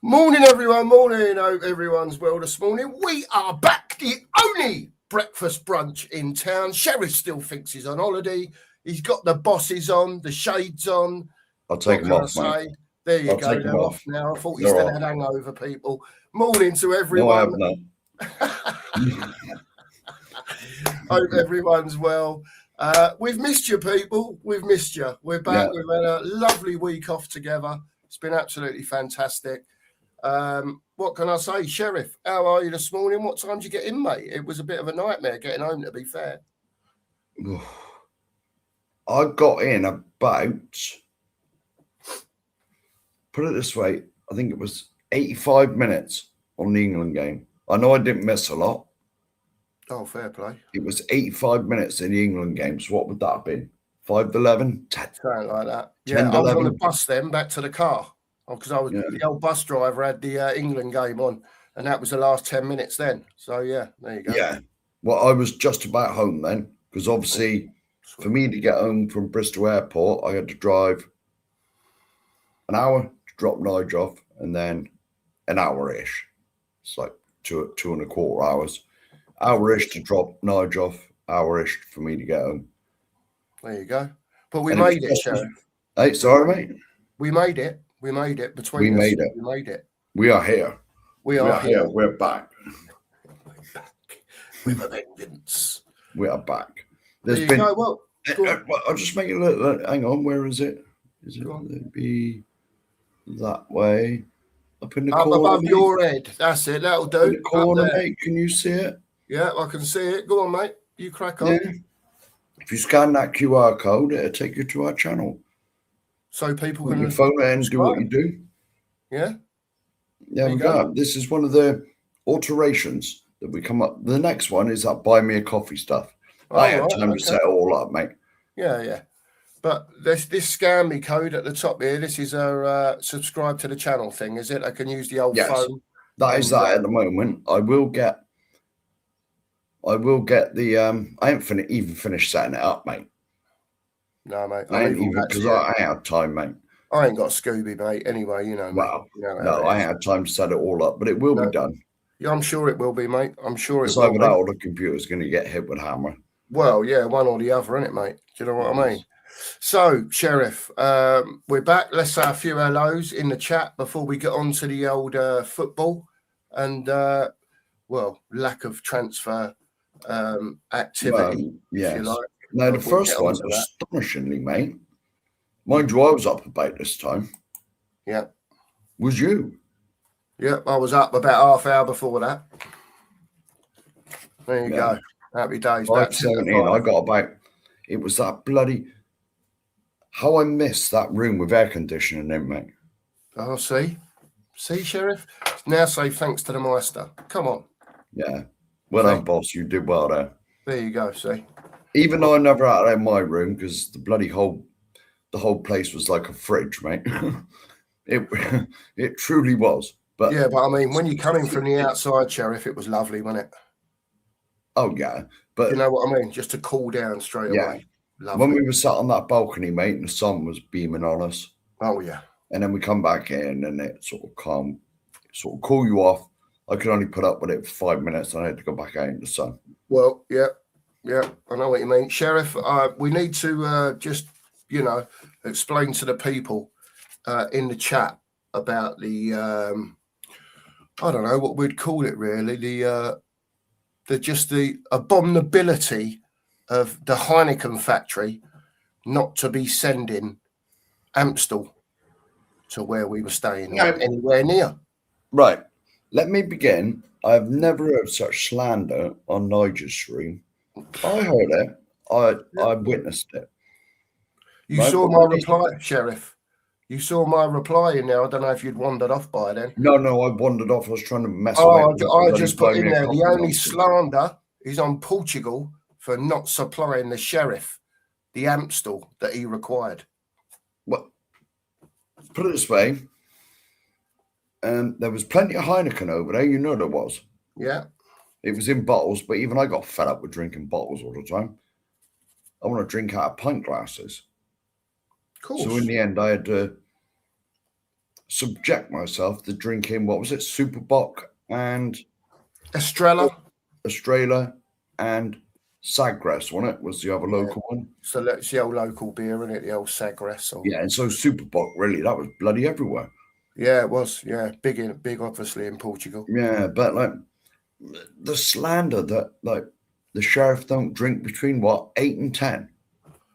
Morning, everyone. Morning. Hope everyone's well this morning. We are back. The only breakfast brunch in town. Sheriff still thinks he's on holiday. He's got the bosses on, the shades on. I'll take them off, mate. There you I'll go. take them They're off. off now. I thought you still had hangover, people. Morning to everyone. No, I have not. Hope everyone's well. We've missed you, people. We've missed you. We're back. Yeah. We've had a lovely week off together. It's been absolutely fantastic. What can I say, Sheriff? How are you this morning? What time did you get in, mate? It was a bit of a nightmare getting home, to be fair. I got in about, put it this way, I think it was 85 minutes on the England game. I know I didn't miss a lot. Oh, fair play. It was 85 minutes in the England game. So what would that have been? 5 to 11? Something like that. Yeah, I was on the bus then, back to the car. Because the old bus driver had the England game on, and that was the last 10 minutes then. So, yeah, there you go. Yeah. Well, I was just about home then, because obviously for me to get home from Bristol Airport, I had to drive an hour to drop Nigel off, and then an hour-ish. It's like two and a quarter hours. Hour-ish to drop Nigel off, hour-ish for me to get home. There you go. But we made it, Sheriff. Hey, sorry, mate. We made it. We made it between we us. Made it. We made it. We are here. We are here. We're back. We're back. With a vengeance. We are back. There's been. Well, I'll just make it look. Hang on. Where is it? Is it going to be that way? Up in the corner. Above your head. That's it. That'll do. In the corner, mate. Can you see it? Yeah, I can see it. Go on, mate. You crack on. Yeah. If you scan that QR code, it'll take you to our channel. So people can your phone and do what you do. Yeah. Yeah, we go. This is one of the alterations that we come up. The next one is that buy me a coffee stuff. I had time to set it all up, mate. Yeah, yeah. But this scan me code at the top here, this is our subscribe to the channel thing, is it? I can use the old phone. That is that at the moment. I will get the I haven't even finished setting it up, mate. No, mate. I ain't even because I had time, mate. I ain't got a Scooby, mate. Anyway, you know. Well, no, I had time to set it all up, but it will be done. Yeah, I'm sure it will be, mate. I'm sure it will. Either that or the computer's going to get hit with a hammer. Well, yeah, one or the other, isn't it, mate? Do you know what I mean? So, Sheriff, we're back. Let's say a few hellos in the chat before we get on to the old football and, lack of transfer activity, if you like. Now, the first one, astonishingly, mate, mind you, I was up about this time. Yeah. Was you? Yeah, I was up about half hour before that. There you go. Happy days. 5:17. I got about, it was that bloody, how I missed that room with air conditioning in, mate. Oh, see? See, Sheriff? Now say thanks to the Meister. Come on. Yeah. Well done, boss. You did well there. There you go, see? Even though I never had it in my room because the whole place was like a fridge, mate. It truly was. But yeah, but I mean, when you're coming from the outside, Sheriff, it was lovely, wasn't it? Oh yeah, but you know what I mean. Just to cool down straight away. Lovely. When we were sat on that balcony, mate, and the sun was beaming on us. Oh yeah. And then we come back in, and it sort of cool you off. I could only put up with it for 5 minutes, and I had to go back out in the sun. Well, yeah. Yeah, I know what you mean. Sheriff, we need to just, explain to the people in the chat about the, I don't know what we'd call it really, the abominability of the Heineken factory not to be sending Amstel to where we were staying anywhere near. Right. Let me begin. I've never heard such slander on Nigel's stream. I heard it. I witnessed it. You saw my reply, Sheriff. You saw my reply in there. I don't know if you'd wandered off by then. No, I wandered off. I was trying to mess with it. I just put in there, the only slander is on Portugal for not supplying the Sheriff the Amstel that he required. Well, put it this way. There was plenty of Heineken over there. You know there was. Yeah. It was in bottles, but even I got fed up with drinking bottles all the time. I want to drink out of pint glasses. Of course. So in the end, I had to subject myself to drinking, what was it, Superbock and Estrella. Australia and Sagres, wasn't it? Was the other local one? So that's the old local beer, isn't it? The old Sagres. Yeah, and so Superbock, really, that was bloody everywhere. Yeah, it was. Yeah, big, obviously in Portugal. Yeah, but like the slander that like the sheriff don't drink between what 8 and 10.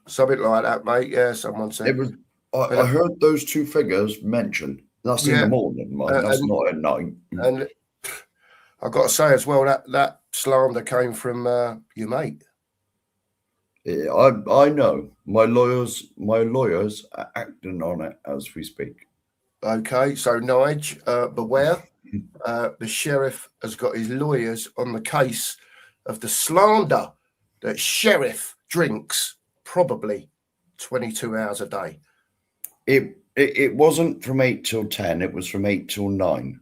Something like that, mate. Yeah, someone said. It was. I heard those two figures mentioned. That's in the morning, mate. That's not at night. And I've got to say as well that slander came from your mate. Yeah, I know my lawyers are acting on it as we speak. Okay, so Nige, beware. The sheriff has got his lawyers on the case of the slander that sheriff drinks probably 22 hours a day. It wasn't from 8 till 10. It was from 8 till 9.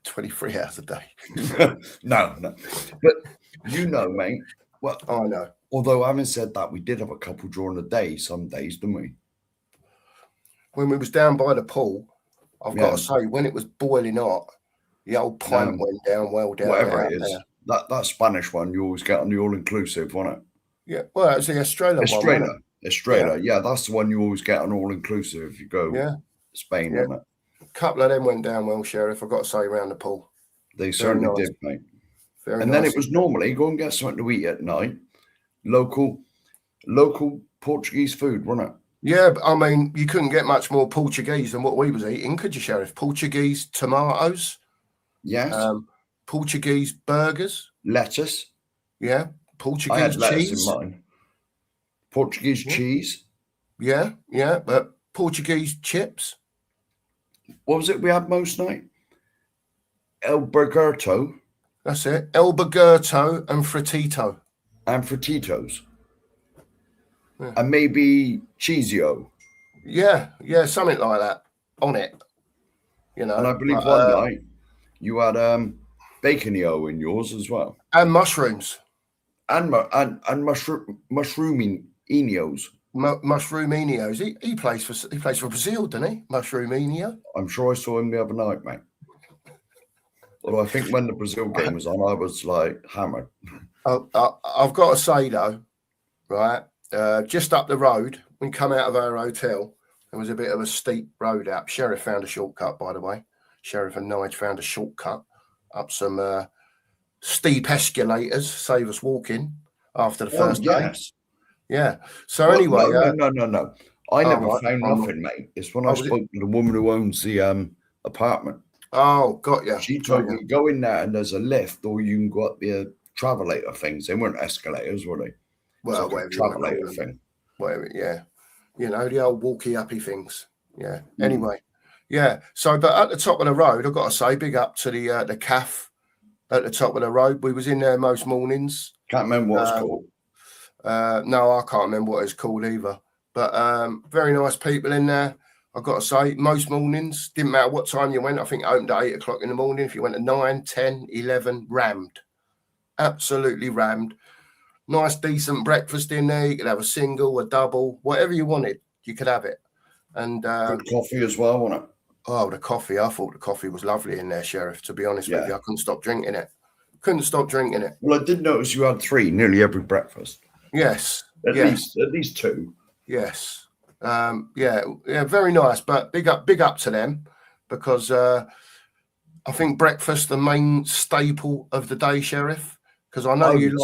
23 hours a day. No. But you know, mate. Well, I know. Although having said that, we did have a couple during the day some days, didn't we? When we was down by the pool, I've got to say, when it was boiling hot, the old pint went down well down. Whatever it is. There. That Spanish one you always get on the all-inclusive, wasn't it? Yeah, well, it was the Australia one. Australia, yeah, that's the one you always get on all-inclusive if you go Spain, isn't it? A couple of them went down well, Sheriff, I've got to say, around the pool. They certainly did, mate. Very and nice. Then it was normally go and get something to eat at night. Local Portuguese food, wasn't it? Yeah, but I mean, you couldn't get much more Portuguese than what we was eating, could you, Sheriff? Portuguese tomatoes. Yes. Portuguese burgers. Lettuce. Yeah. Portuguese I had lettuce cheese. in mine. Portuguese cheese. Yeah, but Portuguese chips. What was it we had most night? El Burgerto. That's it. El Burgerto and Fritito. And Frititos. Yeah. And maybe Cheesio. Yeah, something like that on it. You know. And I believe one night you had baconio in yours as well. And mushrooms. And mushroominos. Mushroominos. He plays for Brazil, doesn't he? Mushroominio. I'm sure I saw him the other night, mate. Although I think when the Brazil game was on, I was like hammered. I've got to say though, right, just up the road, when we come out of our hotel, there was a bit of a steep road up. Sheriff found a shortcut, by the way. Sheriff and Nige found a shortcut up some steep escalators, save us walking after the first day. Yeah. So anyway, no. I never found nothing, mate. It's when I spoke to the woman who owns the apartment. Oh, got you. She told me go in there and there's a lift, or you can go up the travelator things. They weren't escalators, were they? Well, whatever travelator thing. Whatever, yeah. You know, the old walkie-uppy things. Yeah. Anyway, yeah. So, but at the top of the road, I've got to say, big up to the cafe at the top of the road. We was in there most mornings. Can't remember what it's called. No, I can't remember what it's called either. But very nice people in there. I've got to say, most mornings, didn't matter what time you went. I think it opened at 8 o'clock in the morning. If you went at 9, 10, 11, rammed. Absolutely rammed. Nice, decent breakfast in there. You could have a single, a double, whatever you wanted. You could have it. And good coffee as well, wasn't it? Oh, the coffee. I thought the coffee was lovely in there, Sheriff, to be honest with you. I couldn't stop drinking it. Well, I did notice you had 3 nearly every breakfast. Yes. At least 2. Yes. Very nice. But big up to them, because I think breakfast the main staple of the day, Sheriff. Because I know you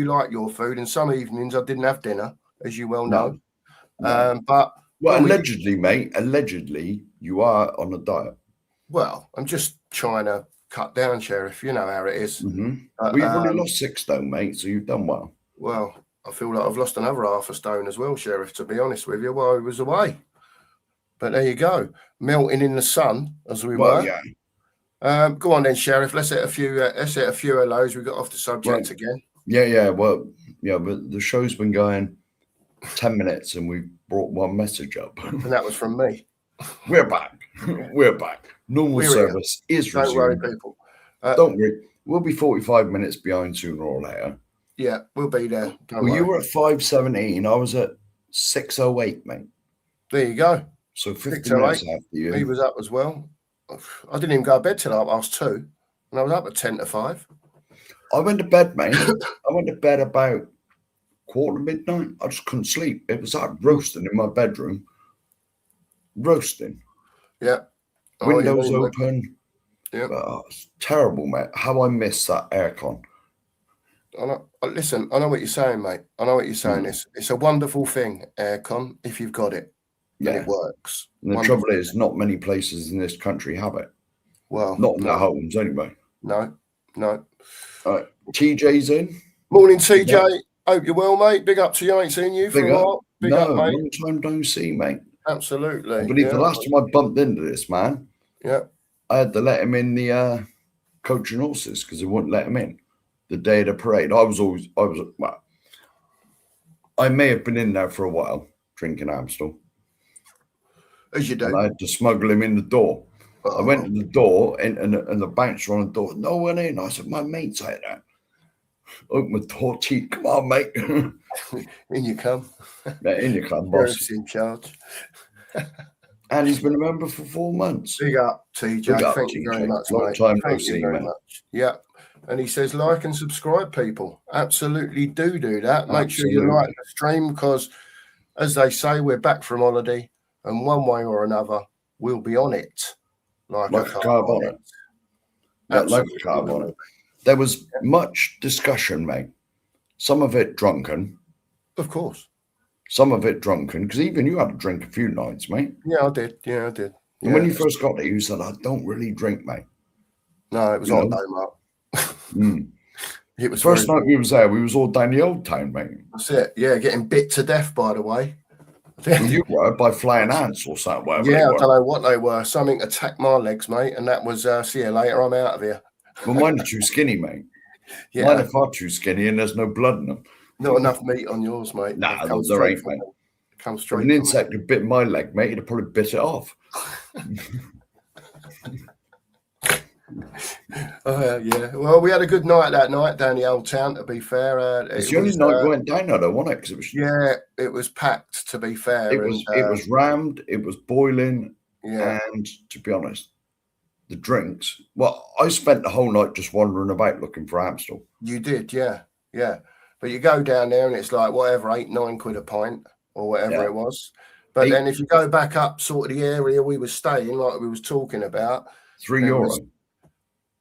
like your food, and some evenings I didn't have dinner, as you well know. No. But allegedly, mate. Allegedly, you are on a diet. Well, I'm just trying to cut down, Sheriff. You know how it is. Mm-hmm. Well, you've only lost 6 stone, mate. So you've done well. Well, I feel like I've lost another half a stone as well, Sheriff, to be honest with you, while I was away. But there you go. Melting in the sun, as we were. Yeah. Go on then, Sheriff. Let's hit a few hellos. We got off the subject again. Yeah. Well, but the show's been going 10 minutes and we brought one message up. And that was from me. We're back. We're back. Normal service is resumed. Don't worry, people. Don't worry. We'll be 45 minutes behind sooner or later. Yeah, we'll be there. You were at 5:17. I was at 6:08, mate. There you go. So 50 6 to minutes 8, after you. he was up as well. I didn't even go to bed till 2:30, and I was up at 10 to 5. I went to bed, mate. I went to bed about 4:45. I just couldn't sleep. It was like roasting in my bedroom. Roasting. Yeah. Windows open. Yeah. It's terrible, mate. How I miss that aircon. Listen, I know what you're saying, mate. I know what you're saying. It's a wonderful thing, aircon, if you've got it. Yeah. And it works. And the trouble is, not many places in this country have it. Well, not in their homes, anyway. No. All right. TJ's in. Morning, TJ. Hope you're well, mate. Big up to you. I ain't seen you for a while. Big up, mate. Long time don't see, mate. Absolutely. I believe the last time I bumped into this man, I had to let him in the coaching horses because they wouldn't let him in the day of the parade. I may have been in there for a while drinking Amstel. As you do. And I had to smuggle him in the door. I went to the door and the bouncer on the door, no one in. I said, my mate's out there. Open the door, come on, mate. In you come. Yeah, in you come, boss. Sheriff's in charge. And he's been a member for 4 months. Big up, TJ. Thank you very much, Long mate. time Thank you very much. Yeah. And he says, like and subscribe, people. Absolutely do that. Make sure you like the stream because, as they say, we're back from holiday and one way or another, we'll be on it. Like a carb on it. Like a carb on it. There was much discussion, mate. Some of it drunken. Of course. Some of it drunken, because even you had to drink a few nights, mate. Yeah, I did. And when you first got there, you said, I don't really drink, mate. No, it was all day, Mark. It was first night we was there, we was all down the old town, mate. That's it. Yeah, getting bit to death, by the way. Well, you were by flying ants or something. Yeah, I don't know what they were. Something attacked my legs, mate, and that was see you later. I'm out of here. Well, mine are too skinny, mate. Yeah, mine are far too skinny, and there's no blood in them. Not enough meat on yours, mate. Nah, there ain't, mate. Comes straight. If an insect had bit my leg, mate, it'd probably bit it off. Yeah. Well, we had a good night that night down the old town. To be fair, it's the only night we went down there, though, wasn't it? Because it was it was packed. To be fair, it was rammed. It was boiling. Yeah. And to be honest, the drinks. Well, I spent the whole night just wandering about looking for Amstel. You did, yeah. But you go down there and it's like whatever, 8-9 quid a pint or whatever it was. But then if you go back up sort of the area we were staying, like we was talking about, €3.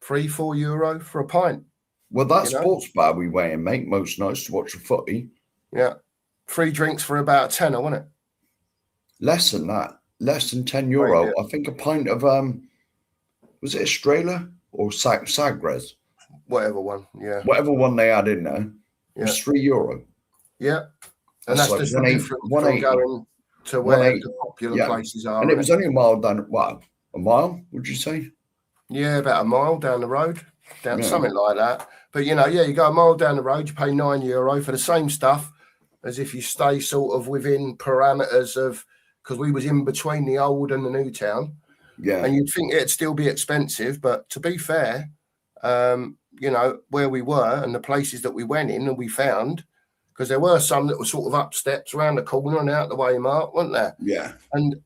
3-4 euro for a pint. Well, that sports bar we went in, mate, most nights to watch the footy. Yeah. 3 drinks for about a tenner, wasn't it? Less than that. Less than €10. Right, I think a pint of was it Australia or Sagres? Whatever one, yeah. Whatever one they had in there. It was €3. Yeah. And that's like just different from going to where the popular places are. And it was only a mile down, a mile, would you say? Yeah, about a mile down the road, something like that. But, you go a mile down the road, you pay €9 for the same stuff as if you stay sort of within parameters of, because we was in between the old and the new town. Yeah. And you'd think it'd still be expensive, but to be fair, where we were and the places that we went in and we found, because there were some that were sort of up steps around the corner and out the way, Mark, weren't there? Yeah. And,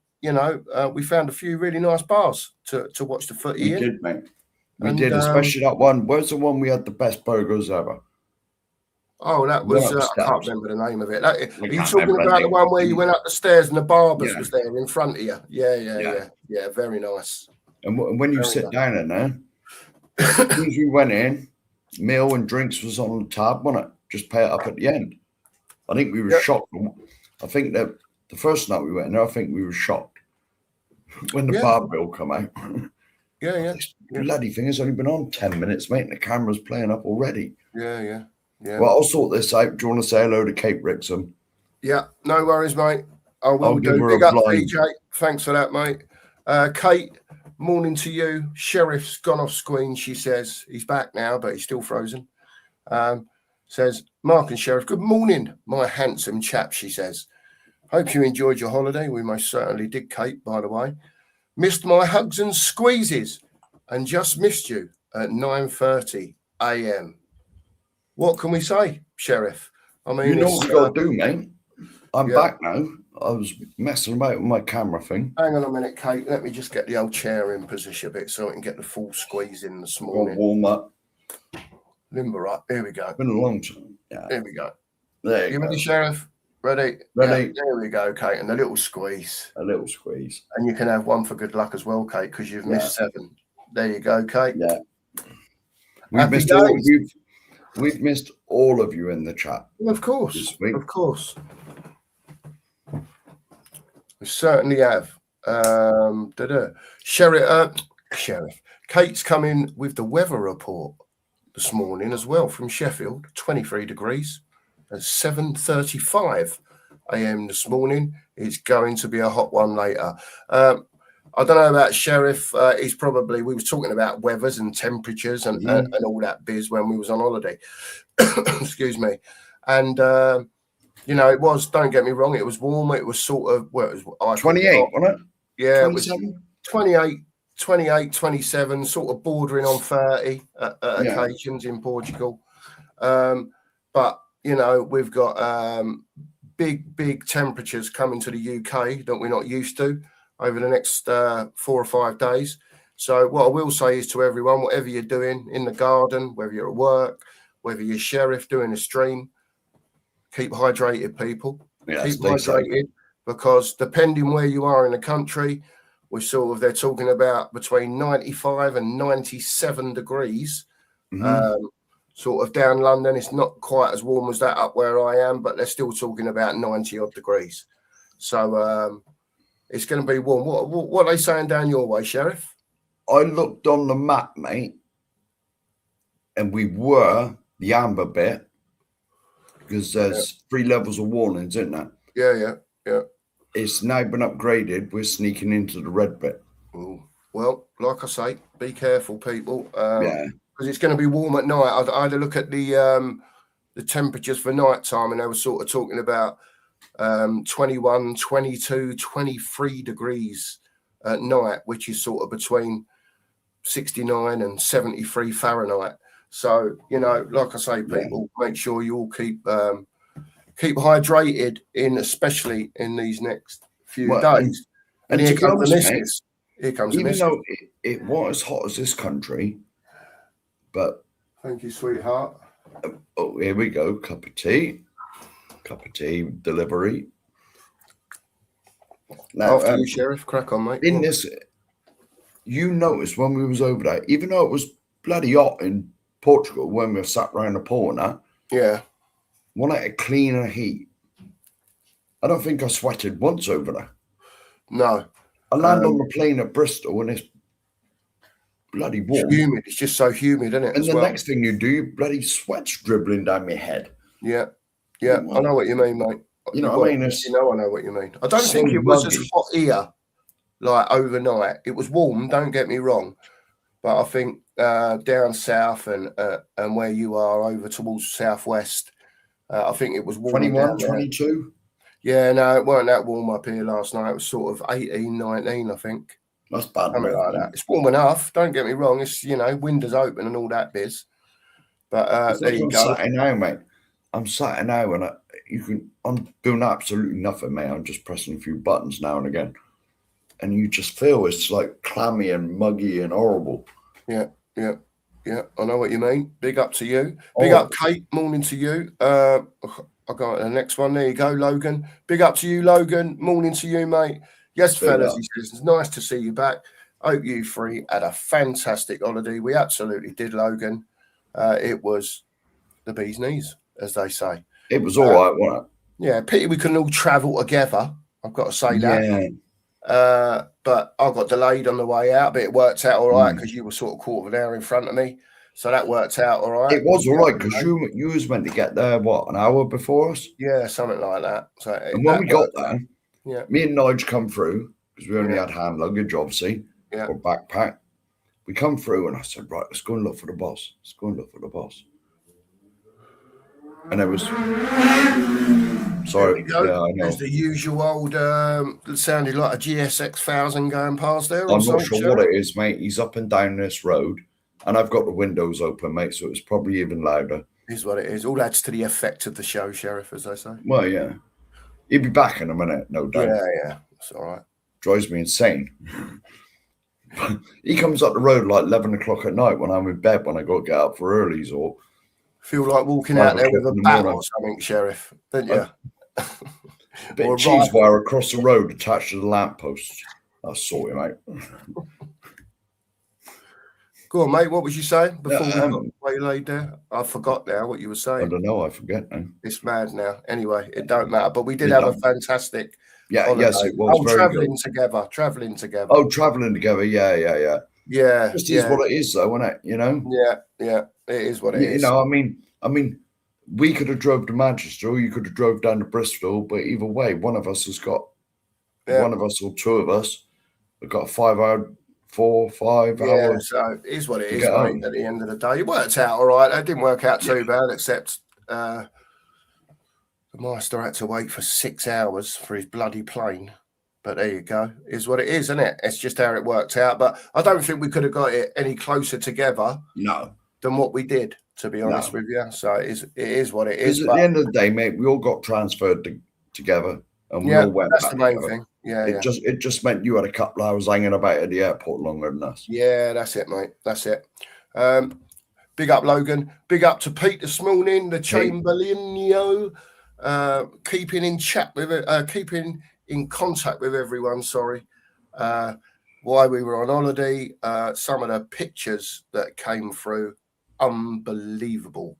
we found a few really nice bars to watch the footy in. We did, mate. We did, especially that one. Where's the one we had the best burgers ever? Oh, that was, I can't remember the name of it. Are you talking about the one where you went up the stairs and the Barbers was there in front of you? Yeah, very nice. And when you sit down in there, as soon as we went in, meal and drinks was on the tab, wasn't it? Just pay it up at the end. I think we were shocked. I think that the first night we went in there, I think we were shocked when the bar bill come out. This bloody thing has only been on 10 minutes, mate, and the camera's playing up already. Yeah. Well, I'll sort this out. Do you want to say hello to Kate Rixon? Yeah, no worries, mate. I'll do. Big up, DJ. Thanks for that, mate. Kate, morning to you. Sheriff's gone off screen, she says. He's back now, but he's still frozen. Says, Mark and Sheriff, good morning, my handsome chap, she says. Hope you enjoyed your holiday. We most certainly did, Kate, by the way. Missed my hugs and squeezes and just missed you at 9:30 a.m. What can we say, Sheriff? I mean, you know what we got to do, mate. I'm back now. was messing about with my camera thing. Hang on a minute, Kate. Let me just get the old chair in position a bit so I can get the full squeeze in this morning. Warm up. Limber up. Here we go. Been a long time. Yeah. Here we go. There you go. Ready, Sheriff? Ready? Ready. Yeah, there we go, Kate. And a little squeeze. A little squeeze. And you can have one for good luck as well, Kate, because you've missed 7. There you go, Kate. Yeah. We've missed all of you in the chat. Of course. Of course. We certainly have. Sheriff. Kate's come in with the weather report this morning as well from Sheffield, 23 degrees at 7:35 a.m. this morning. It's going to be a hot one later. I don't know about Sheriff. He's probably, we were talking about weathers and temperatures and all that biz when we was on holiday. Excuse me. And, you know, it was, don't get me wrong, it was warm. It was sort of, well, it was 28, wasn't it? Yeah, 27? It was 28, 27, sort of bordering on 30 at occasions in Portugal. But, you know, we've got big temperatures coming to the UK that we're not used to over the next 4 or 5 days. So what I will say is to everyone, whatever you're doing in the garden, whether you're at work, whether you're Sheriff doing a stream, keep hydrated, people. Yeah, keep hydrated, because depending where you are in the country, they're talking about between 95 and 97 degrees. Sort of down London, it's not quite as warm as that up where I am, but they're still talking about 90 odd degrees. So it's going to be warm. What are they saying down your way, Sheriff? I looked on the map, mate, and we were the amber bit because there's 3 levels of warnings, isn't there? Yeah. It's now been upgraded. We're sneaking into the red bit. Ooh. Well, like I say, be careful, people. Because it's going to be warm at night. I had a look at the temperatures for night time, and they were sort of talking about 21, 22, 23 degrees at night, which is sort of between 69 and 73 Fahrenheit. So, you know, like I say, people, make sure you all keep hydrated, especially in these next few days. And here comes the missus. Here comes the missus. Even though it wasn't as hot as this country, but... Thank you, sweetheart. Oh, here we go. Cup of tea delivery. Now, after you, Sheriff, crack on, mate. In this, you noticed when we was over there, even though it was bloody hot in Portugal when we were sat around the pool and that. Yeah. When I had cleaner heat, I don't think I sweated once over there. No. I land on the plane at Bristol and it's bloody warm. It's humid. It's just so humid, isn't it? And the next thing you do, you bloody sweat's dribbling down your head. Yeah. I know what you mean, mate. You know what I mean? I know what you mean. I don't think it was as hot here, like overnight. It was warm, don't get me wrong. But I think down south and where you are over towards southwest, I think it was warm. 21, 22? Yeah, no, it weren't that warm up here last night. It was sort of 18, 19, I think. That's bad. Something like that. It's warm enough, don't get me wrong. It's, you know, windows open and all that biz. But there you go. Saturday now, mate. I'm sat now and I'm doing absolutely nothing, mate. I'm just pressing a few buttons now and again. And you just feel it's like clammy and muggy and horrible. Yeah. I know what you mean. Big up to you. Big up, Kate. Morning to you. I got the next one. There you go, Logan. Big up to you, Logan. Morning to you, mate. Yes, fellas, he says, it's nice to see you back. Hope you three had a fantastic holiday. We absolutely did, Logan. It was the bee's knees, as they say. It was all right, wasn't it? Yeah, pity we couldn't all travel together. I've got to say that. Yeah. But I got delayed on the way out, but it worked out all right because you were sort of quarter of an hour in front of me. So that worked out all right. It was all right because you was meant to get there, what, an hour before us? Yeah, something like that. So and when we got there, me and Nige come through because we only had hand luggage, obviously, or backpack. We come through and I said, right, let's go and look for the boss. Let's go and look for the boss. And it was... Sorry. Yeah, I know. There's the usual old, sounded like a GSX 1000 going past there. I'm not sure what it is, mate. He's up and down this road. And I've got the windows open, mate, so it's probably even louder. Is what it is. All adds to the effect of the show, Sheriff, as they say. Well, yeah. He'll be back in a minute, no doubt. Yeah, it's all right. Drives me insane. He comes up the road like 11 o'clock at night when I'm in bed, when I got to get up for earlies, or feel like walking out there with a bat or something, Sheriff, don't you? A bit of cheese wire across the road attached to the lamppost. I'll sort him out. Go on, mate. What was you saying before we got waylaid there? I forgot now what you were saying. I don't know. I forget now. It's mad now. Anyway, it don't matter. But we did have a fantastic. Yeah, yes, it was. Traveling together. Oh, traveling together. Yeah. Yeah. Just is what it is, though, isn't it? You know. Yeah. It is what it is. You know, I mean, we could have drove to Manchester, or you could have drove down to Bristol. But either way, one of us has got. One of us or two of us have got 5 hours. 4 or 5 hours. So it is what it is, mate. At the end of the day, it worked out all right. It didn't work out too bad, except the master had to wait for 6 hours for his bloody plane. But there you go. It is what it is, isn't it? It's just how it worked out. But I don't think we could have got it any closer together. Than what we did, to be honest with you. So it is what it is. Because at the end of the day, mate, we all got transferred together, and we all went. That's the main thing. It just meant you had a couple of hours hanging about at the airport longer than us. Yeah, that's it, mate. That's it. Big up, Logan. Big up to Pete this morning, the Chamberlainio, keeping in contact with everyone. Sorry, while we were on holiday, some of the pictures that came through, unbelievable.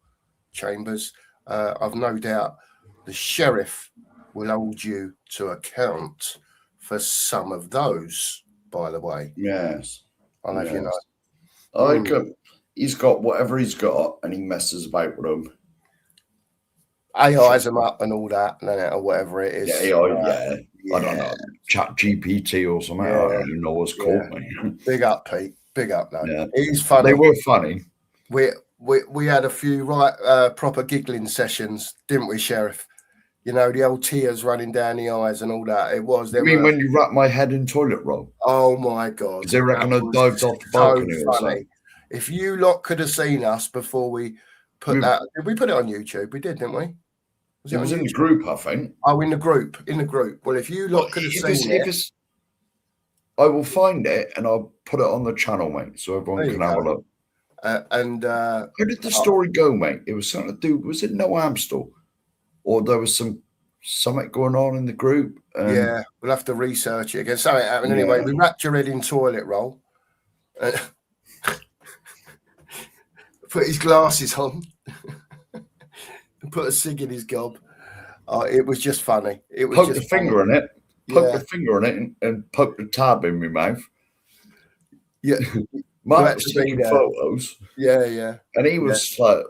Chambers, I've no doubt the sheriff will hold you to account for some of those, by the way. Yes. I'll have you know. He's got whatever he's got, and he messes about with them. AIs them up and all that, or whatever it is. I don't know. Chat GPT or something. I don't even know what's called, mate. Big up, Pete. Big up, though. Yeah. He's funny. They were funny. We had a few proper giggling sessions, didn't we, Sheriff? You know, the old tears running down the eyes and all that. It was. You mean when you wrapped my head in toilet roll? Oh, my God. Because they reckon I dived off the balcony or something. If you lot could have seen us before we put that. Did we put it on YouTube? We did, didn't we? It was in the group, I think. Oh, in the group. Well, if you lot could have seen it. I will find it and I'll put it on the channel, mate, so everyone can have a look. How did the story go, mate? It was something to do. Was it No Amstel? Or there was something going on in the group. Yeah, we'll have to research it again. Something happened anyway. We wrapped your head in toilet roll. Put his glasses on. Put a cig in his gob. It was just funny. It was Poke the finger in it. Poke the finger in it and poke the tab in my mouth. Yeah. Mark was taking photos. Yeah. And he was like,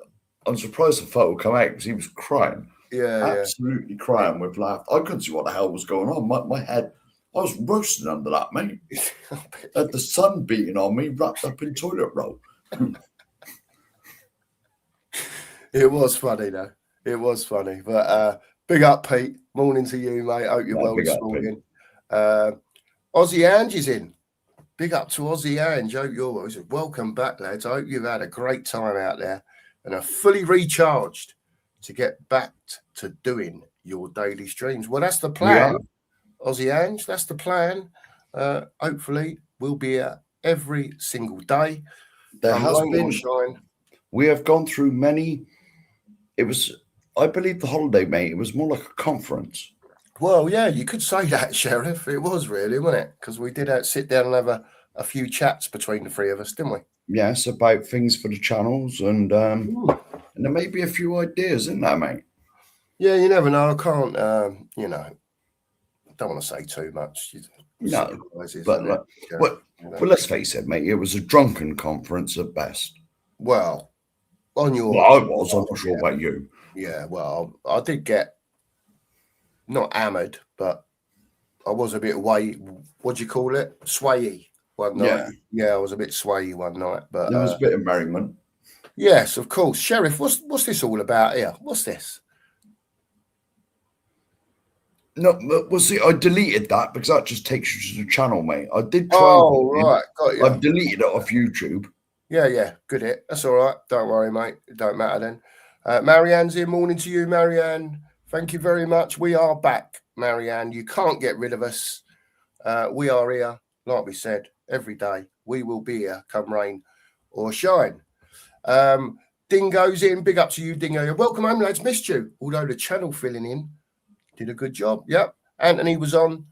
I'm surprised the photo come out because he was crying. Absolutely crying with laughter. I couldn't see what the hell was going on. My head, I was roasting under that, mate. Had the sun beating on me, wrapped up in toilet roll. It was funny, though. It was funny. But big up, Pete. Morning to you, mate. Hope you're well this morning. Aussie Ange is in. Big up to Aussie Ange. Hope you're well. He said, welcome back, lads. I hope you've had a great time out there and are fully recharged to get back to doing your daily streams. Well, that's the plan, Aussie Ange. That's the plan. Hopefully, we'll be here every single day. There has been. We have gone through many. It was, I believe, the holiday, mate. It was more like a conference. Well, yeah, you could say that, Sheriff. It was really, wasn't it? Because we did sit down and have a few chats between the three of us, didn't we? Yes, about things for the channels, and there may be a few ideas, isn't there, mate? Yeah, you never know. I can't, don't want to say too much. No, but let's face it, mate. It was a drunken conference at best. Well, on your... Well, I was. I'm not sure about you. Yeah, well, I did get not hammered, but I was a bit what do you call it? Swayy one night. Yeah, I was a bit swayy one night. But there was a bit of merriment. Yes, of course. Sheriff, what's this all about here? What's this? No, well, see, I deleted that because that just takes you to the channel, mate. I did try. Oh, right. Got you. I've deleted it off YouTube. Yeah. Good hit. That's all right. Don't worry, mate. It don't matter then. Marianne's here. Morning to you, Marianne. Thank you very much. We are back. Marianne. You can't get rid of us. We are here, like we said, every day. We will be here, come rain or shine. Dingo's in. Big up to you, Dingo. Welcome home, lads. Missed you. Although the channel filling in did a good job. Yep. Anthony was on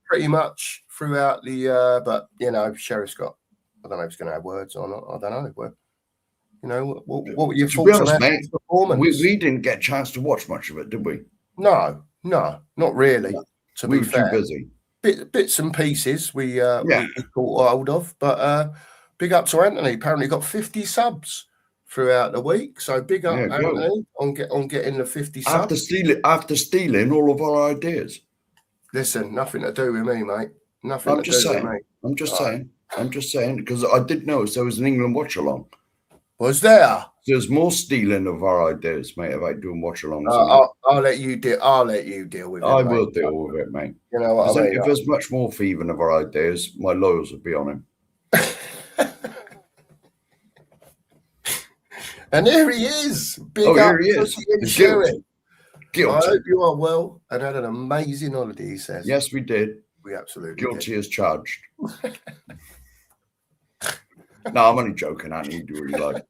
pretty much throughout the, but, you know, Sheriff's got, I don't know if he's going to have words or not. I don't know. But, you know, what were your thoughts on that performance? We didn't get a chance to watch much of it, did we? No, not really. No. To be fair, too busy. Bits and pieces we caught hold of, but big up to Anthony. Apparently got 50 subs throughout the week, so big up Anthony on getting the 50 subs. After stealing all of our ideas. Listen, nothing to do with me, mate. Nothing to do with me. I'm just saying because I did notice there was an England watch along. Was there? There's more stealing of our ideas, mate, about doing watch-alongs. I'll let you deal. I'll let you deal with it. I will deal with it, mate. You know what I mean? If there's much more thieving of our ideas, my lawyers would be on him. And here he is. Here he is. Guilty. I hope you are well and had an amazing holiday, he says. Yes, we did. We absolutely Guilty as charged. No, I'm only joking, Annie. You do really like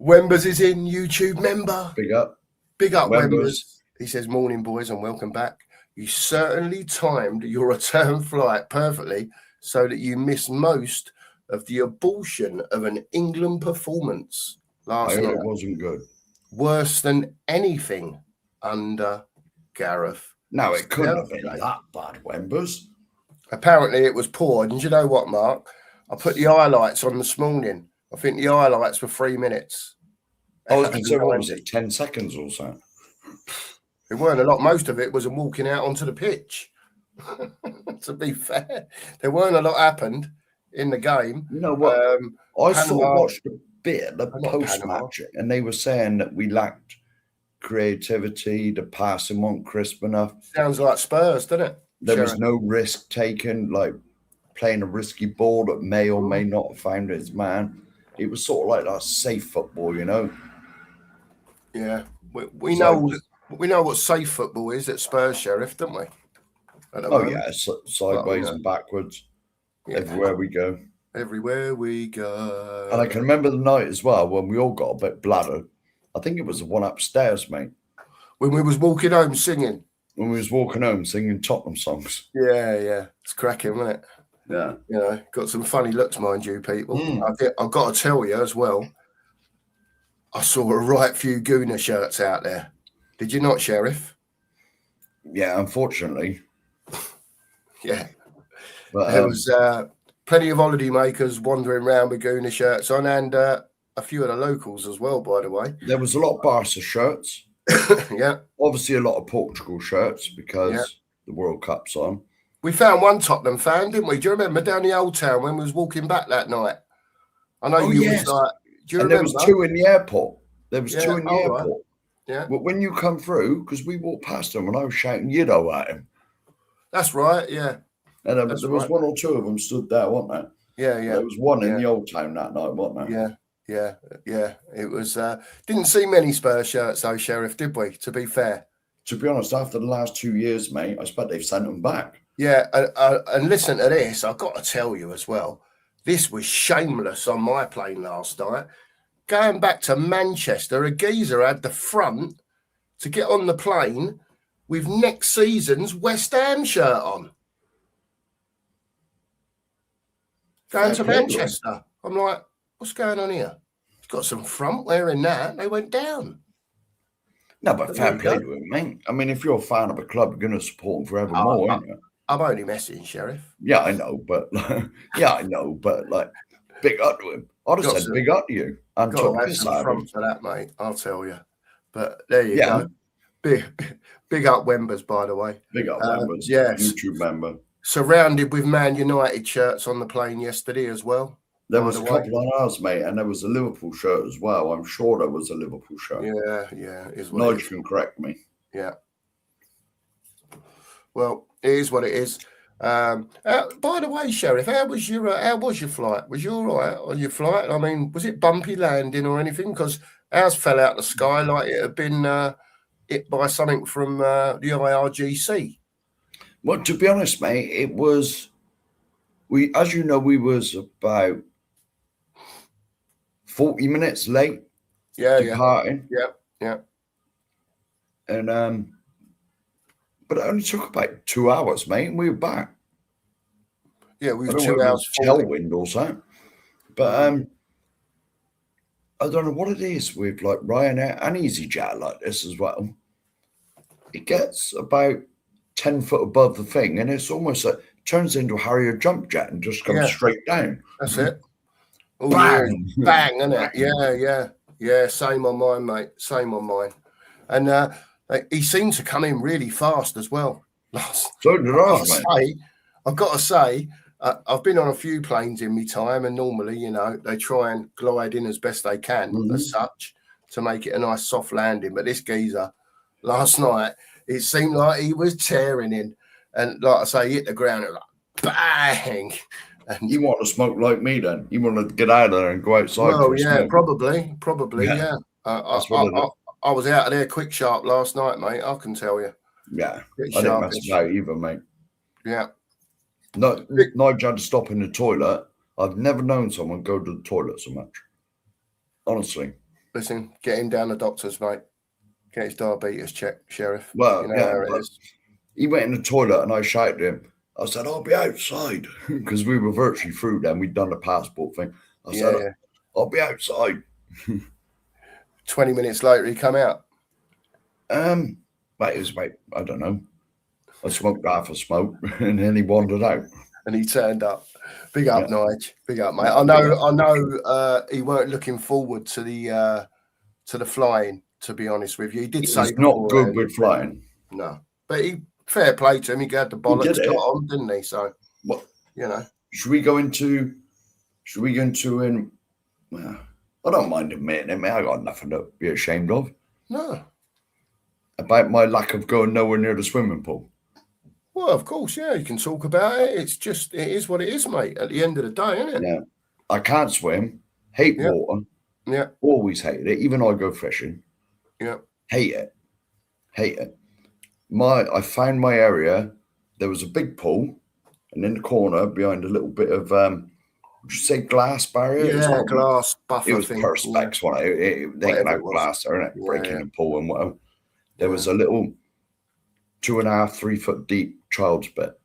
Wembers is in, YouTube member. Big up Wembers. He says, morning boys and welcome back. You certainly timed your return flight perfectly so that you missed most of the abortion of an England performance last night. It wasn't good. Worse than anything under Gareth. No, it couldn't have been that bad, Wembers. Apparently it was poor. And you know what, Mark? I put the highlights on this morning. I think the highlights were 3 minutes. I was going to say, what was it, 10 seconds or so? It weren't a lot. Most of it was walking out onto the pitch. To be fair, there weren't a lot happened in the game. You know what? I watched a bit of the post-match, and they were saying that we lacked creativity, the passing wasn't crisp enough. Sounds like Spurs, doesn't it? There was no risk taken, like playing a risky ball that may or may not have found its man. It was sort of like that safe football, you know. Yeah, we know what safe football is at Spurs, Sheriff, don't we? Yeah, sideways and backwards, everywhere we go. Everywhere we go. And I can remember the night as well when we all got a bit bladdered. I think it was the one upstairs, mate. When we was walking home singing. When we was walking home singing Tottenham songs. Yeah. It's cracking, wasn't it? Yeah. You know, got some funny looks, mind you, people. I've got to tell you as well, I saw a right few Gooner shirts out there. Did you not, Sheriff? Yeah, unfortunately. Yeah. But, there was plenty of holiday makers wandering around with Gooner shirts on, and a few of the locals as well, by the way. There was a lot of Barca shirts. Yeah. Obviously a lot of Portugal shirts because the World Cup's on. We found one Tottenham fan, didn't we? Do you remember down the Old Town when we was walking back that night? I know was like, do you remember? There was two in the airport. Right. Yeah. But when you come through, because we walked past them and I was shouting Yido at him. That's right, yeah. And there was one or two of them stood there, wasn't there? Yeah. There was one in the Old Town that night, wasn't there? Yeah. It was didn't see many Spurs shirts though, Sheriff, did we? To be fair. To be honest, after the last 2 years, mate, I expect they've sent them back. Yeah, and listen to this. I've got to tell you as well. This was shameless on my plane last night. Going back to Manchester, a geezer had the front to get on the plane with next season's West Ham shirt on. Going to Manchester. I'm like, what's going on here? He's got some front wearing that. They went down. No, but fair play to him, mate. I mean, if you're a fan of a club, you're going to support them forevermore, aren't you? I'm only messing, Sheriff. Yeah, I know, but like, big up to him. I'd have said big up to you. I'm talking front for that, mate. I'll tell you. But there you go. Big up Wembers, by the way. Big up Wembers. Yes. YouTube member. Surrounded with Man United shirts on the plane yesterday as well. There was a couple on ours, mate, and there was a Liverpool shirt as well. I'm sure there was a Liverpool shirt. Yeah. Nigel can correct me. Yeah. Well, it is what it is. By the way, Sheriff, how was your flight? Was you all right on your flight? I mean, was it bumpy landing or anything? Because ours fell out the sky like it had been hit by something from the IRGC? Well, to be honest, mate, it was as you know, we was about 40 minutes late departing. Yeah. And but it only took about 2 hours, mate, and we were back. Yeah, we I were don't 2 know hours. if it was tailwind or something. But I don't know what it is with like Ryanair and EasyJet like this as well. It gets about 10 foot above the thing, and it's almost like turns into a Harrier jump jet and just comes straight down. That's it. Oh, Bang! Bang, isn't it? Yeah. Same on mine, mate. Same on mine. And he seemed to come in really fast as well. So did I, I've got to say, I've been on a few planes in my time, and normally, you know, they try and glide in as best they can as such to make it a nice soft landing. But this geezer last night, it seemed like he was tearing in. And like I say, he hit the ground and like bang. And you want to smoke like me then? You want to get out of there and go outside? Well, yeah, probably. Yeah. I was out of there quick sharp last night, mate. I can tell you. Yeah, I didn't mess about either, mate. Yeah. No, Nigel had to stop in the toilet. I've never known someone go to the toilet so much. Honestly. Listen, get him down the doctors, mate. Get his diabetes checked, Sheriff. Well, you know how it is. He went in the toilet and I shouted at him. I said, I'll be outside. Because we were virtually through then. We'd done the passport thing. I said, I'll be outside. 20 minutes later, he come out. But it was about, I don't know. I smoked half a smoke and then he wandered out. And he turned up. Big up, Nige. Big up, mate. I know he weren't looking forward to the flying, to be honest with you. He did say he's not good with flying. No. But fair play to him. He got the bollocks got on, didn't he? So you know. Should we go into well, I don't mind admitting it, mate. I got nothing to be ashamed of. No. About my lack of going nowhere near the swimming pool. Well, of course, yeah, you can talk about it. It is what it is, mate, at the end of the day, isn't it? Yeah. I can't swim, hate water. Yeah. Always hated it, even though I go fishing. Yeah. Hate it. I found my area, there was a big pool, and in the corner behind a little bit of would you say glass barrier? Yeah, glass buffer. It was perspex one. They can have glass there, innit? Breaking the pool and whatever. There was a little 2.5, 3 foot deep child's bit.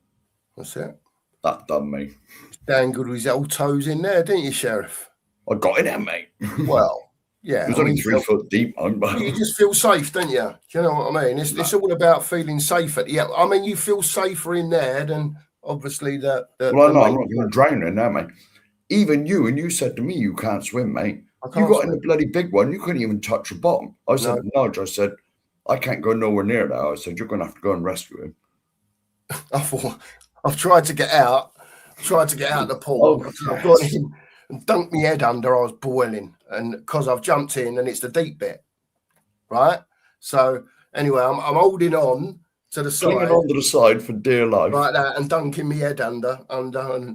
That's it. That done me. Dang good with his old toes in there, didn't you, Sheriff? I got in there, mate. Well, yeah. It was only 3 foot deep, but you just feel safe, don't you? Do you know what I mean? It's all about feeling safe. I mean, you feel safer in there than obviously the well, no, I'm not going to drown in there, mate. Even you said to me you can't swim, mate. You got in the bloody big one. You couldn't even touch the bottom. I said, no, I said, I can't go nowhere near that. I said, you're going to have to go and rescue him. I thought, I've tried to get out. The pool. I've gone in and dunked my head under. I was boiling. And because I've jumped in and it's the deep bit. Right? So anyway, I'm holding on to the side. Clinging onto the side for dear life. Like that, and dunking my head under, and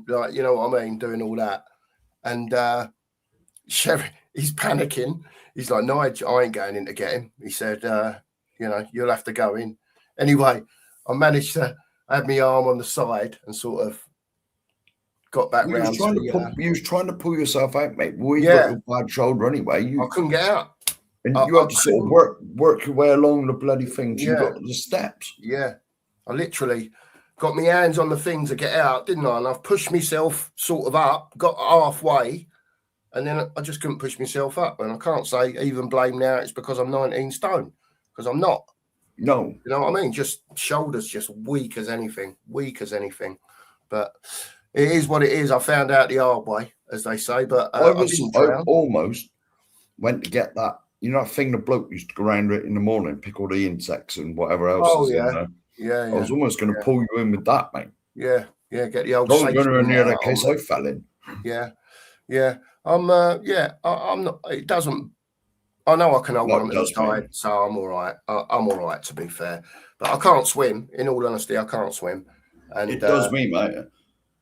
like, you know what I mean, doing all that. And Sherry, he's panicking. He's like, no, I ain't going in to get him. He said, you know, you'll have to go in. Anyway, I managed to have my arm on the side and sort of got back round. You was trying to pull yourself out, mate. Well, you got a bad shoulder anyway. I couldn't get out. And you had to sort of work your way along the bloody thing till you got to the steps. Yeah. I literally got my hands on the thing to get out, didn't I? And I've pushed myself sort of up, got halfway, and then I just couldn't push myself up. And I can't say even blame now it's because I'm 19 stone, because I'm not. No. You know what I mean? Just shoulders just weak as anything. But it is what it is. I found out the hard way, as they say. But I almost went to get that. You know that thing the bloke used to go around it in the morning, pick all the insects and whatever else is in there? Yeah. I was almost going to pull you in with that, mate. Yeah, get the old. I was going to near that case I fell in. Yeah. I'm not. It doesn't. I know I can hold on to the side, so I'm all right. I'm all right, to be fair. But I can't swim. In all honesty, I can't swim. And it does me, mate.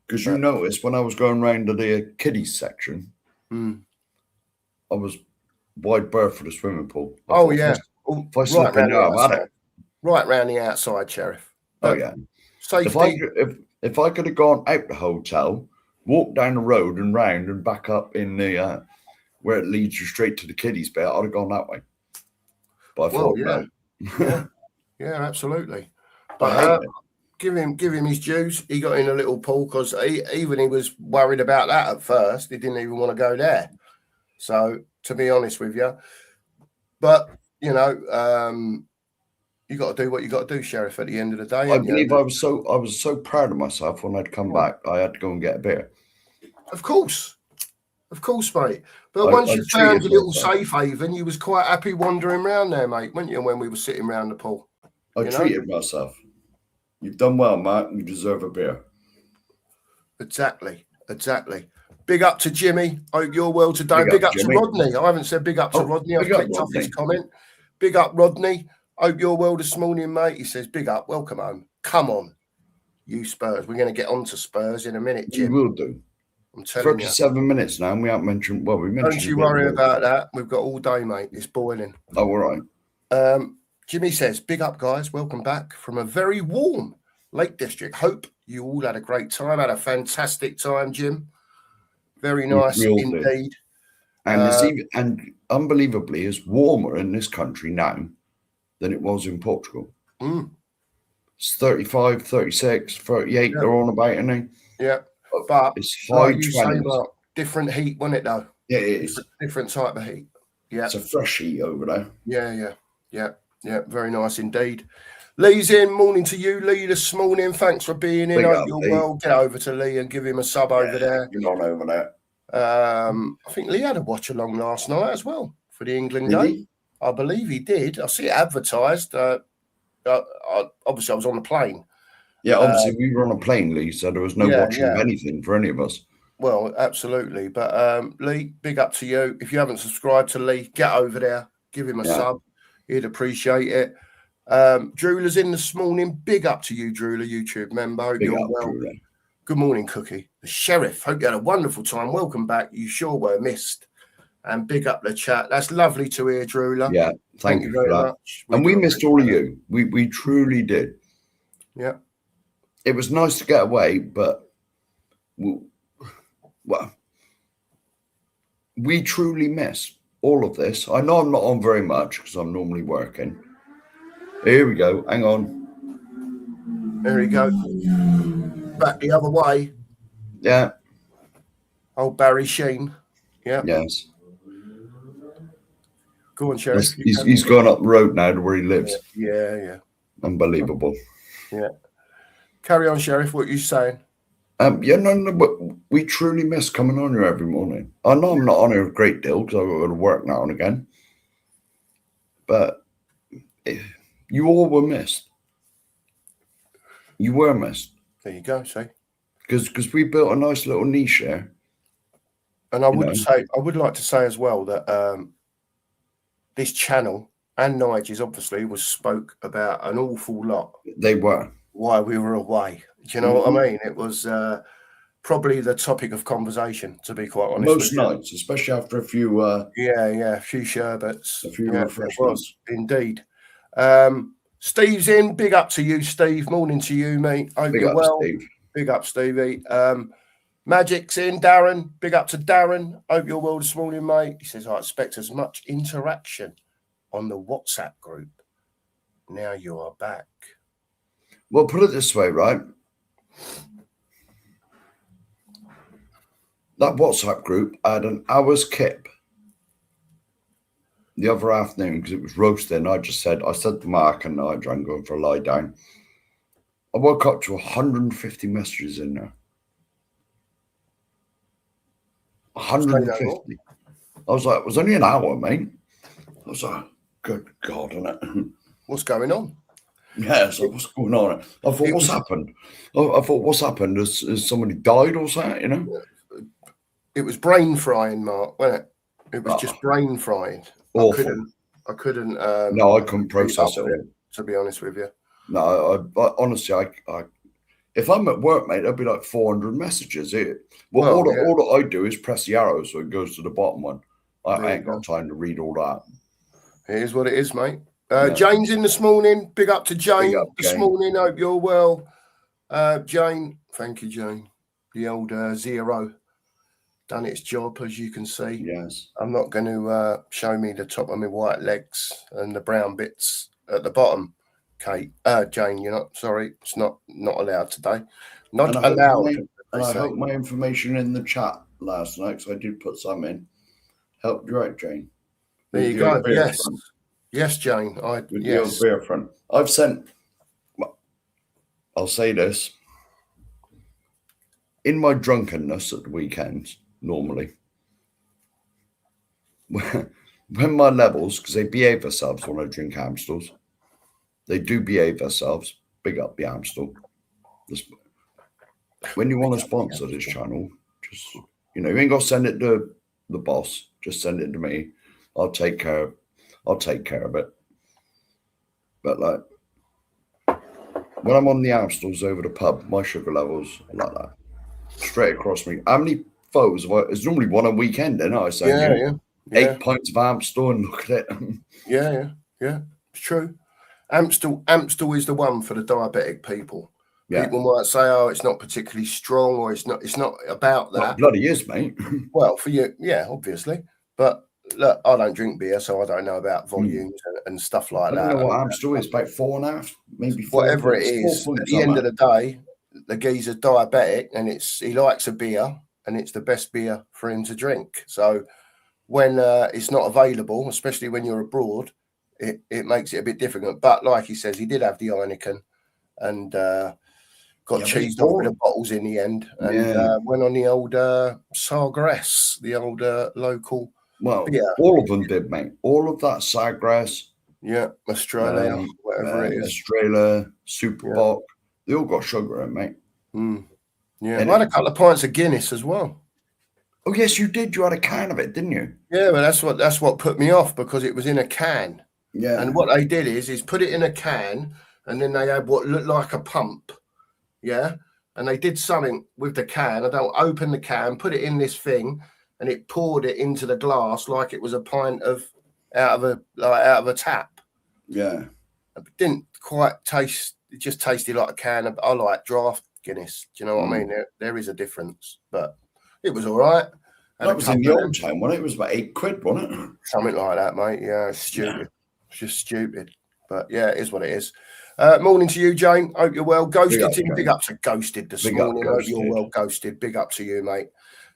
Because you noticed when I was going round to the kiddies section, I was wide berth for the swimming pool. if I slip in there, I've had it. Right round the outside, Sheriff. Oh yeah. Safety. If I could have gone out the hotel, walked down the road and round and back up in the where it leads you straight to the kiddies bit, I'd have gone that way. But I thought, no. Yeah, absolutely. But give him his dues. He got in a little pool because he was worried about that at first. He didn't even want to go there. So to be honest with you, but you know, you got to do what you got to do, Sheriff. At the end of the day, I believe I was so proud of myself when I'd come back. I had to go and get a beer. Of course, mate. But once you found a little safe haven, you was quite happy wandering around there, mate, weren't you? When we were sitting around the pool, I treated myself. You've done well, Mark. You deserve a beer. Exactly. Big up to Jimmy. Hope you're well today. Big up to Rodney. I haven't said big up to Rodney. I've clicked off his comment. Big up, Rodney. Hope you're well this morning, mate. He says, big up. Welcome home. Come on, you Spurs. We're going to get on to Spurs in a minute, Jim. We will do. I'm telling you. 37 minutes now, and we haven't mentioned. Well, we mentioned. Don't you worry about that. We've got all day, mate. It's boiling. Oh, all right. Jimmy says, big up, guys. Welcome back from a very warm Lake District. Hope you all had a great time. Had a fantastic time, Jim. Very nice indeed. And it's and unbelievably, it's warmer in this country now than it was in Portugal. It's 35, 36, 38. They're on about, aren't they? Yeah. But it's high 20s. Different heat, wasn't it, though? Yeah, it is. Different type of heat. Yeah. It's a fresh heat over there. Yeah. Very nice indeed. Lee's in. Morning to you, Lee, this morning. Thanks for being in. Hope you're well. Get over to Lee and give him a sub over there. You're not over there. I think Lee had a watch along last night as well for the England game. I believe he did. I see it advertised. Obviously, I was on the plane. Yeah, obviously we were on a plane, Lee, so there was no watching of anything for any of us. Well, absolutely. But Lee, big up to you. If you haven't subscribed to Lee, get over there, give him a sub. He'd appreciate it. Drewler's in this morning. Big up to you, Drewler, YouTube member. Hope you're well. Drewler. Good morning, Cookie. The Sheriff. Hope you had a wonderful time. Welcome back. You sure were missed. And big up the chat. That's lovely to hear, Drewler. Yeah, thank you very much. And we missed all of you. We truly did. Yeah. It was nice to get away, but we truly missed all of this. I know I'm not on very much because I'm normally working. Here we go. Hang on. There we go. Back the other way. Yeah. Old Barry Sheen. Yeah. Yes. Go on, Sheriff. He's gone up the road now to where he lives. Yeah. Unbelievable. Yeah. Carry on, Sheriff. What are you saying? No, but we truly miss coming on here every morning. I know I'm not on here a great deal because I go to work now and again. But you all were missed. You were missed. There you go, see. Because we built a nice little niche here. And I would like to say as well that this channel and Nigel's obviously spoke about an awful lot. They were. Why we were away. Do you know what I mean? It was probably the topic of conversation, to be quite honest. Most nights, especially after a few a few sherbets. A few refreshments. Indeed. Steve's in. Big up to you, Steve. Morning to you, mate. Hope you're well. Steve. Big up, Stevie. Magic's in. Darren. Big up to Darren. Hope you're well this morning, mate. He says, I expect as much interaction on the WhatsApp group. Now you are back. Well, put it this way, right? That WhatsApp group had an hour's kip the other afternoon because it was roasting. I said to Mark and Nigel, I'm going for a lie down. I woke up to 150 messages in there. 150. I was like, it was only an hour, mate. I was like, good God, isn't it? What's going on? Yeah, so what's going on? I thought, what's happened? What's happened? Has somebody died or something, you know? It was brain frying, Mark, wasn't it? It was just brain frying. Awful. I couldn't. No, I couldn't process it. To be honest with you. No, I honestly, if I'm at work, mate, there'll be like 400 messages here. All that I do is press the arrow so it goes to the bottom one. I ain't got time to read all that. It is what it is, mate. Jane's in this morning. Big up to Jane Big up, this Jane. morning. Hope you're well. Jane, thank you, Jane. The old zero done its job, as you can see. Yes. I'm not going to show me the top of my white legs and the brown bits at the bottom, Kate. Jane, you're not. Sorry, it's not allowed today. Not allowed. I hope my information in the chat last night, because I did put some in, helped you out, Jane. There you go. Yes. Yes, Jane. With the old beer front. I've sent, I'll say this, in my drunkenness at the weekends, normally, when my levels, because they behave themselves when I drink Amstels, they do behave themselves. Big up the Amstel. When you want to sponsor this channel, just, you ain't got to send it to the boss. Just send it to me. I'll take care of it. But like, when I'm on the Amstels over the pub, my sugar levels are like that. Straight across me. How many photos? It's normally one a weekend, isn't it? I send you 8 pints of Amstel and look at it. Yeah. It's true. Amstel is the one for the diabetic people. Yeah. People might say, "Oh, it's not particularly strong," or "It's not about that." Well, it bloody is, mate. Well, for you, yeah, obviously. But look, I don't drink beer, so I don't know about volumes and stuff like that. I don't know what Amstel is. About 4.5, maybe 4. Whatever it is. At the end of the day, the geezer's diabetic, and he likes a beer, and it's the best beer for him to drink. So when it's not available, especially when you're abroad, it makes it a bit difficult. But like he says, he did have the Heineken and got cheesed off with the bottles in the end, and went on the old Sagres, the old local. Well, all of them did, mate. All of that Sagres. Yeah, Australia, whatever it is. Australia, Superboc. They all got sugar in, mate. Yeah, I had a couple of pints of Guinness as well. Oh yes, you did. You had a can of it, didn't you? Yeah, but that's what put me off, because it was in a can. Yeah. And what they did is put it in a can, and then they had what looked like a pump. Yeah. And they did something with the can. I don't open the can, put it in this thing, and it poured it into the glass like it was a pint of out of a tap. Yeah. It didn't quite taste. It just tasted like a can of. I like draft Guinness. Do you know what I mean? There is a difference, but it was all right. That was in the old time, wasn't it? It was about £8, wasn't it? Something like that, mate. Yeah, it's stupid. Yeah. It's just stupid. But yeah, it is what it is. Morning to you, Jane. Hope you're well. Ghosted team. Big up to Ghosted this morning. Hope you're well, Ghosted. Big up to you, mate.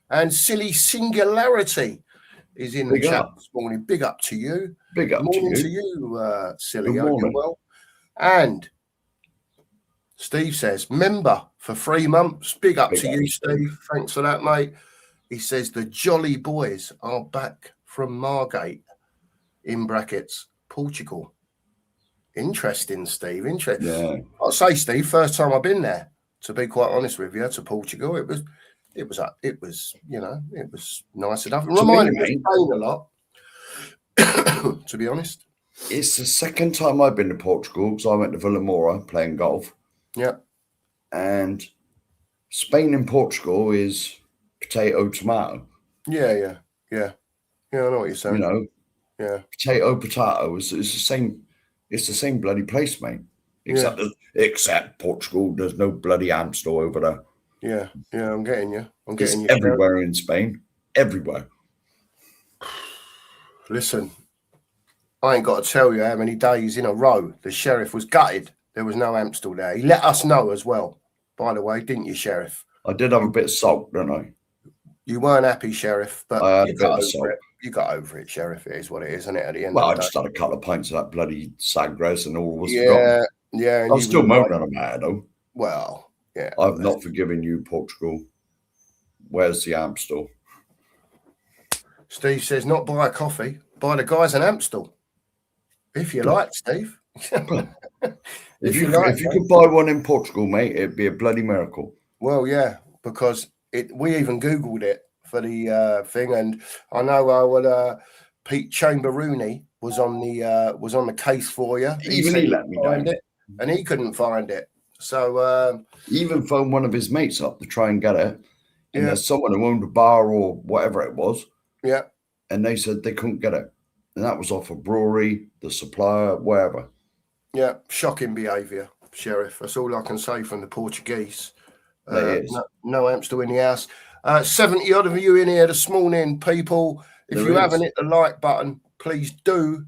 And Silly Singularity is in the chat this morning. Big up to you. Big up morning to you, Silly. Hope you're well. And Steve says, member for 3 months. Big up to you, Steve. Thanks for that, mate. He says the Jolly Boys are back from Margate, in brackets, Portugal. Interesting, Steve. Interesting. Yeah. I'll say, Steve, first time I've been there, to be quite honest with you, to Portugal. It was nice enough. It reminded me of Spain a lot, to be honest. It's the second time I've been to Portugal, because I went to Villamora playing golf. Yeah. And Spain and Portugal is potato, tomato. Yeah. I know what you're saying. Yeah. Potato. It's the same. It's the same bloody place, mate. Except Portugal, there's no bloody Amstel over there. Yeah, I'm getting you. It's everywhere in Spain. Everywhere. Listen, I ain't got to tell you how many days in a row the sheriff was gutted. There was no Amstel there. He let us know as well, by the way, didn't you, Sheriff? I did have a bit of salt, didn't I? You weren't happy, Sheriff, but I had a bit of salt. You got over it, Sheriff. It is what it is, isn't it? At the end well, of I the just day. had a couple of pints of that bloody Sagres and all was forgotten. Yeah. I'm still moaning about it, though. Well, yeah. I've not forgiven you, Portugal. Where's the Amstel? Steve says, not buy a coffee, buy the guys an Amstel. If you like, Steve. If you could buy one in Portugal, mate, it'd be a bloody miracle. Well, yeah, because we even Googled it for the thing, and I know our Pete Chamberrooney was on the case for you. He let me find it, and he couldn't find it. So he even phoned one of his mates up to try and get it. And there's someone who owned a bar or whatever it was. Yeah. And they said they couldn't get it. And that was off a brewery, the supplier, wherever. Yeah, shocking behaviour, Sheriff. That's all I can say from the Portuguese. No Amstel in the house. 70 odd of you in here this morning, people. If you haven't hit the like button, please do.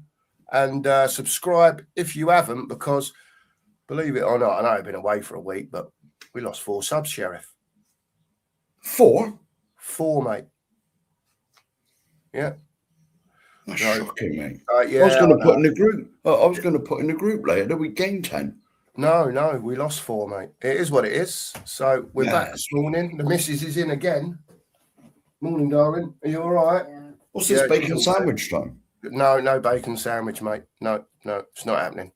And subscribe if you haven't, because believe it or not, I know I've been away for a week, but we lost 4 subs, Sheriff. 4? 4, mate. Yeah. That's shocking, mate. Yeah, I was going to put in the group. I was going to put in the group later that we gained 10. No, we lost 4, mate. It is what it is. So we're back this morning. The missus is in again. Morning, darling. Are you all right? What's this bacon sandwich time? No bacon sandwich, mate. No, it's not happening.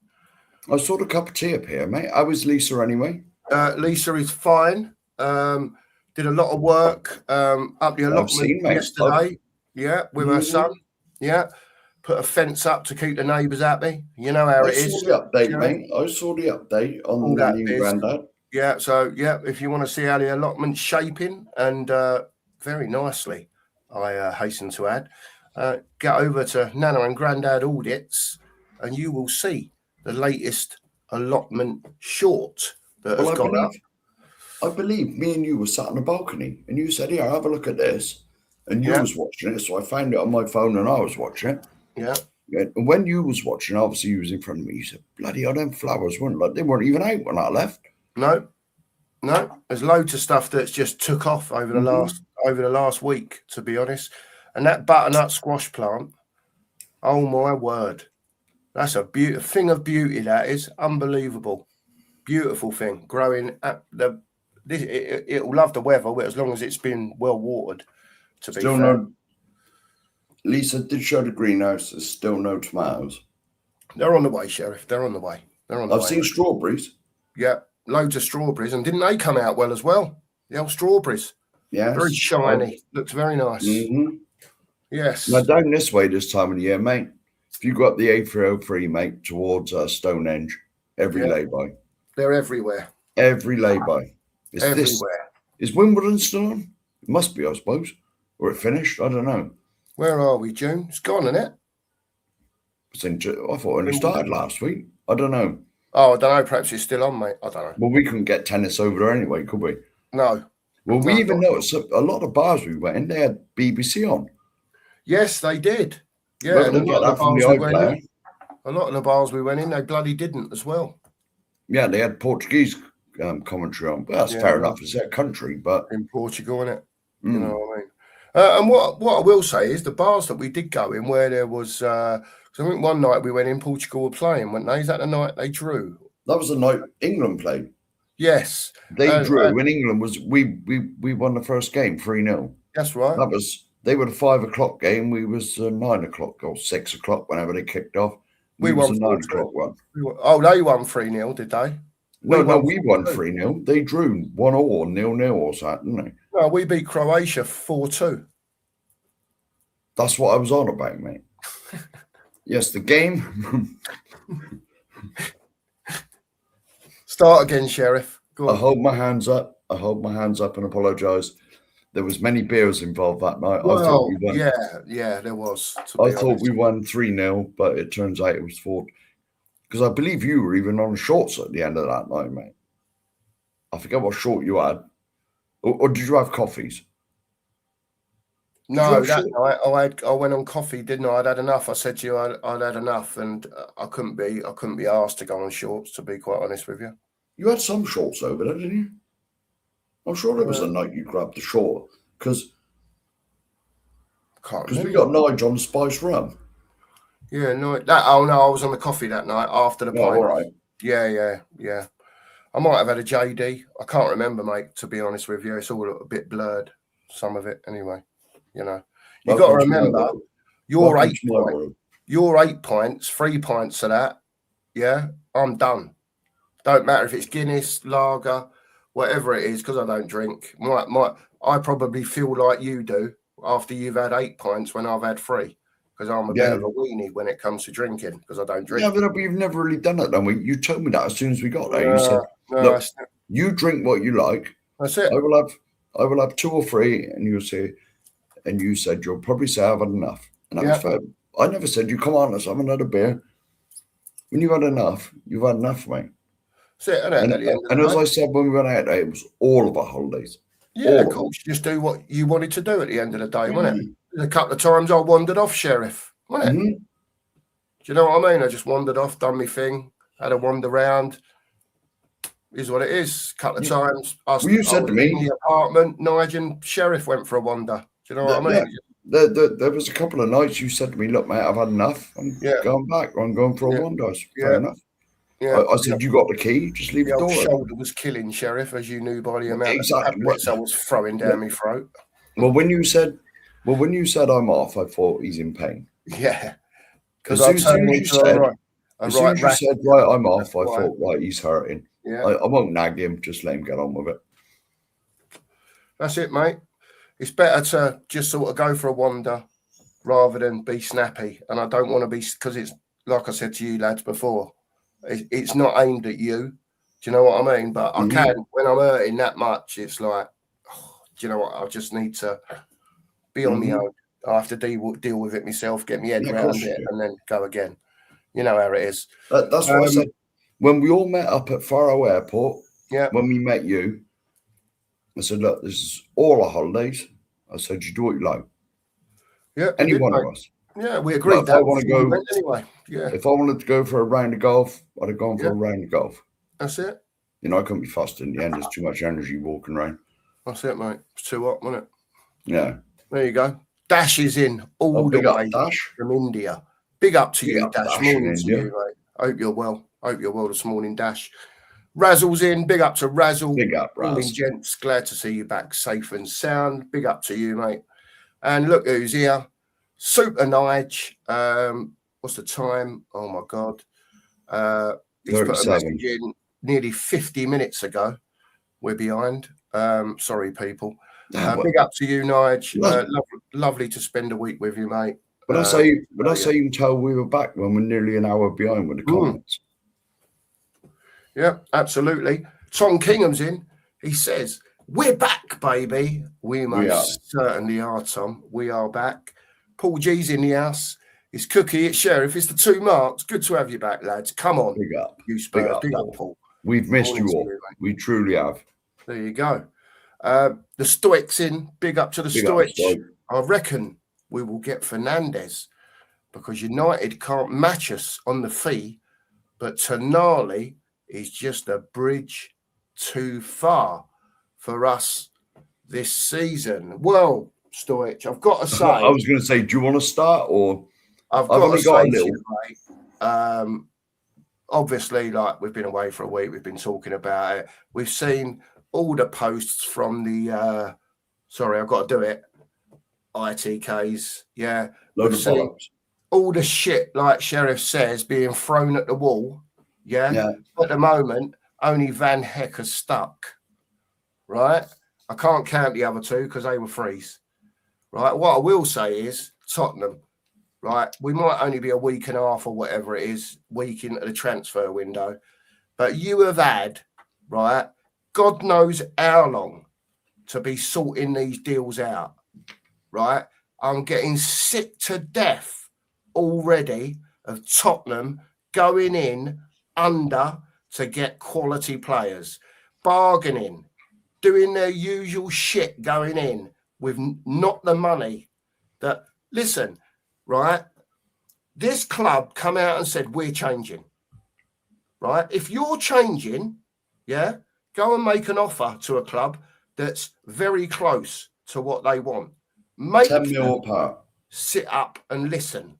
I saw the cup of tea up here, mate. How is Lisa anyway? Lisa is fine. Did a lot of work up the allotment yesterday. With her son. Yeah. Put a fence up to keep the neighbours happy. You know how it is. I saw the update, mate. I saw the update on the new granddad. Yeah, so, if you want to see how the allotment's shaping, and very nicely, I hasten to add, get over to Nana and Grandad Audits, and you will see the latest allotment short that has gone up. I believe me and you were sat on the balcony, and you said, "Here, have a look at this," and you was watching it, so I found it on my phone, and I was watching it. Yeah. And when you was watching, obviously you was in front of me. You said, "Bloody hell, them flowers weren't like they weren't even out when I left." No. There's loads of stuff that's just took off over the last week, to be honest. And that butternut squash plant, oh my word, that's a thing of beauty. That is unbelievable, beautiful thing growing at it'll love the weather, as long as it's been well watered. To be fair. Lisa did show the greenhouse. There's still no tomatoes. They're on the way, Sheriff. They're on the way. I've seen strawberries. Yeah, loads of strawberries. And didn't they come out well as well? The old strawberries. Yeah. Very shiny. Looks very nice. Mm-hmm. Yes. Now, down this way this time of the year, mate, if you go up the A303, mate, towards Stonehenge, every lay-by. They're everywhere. Every lay-by. Everywhere. Is Wimbledon still on? It must be, I suppose. Or it finished? I don't know. Where are we, June? It's gone, isn't it? I thought it only started last week. I don't know. Oh, I don't know. Perhaps it's still on, mate. I don't know. Well, we couldn't get tennis over there anyway, could we? No. Well, we even noticed a lot of bars we went in, they had BBC on. Yes, they did. Yeah, and a lot of the bars we went in, they bloody didn't as well. Yeah, they had Portuguese commentary on. But that's fair enough. It's their country, but in Portugal, innit? You know what I mean? And what I will say is the bars that we did go in, where there was, because I think one night we went in, Portugal were playing, weren't they? Is that the night they drew? That was the night England played. Yes, they drew. When England was, we won the first game 3-0. That's right. They were the 5 o'clock game. We was 9 o'clock or 6 o'clock whenever they kicked off. We won the 9 o'clock one. They won 3-0, did they? We won 3-0. They drew 1-0 or 0-0 or something, didn't they? No, we beat Croatia 4-2. That's what I was on about, mate. Yes, the game. Start again, Sheriff. Go on. I hold my hands up. And apologise. There was many beers involved that night. Well, I thought we won. Yeah, there was. I thought we won 3-0, but it turns out it was 4. Because I believe you were even on shorts at the end of that night, mate. I forget what short you had. Or did you have coffees? No, that night I went on coffee, didn't I? I'd had enough. I said to you I'd had enough, and I couldn't be asked to go on shorts, to be quite honest with you. You had some shorts over there, didn't you? I'm sure there was a night you grabbed the short because we got Nigel on Spice Rum. Yeah, no. I was on the coffee that night after the pint. All right. Yeah. I might have had a JD. I can't remember, mate, to be honest with you. It's all a bit blurred, some of it anyway. You know. You've got to remember your 8 pints, 3 pints of that, yeah, I'm done. Don't matter if it's Guinness, lager, whatever it is, because I don't drink. I probably feel like you do after you've had 8 pints when I've had 3. Because I'm a bit of a weenie when it comes to drinking, because I don't drink. Yeah, but you've never really done it, then. You told me that as soon as we got there. You said, "Look, you drink what you like. That's it. I will have 2 or 3," and you said you'll probably say I've had enough, and that was fair. I never said you come on, let's have another beer. When you've had enough, you've had enough, mate. That's it, And as I said when we went out there, it was all of our holidays. Yeah, of course. You just do what you wanted to do at the end of the day, wasn't it? There's a couple of times I wandered off, Sheriff, wasn't it? Do you know what I mean? I just wandered off, done my thing, had a wander round. Is what it is. A couple of times. You said to me in the apartment, Nigel and Sheriff went for a wander. Do you know what I mean? There was a couple of nights you said to me, look, mate, I've had enough. I'm going back. I'm going for a wander. Fair enough. Yeah. I said, you got the key, just leave the door. Shoulder was killing, Sheriff, as you knew by the amount of tablets I was throwing down my throat. Well, when you said I'm off, I thought he's in pain. Yeah. Because as soon as you said, right, I'm off, I thought, right, he's hurting. Yeah. I won't nag him, just let him get on with it. That's it, mate. It's better to just sort of go for a wander rather than be snappy. And I don't want to be, because it's, like I said to you lads before, it's not aimed at you. Do you know what I mean? But I can, when I'm hurting that much, it's like, do you know what? I just need to be on my own. I have to deal with it myself, get my head around it, and then go again. You know how it is. That's what I said. When we all met up at Faro Airport, when we met you, I said, look, this is all our holidays. I said, you do what you like. Yeah. Any one of us. Yeah, we agreed that. I want to go anyway. Yeah. If I wanted to go for a round of golf, I'd have gone for a round of golf. That's it. You know, I couldn't be fussed in the end. There's too much energy walking around. That's it, mate. It's too hot, wasn't it? Yeah. There you go. Dash is in all the way from India. Big up to you, Dash. Morning to you, mate. Hope you're well. Hope you're well this morning, Dash. Razzle's in. Big up to Razzle. Big up, Razzle. Morning, gents. Glad to see you back safe and sound. Big up to you, mate. And look who's here. Super Nige. What's the time? Oh, my God. He's put a message in nearly 50 minutes ago. We're behind. Sorry, people. Big up to you, Nige. Lovely to spend a week with you, mate. But I say you can tell we were back when we're nearly an hour behind with the comments. Yeah, absolutely. Tom Kingham's in. He says, we're back, baby. We most certainly are, Tom. We are back. Paul G's in the house. It's Cookie, it's Sheriff. It's the two Marks. Good to have you back, lads. Come on. Big up. You Spurs. Big up, Paul. We've missed you all. We truly have. There you go. The Stoics in. Big up to the Stoics. I reckon we will get Fernandez because United can't match us on the fee, but Tonali is just a bridge too far for us this season. Well, Stoic, I've got to say. I was going to say, do you want to start or? I've only got a little. Obviously, like we've been away for a week, we've been talking about it. We've seen all the posts from the. Sorry, I've got to do it. ITKs, yeah. We've seen all the shit, like Sheriff says, being thrown at the wall. Yeah. At the moment, only Van Heck has stuck. Right. I can't count the other two because they were frees. Right. What I will say is Tottenham. Right. We might only be a week and a half or whatever it is, week into the transfer window. But you have had, right, God knows how long to be sorting these deals out. Right. I'm getting sick to death already of Tottenham going in under to get quality players, bargaining, doing their usual shit, going in with not the money that, listen, right? This club come out and said, we're changing, right? If you're changing, yeah, go and make an offer to a club that's very close to what they want. Make 10 mil apart. Sit up and listen,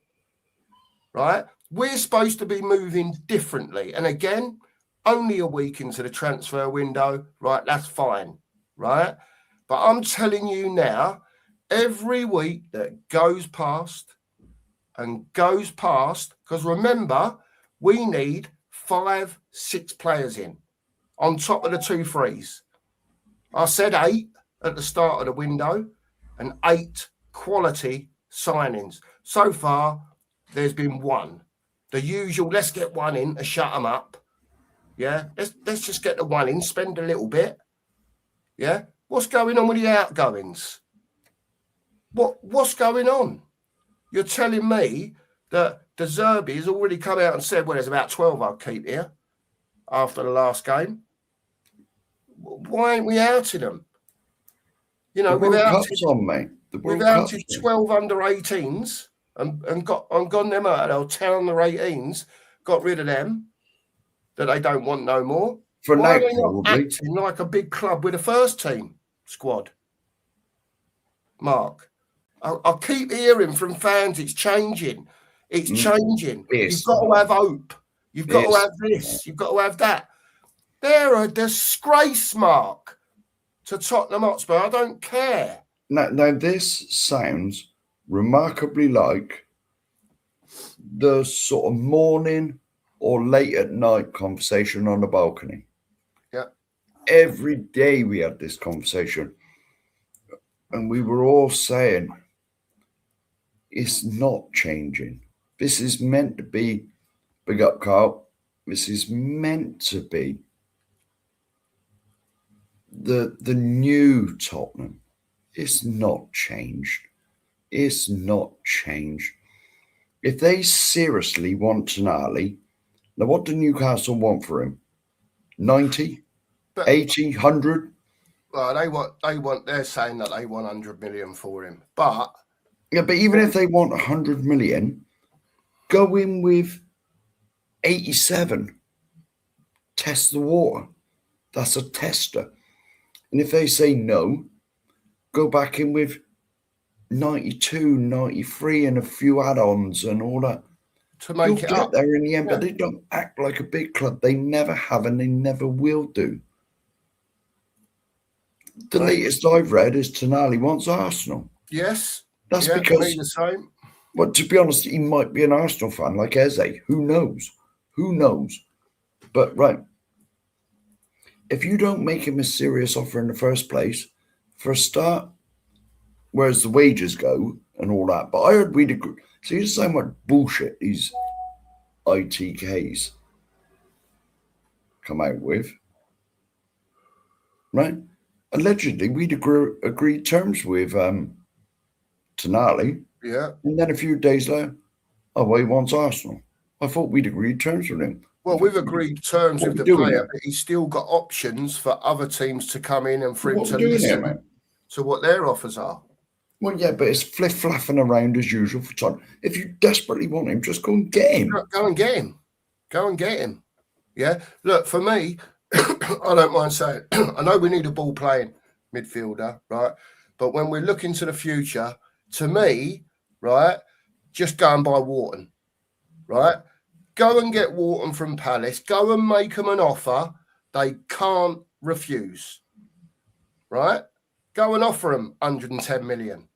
right? We're supposed to be moving differently. And again, only a week into the transfer window, right? That's fine, right? But I'm telling you now, every week that goes past, because remember, we need 5-6 players in on top of the 2 frees. I said 8 at the start of the window and 8 quality signings. So far, there's been 1. The usual, let's get 1 in to shut them up. Yeah, let's just get the 1 in, spend a little bit. Yeah, what's going on with the outgoings? What's going on? You're telling me that De Zerbi has already come out and said, well, there's about 12 I'll keep here after the last game. Why ain't we outing them? You know, the World Cup's on, mate. We've outed 12 under 18s and gone them out. They'll 10 under 18s, got rid of them, that they don't want no more. For Why now, are they not probably. acting like a big club with a first team squad? Mark, I'll keep hearing from fans, it's changing. It's changing. You've got to have hope. You've got to have this. You've got to have that. They're a disgrace, Mark, to Tottenham Hotspur. I don't care. Now this sounds remarkably like the sort of morning or late at night conversation on the balcony. Yeah. Every day we had this conversation, and we were all saying, it's not changing. This is meant to be, big up Carl, this is meant to be the new Tottenham. It's not changed. It's not changed. If they seriously want Tonali, now what do Newcastle want for him? 90? 80? 100? Well, they're saying that they want 100 million for him. But yeah, but even if they want 100 million, go in with 87. Test the water. That's a tester. And if they say no, go back in with 92, 93 and a few add-ons and all that. To make You'll it get up. there in the end, but they don't act like a big club. They never have and they never will do. The latest I've read is Tonali wants Arsenal. Yes. That's yeah, because, the same. well, to be honest, he might be an Arsenal fan like Eze. Who knows? Who knows? But, right, if you don't make him a serious offer in the first place, for a start, whereas the wages go and all that, but I heard we'd agree. See, there's so much bullshit these ITKs come out with, right? Allegedly, we'd agreed terms with Tonali. Yeah. And then a few days later, oh, well, he wants Arsenal. I thought we'd agreed terms with him. Well, we've agreed terms What with the we doing player, here? but he's still got options for other teams to come in and for him What to we doing here, listen mate? to what their offers are. Well, yeah, but it's fliff-flaffing around as usual for Tottenham. If you desperately want him, just go and get him. Go and get him. Go and get him. Yeah. Look, for me, I don't mind saying, I know we need a ball playing midfielder, right? But when we're looking to the future, to me, right, just go and buy Wharton, right? Go and get Wharton from Palace. Go and make them an offer they can't refuse, right? Go and offer them 110 million.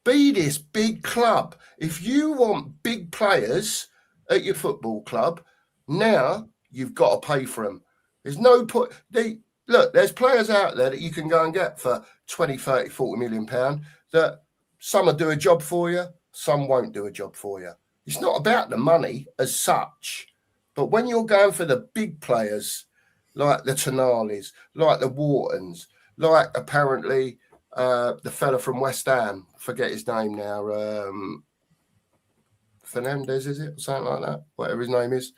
Be this big club. If you want big players at your football club, now you've got to pay for them. There's no point. Look, there's players out there that you can go and get for 20, 30, 40 million pounds that some will do a job for you, some won't do a job for you. It's not about the money as such, but when you're going for the big players like the Tonalis, like the Whartons, like apparently the fella from West Ham, forget his name now, Fernandez, is it? Or something like that, whatever his name is.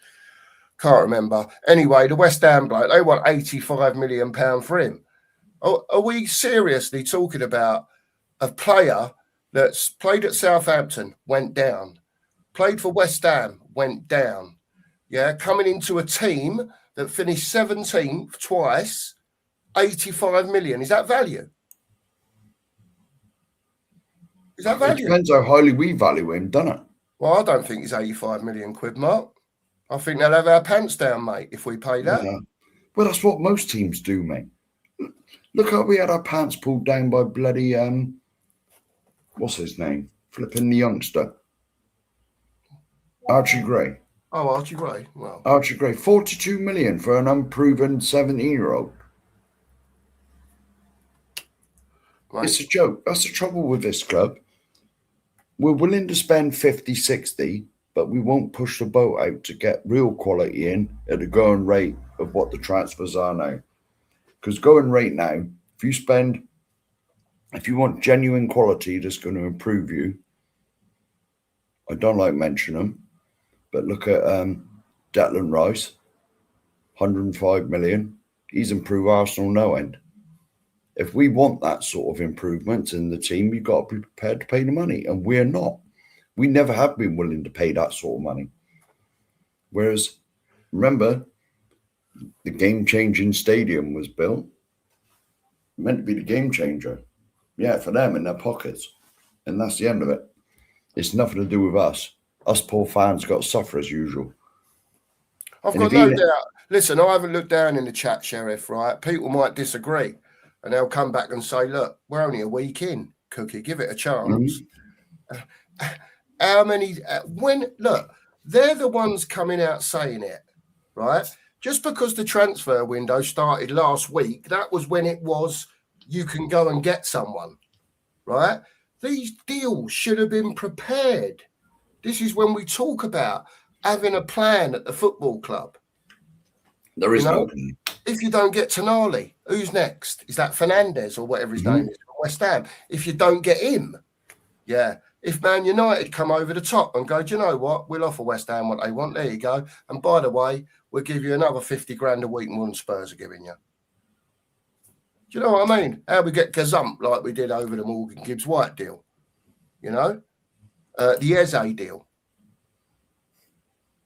Can't remember. Anyway, the West Ham bloke, they want £85 million for him. Are we seriously talking about a player that's played at Southampton, went down, played for West Ham, went down, yeah, coming into a team that finished 17th twice, 85 million. Is that value? Is that value? It depends how highly we value him, doesn't it? Well, I don't think it's 85 million quid, Mark. I think they'll have our pants down, mate, if we pay that. Yeah. Well, that's what most teams do, mate. Look how we had our pants pulled down by bloody, what's his name? Flipping the youngster. Archie Gray. Oh, Archie Gray. Well, Archie Gray, 42 million for an unproven 17-year-old. right. It's a joke. That's the trouble with this club. We're willing to spend 50, 60, but we won't push the boat out to get real quality in at the going rate of what the transfers are now. Because going rate now, if you want genuine quality that's going to improve you, I don't like mentioning them, but look at Declan Rice, 105 million. He's improved Arsenal no end. If we want that sort of improvement in the team, you've got to be prepared to pay the money, and we're not. We never have been willing to pay that sort of money. Whereas, remember, the game-changing stadium was built, meant to be the game changer. Yeah, for them in their pockets. And that's the end of it. It's nothing to do with us. Us poor fans got to suffer as usual. I've got no doubt. Listen, I haven't looked down in the chat, Sheriff, right? People might disagree. And they'll come back and say, look, we're only a week in, Cookie. Give it a chance. Mm-hmm. How many... look, they're the ones coming out saying it, right? Just because the transfer window started last week, that was when it was you can go and get someone, right? These deals should have been prepared. This is when we talk about having a plan at the football club. There is no plan. If you don't get Tonali, who's next? Is that Fernandez or whatever his name is from West Ham? If you don't get him, yeah. If Man United come over the top and go, do you know what? We'll offer West Ham what they want. There you go. And by the way, we'll give you another 50 grand a week more than Spurs are giving you. Do you know what I mean? How we get gazumped like we did over the Morgan Gibbs White deal. You know? The Eze deal.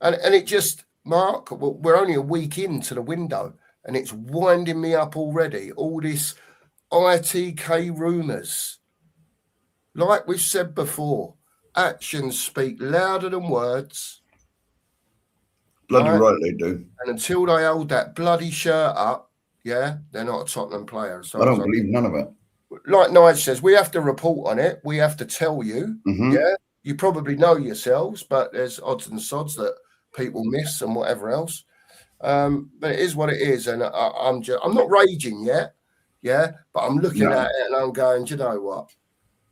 And it just, Mark, we're only a week into the window and it's winding me up already. All this ITK rumours. Like we've said before, actions speak louder than words. Bloody right they do. And until they hold that bloody shirt up, yeah, they're not a Tottenham player. So I don't believe none of it. Like Nigel says, we have to report on it. We have to tell you. Yeah, you probably know yourselves, but there's odds and sods that people miss and whatever else. But it is what it is, and I'm not raging yet. Yeah, but I'm looking at it and I'm going, do you know what?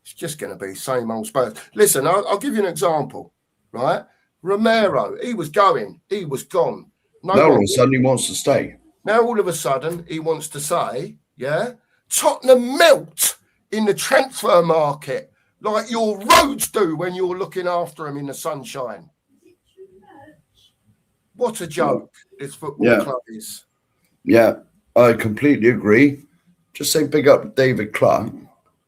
It's just going to be same old Spurs. Listen, I'll give you an example, right? Romero, he was going, he was gone. Now all of a sudden he wants to stay. Now all of a sudden he wants to say, yeah, Tottenham melt in the transfer market like your roads do when you're looking after them in the sunshine. What a joke this football club is. Yeah, I completely agree. Just say big up David Clark.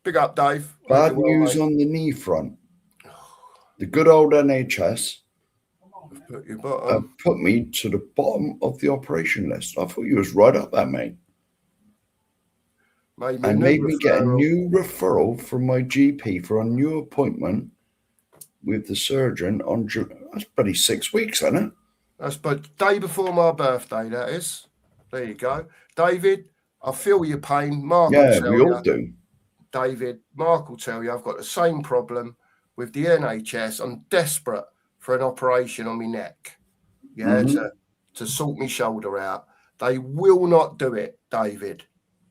Big up, Dave. Bad news on the knee front. The good old NHS have put me to the bottom of the operation list. I thought you was right up there, mate. Made me get a new referral from my GP for a new appointment with the surgeon on that's bloody 6 weeks, isn't it? That's but day before my birthday, that is. There you go. David, I feel your pain. Mark, yeah, we all do. David, Mark will tell you I've got the same problem with the NHS. I'm desperate for an operation on my neck, to sort my shoulder out. They will not do it, David.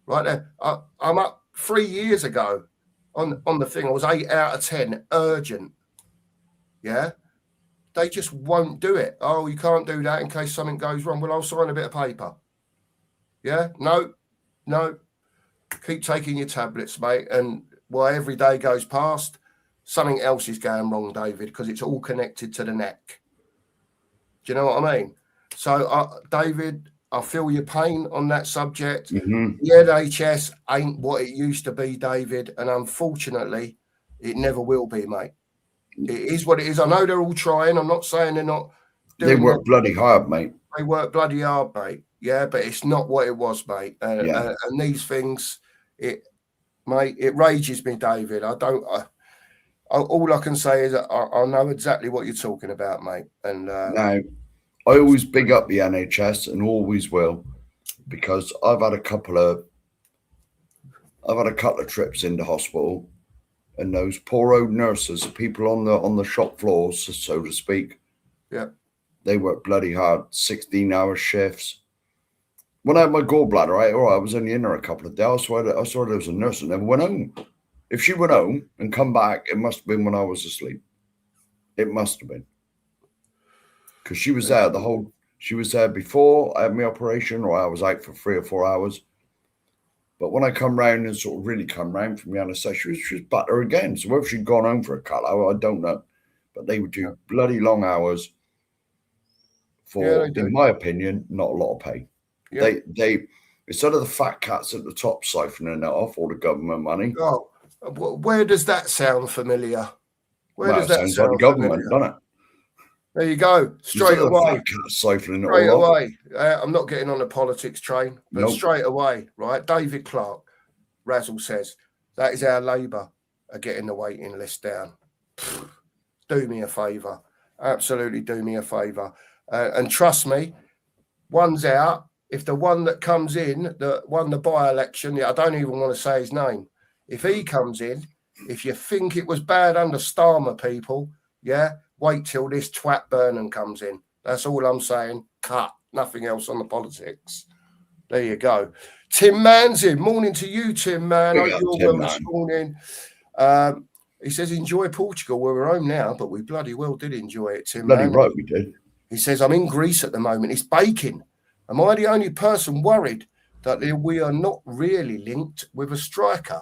Right there, I'm up 3 years ago on the thing. I was 8 out of 10, urgent. Yeah, they just won't do it. Oh, you can't do that in case something goes wrong. Well, I'll sign a bit of paper. Yeah, no. Keep taking your tablets, mate. And while every day goes past, something else is going wrong, David, because it's all connected to the neck. Do you know what I mean? So, David, I feel your pain on that subject. The NHS ain't what it used to be, David. And unfortunately, it never will be, mate. It is what it is. I know they're all trying. I'm not saying they're not. They work bloody hard, mate. They work bloody hard, mate. Yeah, but it's not what it was, mate. And these things, it rages me, David. All I can say is I know exactly what you're talking about, mate. And now, I always big up the NHS and always will, because I've had a couple of trips into hospital, and those poor old nurses, people on the shop floors, so to speak. Yeah, they work bloody hard, 16-hour shifts. When I had my gallbladder, I was only in there a couple of days. I saw there was a nurse that never went home. If she went home and come back, it must have been when I was asleep. It must have been. Because she was there she was there before I had my operation, or I was out for 3 or 4 hours. But when I come round and sort of really come round from the anaesthesia, she was back there again. So whether she'd gone home for a couple hours, I don't know. but they would do bloody long hours for, in my opinion, not a lot of pay. Yeah. They instead of the fat cats at the top siphoning it off all the government money. Oh, where does that sound familiar? Where does that sounds like the government, doesn't it? There you go. Straight away. Siphoning straight away. I'm not getting on the politics train, but straight away, right? David Clark, Razzle says, that is how Labour are getting the waiting list down. Do me a favour. Absolutely do me a favour. And trust me, one's out. If the one that comes in, that won the by-election, I don't even want to say his name. If he comes in, if you think it was bad under Starmer, people, wait till this twat Burnham comes in. That's all I'm saying. Cut. Nothing else on the politics. There you go. Tim Mann's in. Morning to you, Tim Mann. Hope you're well this morning. He says, enjoy Portugal. We're home now, but we bloody well did enjoy it, Tim Mann. Bloody right we did. He says, I'm in Greece at the moment. It's baking. Am I the only person worried that we are not really linked with a striker?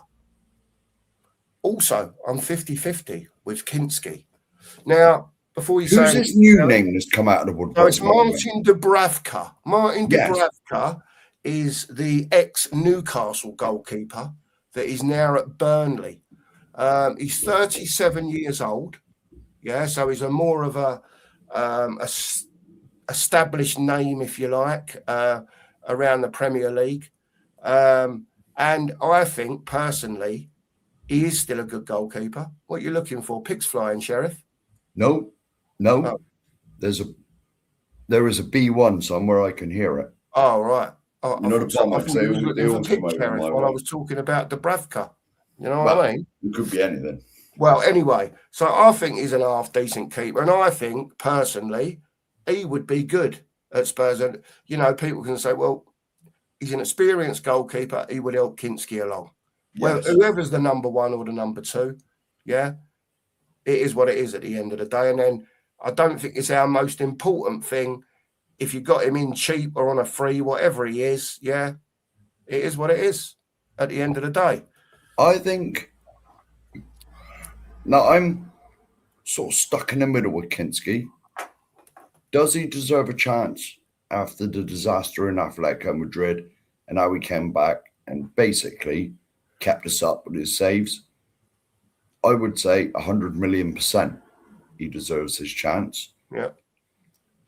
Also, I'm 50-50 with Kinski. Now, before you say... Who's this new name that's come out of the woodwork? So it's Martin Dubravka. Martin Dubravka is the ex-Newcastle goalkeeper that is now at Burnley. He's 37 years old. Yeah, so he's a more of a established name, if you like, around the Premier League. And I think, personally, he is still a good goalkeeper. What are you looking for? Pigs flying, Sheriff? No. Oh. There is a B1 somewhere. I can hear it. Oh, right. Oh, you know the bomb they was looking for Pig Sheriff while I was talking about Dubravka. You know what I mean? It could be anything. Well, anyway, so I think he's an half-decent keeper. And I think, personally, he would be good at Spurs. And, people can say, well, he's an experienced goalkeeper. He would help Kinski along. Yes. Well, whoever's the number one or the number two, it is what it is at the end of the day. And then I don't think it's our most important thing. If you got him in cheap or on a free, whatever he is, it is what it is at the end of the day. I think... Now, I'm sort of stuck in the middle with Kinski. Does he deserve a chance after the disaster in Atletico Madrid and how he came back and basically kept us up with his saves? I would say 100 million% he deserves his chance. Yeah.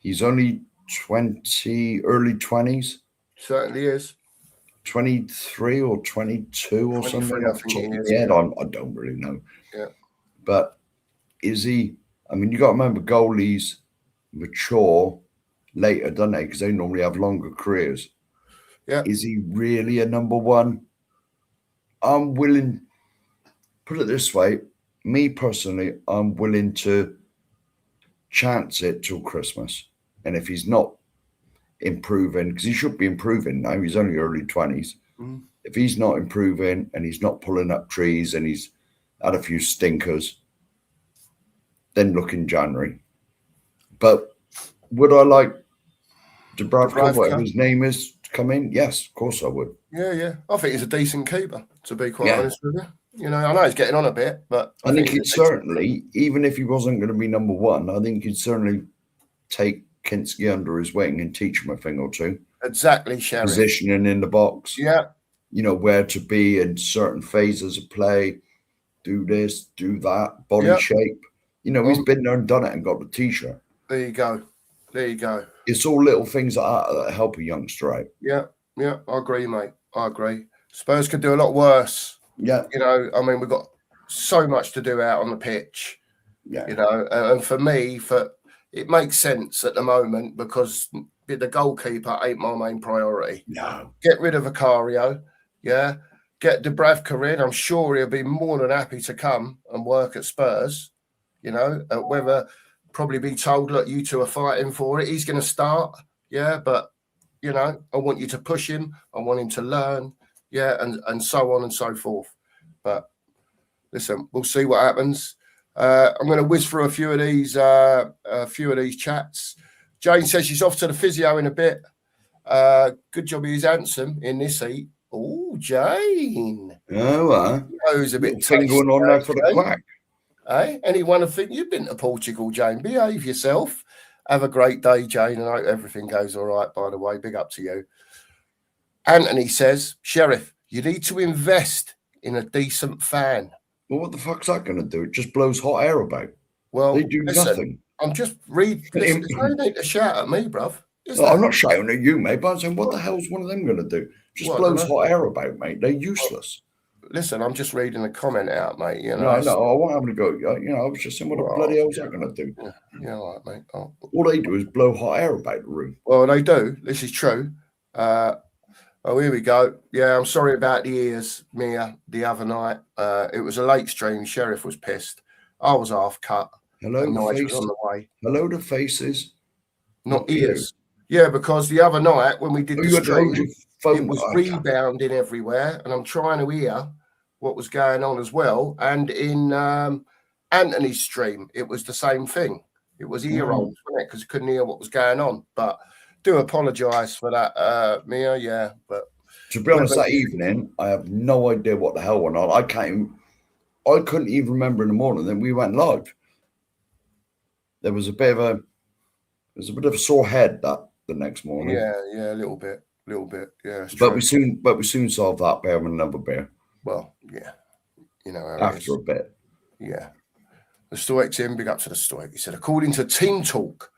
He's only 20, early 20s. Certainly is. 23 or 22 or something. I think I don't really know. Yeah. But is he, you got to remember goalies mature later, don't they? Because they normally have longer careers. Yeah. Is he really a number one? I'm willing, put it this way, me personally, I'm willing to chance it till Christmas. And if he's not improving, because he should be improving now, he's only early 20s. Mm. If he's not improving and he's not pulling up trees and he's had a few stinkers, then look in January. But would I like Dubravka, whatever his name is, to come in? Yes, of course I would. Yeah. I think he's a decent keeper, to be quite honest with you. I know he's getting on a bit, but I think he'd certainly, even if he wasn't going to be number one, I think he'd certainly take Kinski under his wing and teach him a thing or two. Exactly, Sheriff. Positioning in the box. Yeah. Where to be in certain phases of play. Do this, do that, body shape. He's been there and done it and got the T-shirt. There you go. It's all little things like that help a youngster out. Yeah, I agree, mate. I agree. Spurs could do a lot worse. Yeah. We've got so much to do out on the pitch. Yeah. And for me, it makes sense at the moment because the goalkeeper ain't my main priority. No. Get rid of Vicario. Yeah. Get Dubravka in. I'm sure he'll be more than happy to come and work at Spurs. Whether probably be told, look, you two are fighting for it. He's going to start. Yeah. But, I want you to push him. I want him to learn. Yeah. And so on and so forth. But listen, we'll see what happens. I'm going to whiz through a few of these chats. Jane says she's off to the physio in a bit. Good job he's handsome in this heat. Oh, Jane. Oh, who's a bit thing going on there for the quack. Eh? Anyone would think you've been to Portugal, Jane. Behave yourself. Have a great day, Jane, and I hope everything goes all right, by the way. Big up to you. Anthony says, Sheriff, you need to invest in a decent fan. Well, what the fuck's that going to do? It just blows hot air about. Well, They do nothing. I'm just reading. Listen, there's no need to shout at me, bruv. I'm not shouting at you, mate, but I'm saying, what the hell's one of them going to do? Just blows hot air about, mate. They're useless. Listen, I'm just reading the comment out, mate. You know, no, I won't have to go. I was just saying, what the bloody hell's that going to do? Yeah, all right, mate. Oh. All they do is blow hot air about the room. Well, they do. This is true. Oh, here we go. Yeah, I'm sorry about the ears, Mia, the other night. It was a late stream. Sheriff was pissed. I was half cut. Hello, faces. Was on the way. Hello, the faces. Not ears. Yeah, because the other night when we did the stream, it was rebounding everywhere, and I'm trying to hear what was going on as well. And in Anthony's stream, it was the same thing. It was ear holes, wasn't it? Because you couldn't hear what was going on. But do apologise for that, Mia. Yeah, but to be honest, that evening I have no idea what the hell went on. I couldn't even remember in the morning. Then we went live. There was a bit of a sore head that the next morning. Yeah, a little bit. Yeah, but we soon solved that by having another beer. Well, yeah, you know how after a bit. Yeah, the Stoics in. Big up to the Stoic. He said, according to Team Talk,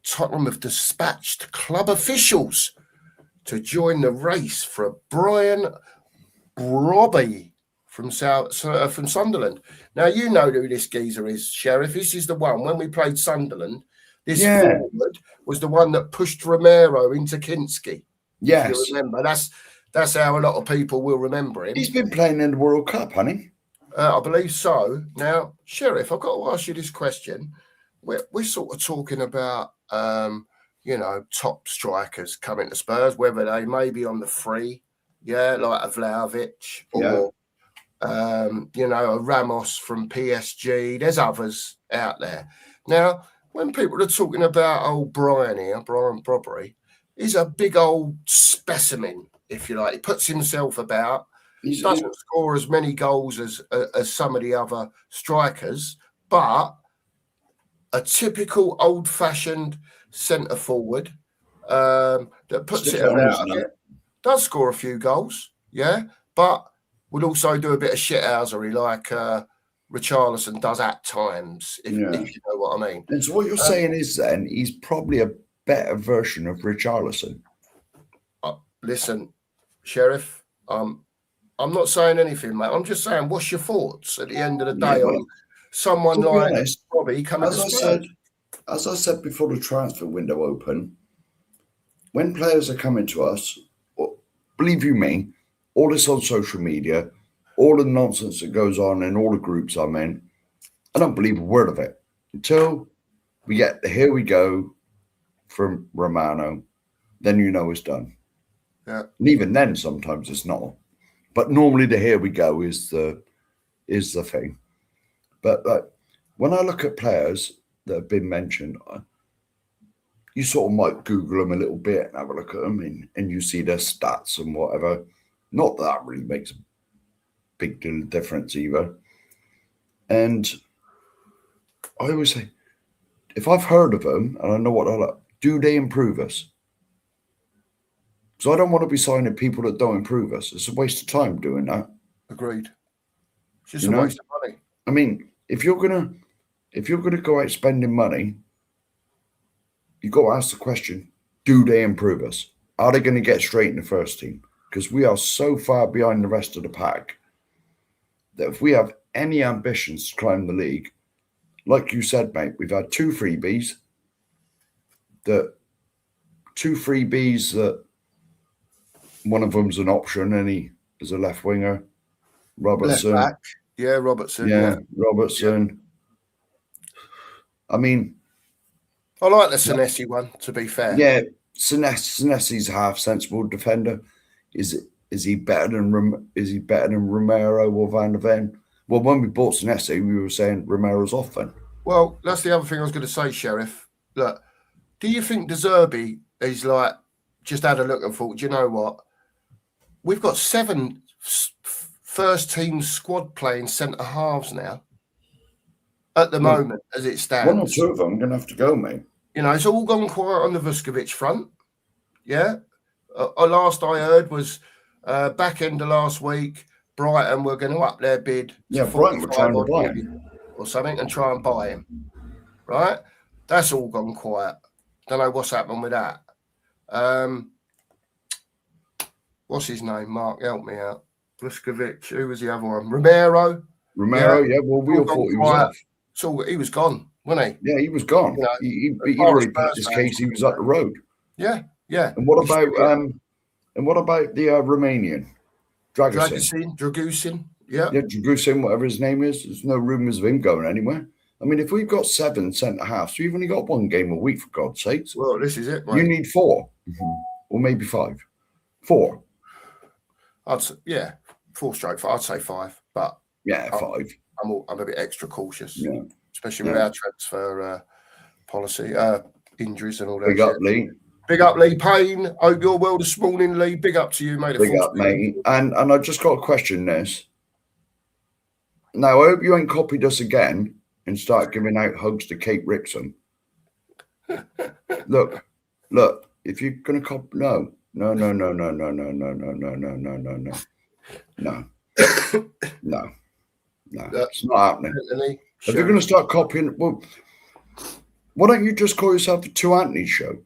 Tottenham have dispatched club officials to join the race for Brian Robbie from Sunderland. Now, you know who this geezer is, Sheriff. This is the one, when we played Sunderland, this forward was the one that pushed Romero into Kinski. Yes. If you remember. That's how a lot of people will remember him. He's been playing in the World Cup, hasn't he? I believe so. Now, Sheriff, I've got to ask you this question. We're sort of talking about, top strikers coming to Spurs, whether they may be on the free, like a Vlahovic or, a Ramos from PSG. There's others out there. Now, when people are talking about old Brian here, Brian Brobbery, he's a big old specimen, if you like. He puts himself about. He doesn't score as many goals as some of the other strikers, but a typical old-fashioned centre forward that puts it about. Does score a few goals, but would also do a bit of shithousery like Richarlison does at times, if you know what I mean. And so what you're saying is then he's probably a better version of Richarlison. Listen, Sheriff, I'm not saying anything, mate. I'm just saying, what's your thoughts at the end of the day on someone like Robbie coming to Spurs? As I said before the transfer window opened, when players are coming to us, believe you me, all this on social media, all the nonsense that goes on in all the groups I'm in, I don't believe a word of it until we get the here we go from Romano. Then you know it's done. Yeah. And even then, sometimes it's not. But normally the here we go is the thing. But when I look at players that have been mentioned, you sort of might Google them a little bit and have a look at them, and you see their stats and whatever. Not that really makes a big deal of difference either. And I always say, if I've heard of them and I know what they're like, do they improve us? So I don't want to be signing people that don't improve us. It's a waste of time doing that. Agreed. It's just a waste of money. I mean, if you're gonna go out spending money, you got to ask the question: do they improve us? Are they going to get straight in the first team? Because we are so far behind the rest of the pack that if we have any ambitions to climb the league, like you said, mate, we've had two freebies. That one of them's an option, and he is a left winger. Robertson. Left back. Yeah, Robertson. Yeah, Robertson. Yeah. I mean, I like the Senesi one, to be fair. Yeah, Senesi's a half sensible defender. Is he better than Romero or Van der Ven? Well, when we bought Senesi, we were saying Romero's off then. Well, that's the other thing I was going to say, Sheriff. Look, do you think De Zerbi is like just had a look and thought, do you know what? We've got 7 first team squad playing centre halves now. at the moment as it stands. 1 or 2 of them are going to have to go, mate. You know, it's all gone quiet on the Vuskovic front. Yeah. Last I heard was back end of last week, Brighton were going to up their bid. Yeah, Brighton were trying to buy him or something and try and buy him. Right? That's all gone quiet. Don't know what's happened with that. What's his name? Mark, help me out. Vuskovic. Who was the other one? Romero. Yeah. Well, we all thought he was off. So he was gone, wasn't he? Yeah, he was gone. You know, he'd already packed his case. He was up the road. Yeah, yeah. And what about the Romanian Dragusin? Yeah, Dragusin, whatever his name is. There's no rumours of him going anywhere. I mean, if we've got 7 centre halves, we've only got 1 game a week, for God's sakes. Well, this is it, mate. You need 4, or maybe 5. 4. I'd say, 4/5. I'd say 5, but 5. I'm a bit extra cautious, especially with our transfer policy, injuries and all that. Big up, Lee. Big up, Lee Payne. Hope you're well this morning, Lee. Big up to you, mate. Big up, mate. And I just got a question. This. Now, I hope you ain't copied us again and start giving out hugs to Kate Rickson. Look. If you're gonna copy, no. No, it's not happening. If you're going to start copying, well, why don't you just call yourself the Two Anthony Show?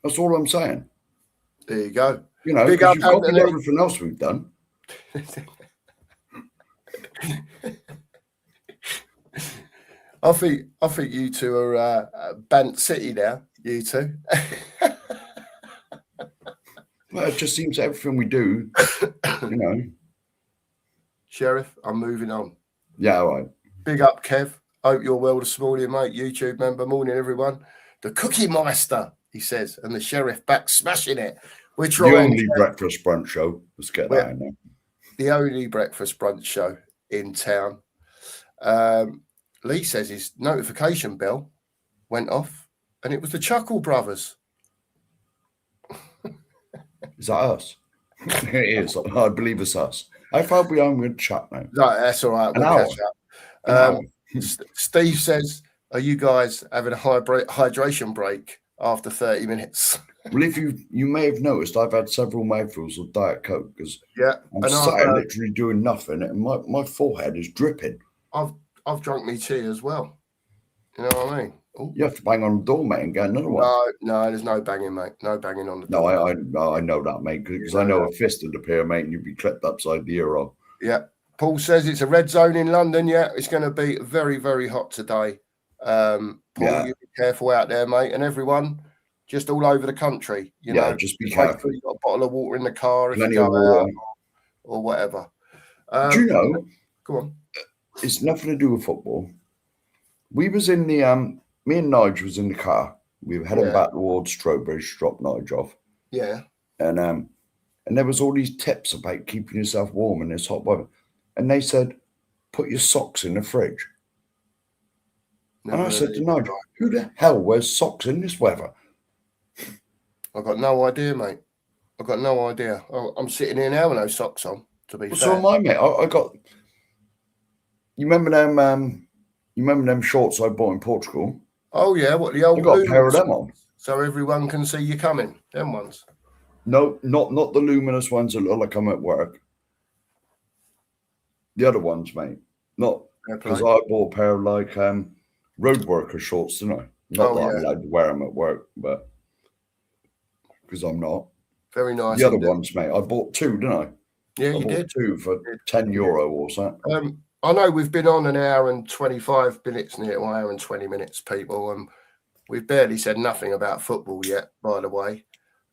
That's all I'm saying. There you go. You know, because you've copied everything else we've done. I think you two are Bant City now. You two. Well, it just seems everything we do, you know. Sheriff, I'm moving on. Yeah, all right. Big up, Kev. Hope you're well this morning, mate. YouTube member. Morning, everyone. The Cookie Meister, he says, and the Sheriff back smashing it. We're trying. The only breakfast brunch show. Let's get that in there. The only breakfast brunch show in town. Lee says his notification bell went off, and it was the Chuckle Brothers. Is that us? It is. I believe it's us. How far behind we're chat now? No, that's all right. We'll catch up. Steve says, are you guys having a hydration break after 30 minutes? Well, if you may have noticed, I've had several mouthfuls of Diet Coke because I'm sat literally doing nothing, and my forehead is dripping. I've drunk me tea as well. You know what I mean? Ooh. You have to bang on the door, mate, and get another one. No, there's no banging, mate. No banging on the door. No, I know that, mate, because I know a fist would appear, mate, and you'd be clipped upside the ear off. Yeah. Paul says it's a red zone in London. Yeah, it's going to be very, very hot today. Paul, you be careful out there, mate, and everyone, just all over the country. You know, just be careful. You've got a bottle of water in the car if Plenty you go of water. out or whatever. Do you know? Go on. It's nothing to do with football. We was in the me and Nigel was in the car. We were heading back towards Trowbridge, drop Nigel off. Yeah. And there was all these tips about keeping yourself warm in this hot weather. And they said, put your socks in the fridge. And I said to Nigel, who the hell wears socks in this weather? I've got no idea, mate. I've got no idea. I'm sitting here now with no socks on, to be fair. So am I, mate. I got... You remember them shorts I bought in Portugal? Oh, yeah. What, the old... I got a pair of them on. So everyone can see you coming. Them ones. No, not the luminous ones that look like I'm at work. The other ones, mate. Not... Because I bought a pair of, like, road worker shorts, didn't I? Not that I'm allowed to wear them at work, but... Because I'm not. Very nice. The other ones, mate. I bought 2, didn't I? Yeah, you did. 2 for €10 or something. I know we've been on an hour and 25 minutes, near an hour and 20 minutes, people, and we've barely said nothing about football yet, by the way.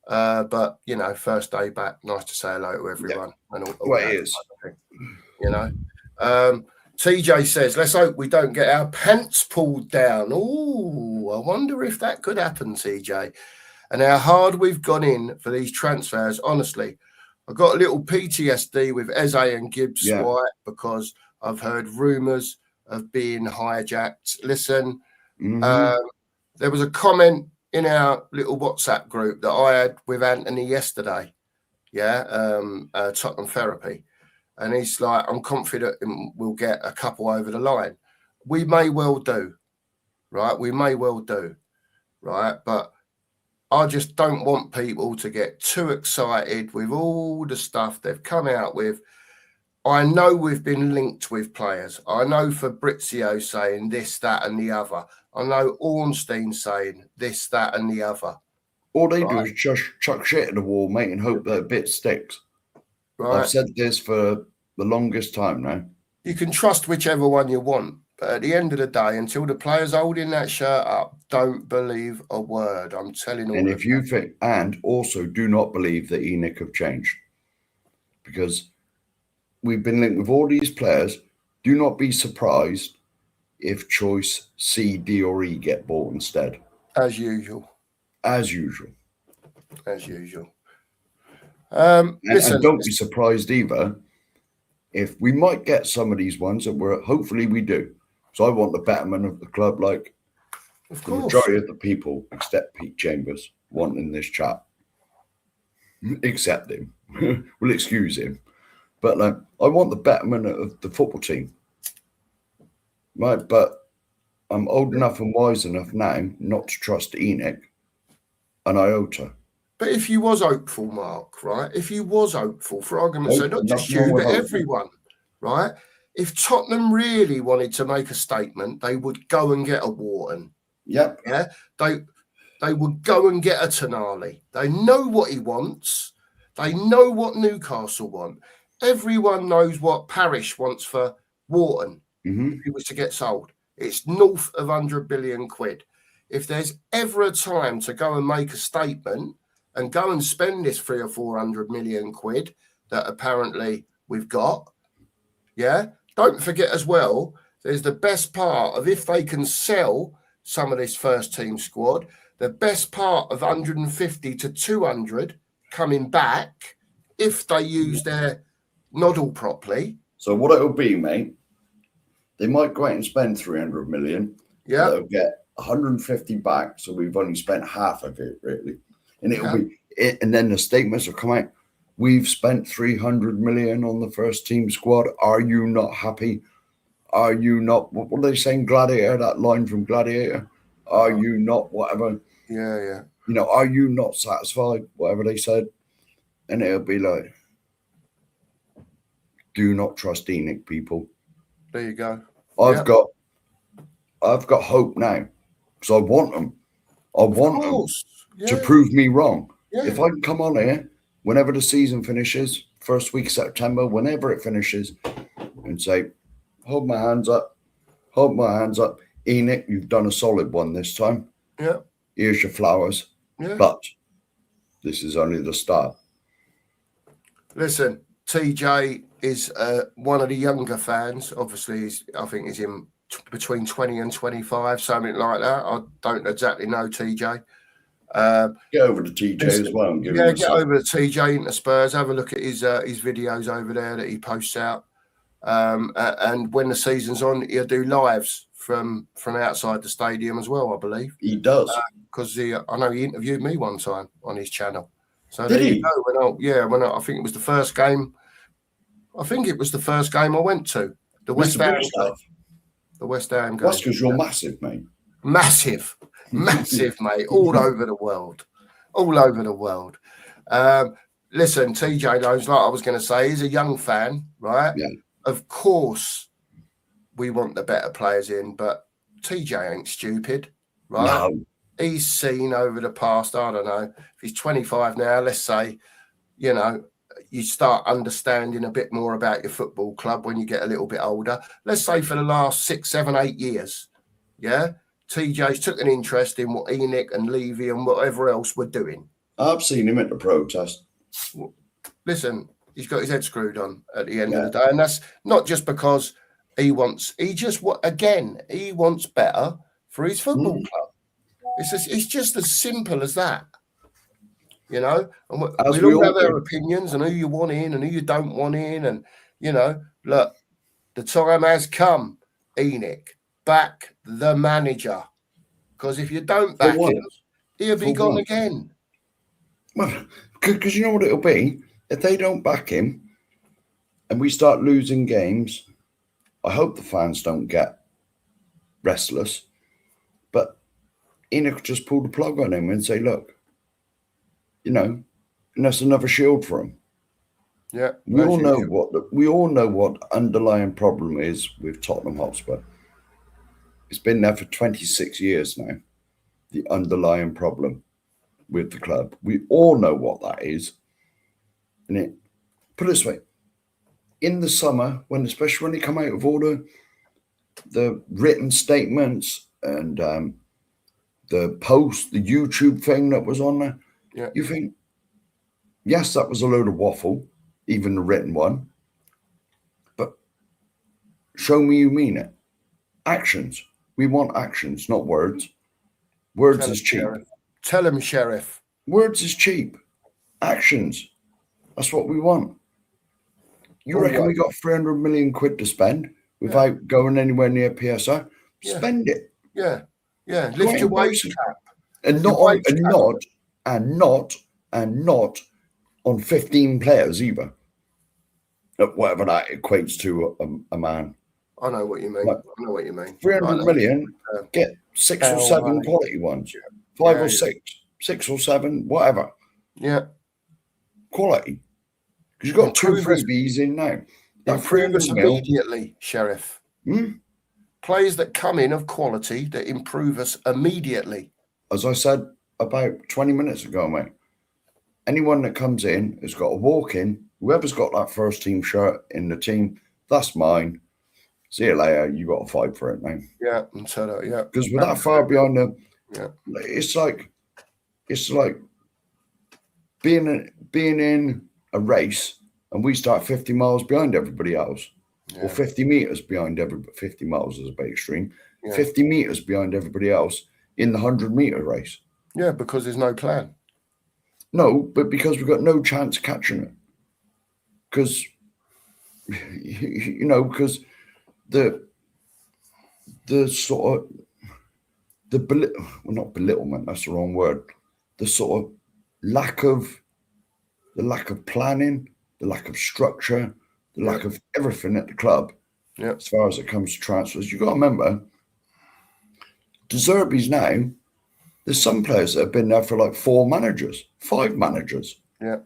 But, you know, first day back, nice to say hello to everyone. Yeah. And all well, it is. You know. TJ says, let's hope we don't get our pants pulled down. Oh, I wonder if that could happen, TJ. And how hard we've gone in for these transfers, honestly. I got a little PTSD with Eze and Gibbs White because I've heard rumours of being hijacked. Listen, there was a comment in our little WhatsApp group that I had with Anthony yesterday, Tottenham Therapy. And he's like, I'm confident we'll get a couple over the line. we may well do, right? We may well do, right? But I just don't want people to get too excited with all the stuff they've come out with. I know we've been linked with players. I know Fabrizio saying this, that, and the other. I know Ornstein saying this, that, and the other. All they do is just chuck shit at the wall, mate, and hope that a bit sticks. Right. I've said this for the longest time now. You can trust whichever one you want, but at the end of the day, until the player's holding that shirt up, don't believe a word. I'm telling you. And if you think, and also do not believe that ENIC have changed, because we've been linked with all these players. Do not be surprised if choice C, D, or E get bought instead. As usual. As usual. As usual. Listen, and don't be surprised either if we might get some of these ones that we're hopefully we do. So I want the betterment of the club, like the majority of the people, except Pete Chambers, wanting this chat. Except him. We'll excuse him. But I want the betterment of the football team. Right, but I'm old enough and wise enough now not to trust ENIC an iota. But if you was hopeful, Mark, right? If you was hopeful, for argument's sake, not just you, but everyone, right? If Tottenham really wanted to make a statement, they would go and get a Wharton. Yep. Yeah. They would go and get a Tonali. They know what he wants. They know what Newcastle want. Everyone knows what Parish wants for Wharton if he was to get sold. It's north of 100 billion quid. If there's ever a time to go and make a statement and go and spend this 300 or 400 million quid that apparently we've got, yeah, don't forget as well, there's the best part of if they can sell some of this first team squad, the best part of 150 to 200 coming back if they use their noddle properly. So what it'll be, mate, they might go out and spend 300 million. Yeah. They'll get 150 back. So we've only spent half of it, really. And it'll be it. And then the statements will come out. We've spent 300 million on the first team squad. Are you not happy? Are you not, what are they saying, Gladiator, that line from Gladiator? Are you not whatever? Yeah. You know, are you not satisfied? Whatever they said. And it'll be like, do not trust ENIC, people. There you go. I've got hope now because I want them. I want them to prove me wrong. Yeah. If I can come on here whenever the season finishes, first week of September, whenever it finishes, and say, hold my hands up. ENIC, you've done a solid one this time. Yeah. Here's your flowers. Yeah. But this is only the start. Listen, TJ is one of the younger fans. Obviously, I think he's in between 20 and 25, something like that. I don't exactly know TJ. Get over to TJ as well. And give him get over to TJ into Spurs. Have a look at his videos over there that he posts out. And when the season's on, he'll do lives from outside the stadium as well, I believe. He does. Because I know he interviewed me one time on his channel. So there you go. I think it was the first game. I think it was the first game I went to. The West Ham game. The West Ham game. That's because you're massive, mate. Massive, mate. All over the world. Listen, TJ knows, like I was going to say, he's a young fan, right? Yeah. Of course, we want the better players in, but TJ ain't stupid, right? No. He's seen over the past, I don't know, if he's 25 now, let's say, you start understanding a bit more about your football club when you get a little bit older. Let's say for the last 6, 7, 8 years, TJ's took an interest in what ENIC and Levy and whatever else were doing. I've seen him at the protest. Listen, he's got his head screwed on at the end of the day. And that's not just because he wants better for his football club. It's just as simple as that. And we all have our opinions and who you want in and who you don't want in. And, look, the time has come, ENIC, back the manager. Because if you don't back him, he'll be gone again. Well, because you know what it'll be? If they don't back him and we start losing games, I hope the fans don't get restless. But Enoch just pulled the plug on him and say, look, and that's another shield for him. Yeah. We all know what the underlying problem is with Tottenham Hotspur. It's been there for 26 years now. The underlying problem with the club. We all know what that is. And put it this way, in the summer, especially when they come out of all the written statements and the post, the YouTube thing that was on there, you think, yes, that was a load of waffle, even the written one, but show me you mean it. Actions. We want actions, not words. Words is cheap. Tell him, Sheriff. Words is cheap. Actions. That's what we want. You reckon we got 300 million quid to spend without going anywhere near PSR? Spend it. Yeah. Lift your wage cap. And not on 15 players either. Whatever that equates to a man. I know what you mean. 300 million, get 6 or 7 quality ones. 5 or 6. 6 or 7, whatever. Yeah. Quality. Because you've got 2 freebies in now. Improve us immediately, Sheriff. Players that come in of quality that improve us immediately. As I said about 20 minutes ago, mate, anyone that comes in has got to walk in. Whoever's got that first team shirt in the team, that's mine. See you later. You got to fight for it now. Yeah, and so that, yeah. Because we're that far behind them. Yeah. It's like being in a race and we start 50 miles behind everybody else. Or 50 meters behind 50 miles is a bit extreme. 50 meters behind everybody else in the 100-meter race. Yeah, because there's no plan. No, but because we've got no chance of catching it. Because, because the sort of, not belittlement, that's the wrong word. The sort of lack of planning, the lack of structure, the lack of everything at the club, as far as it comes to transfers. You've got to remember, De Zerbi's now, there's some players that have been there for like 4 managers, 5 managers. Yeah.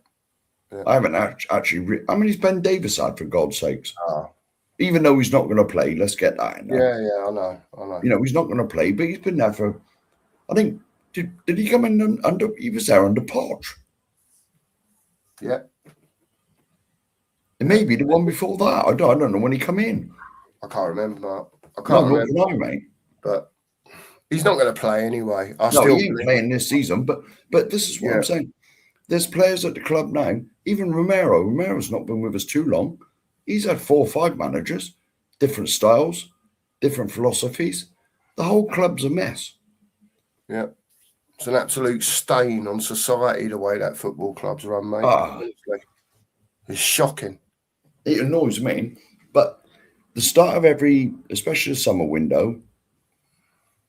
I haven't actually. How many's Ben Davis had, for God's sakes? Even though he's not going to play, let's get that in there. Yeah, I know. He's not going to play, but he's been there for, I think, did he come in under, he was there under Poch. Yeah. And maybe the one before that. I don't know when he come in. I can't remember. I can't remember. No, mate. But he's not going to play anyway. He ain't playing this season. But this is what I'm saying. There's players at the club now. Even Romero. Romero's not been with us too long. He's had 4 or 5 managers, different styles, different philosophies. The whole club's a mess. Yeah. It's an absolute stain on society, the way that football club's run, mate. It's shocking. It annoys me. But the start of every, especially the summer window,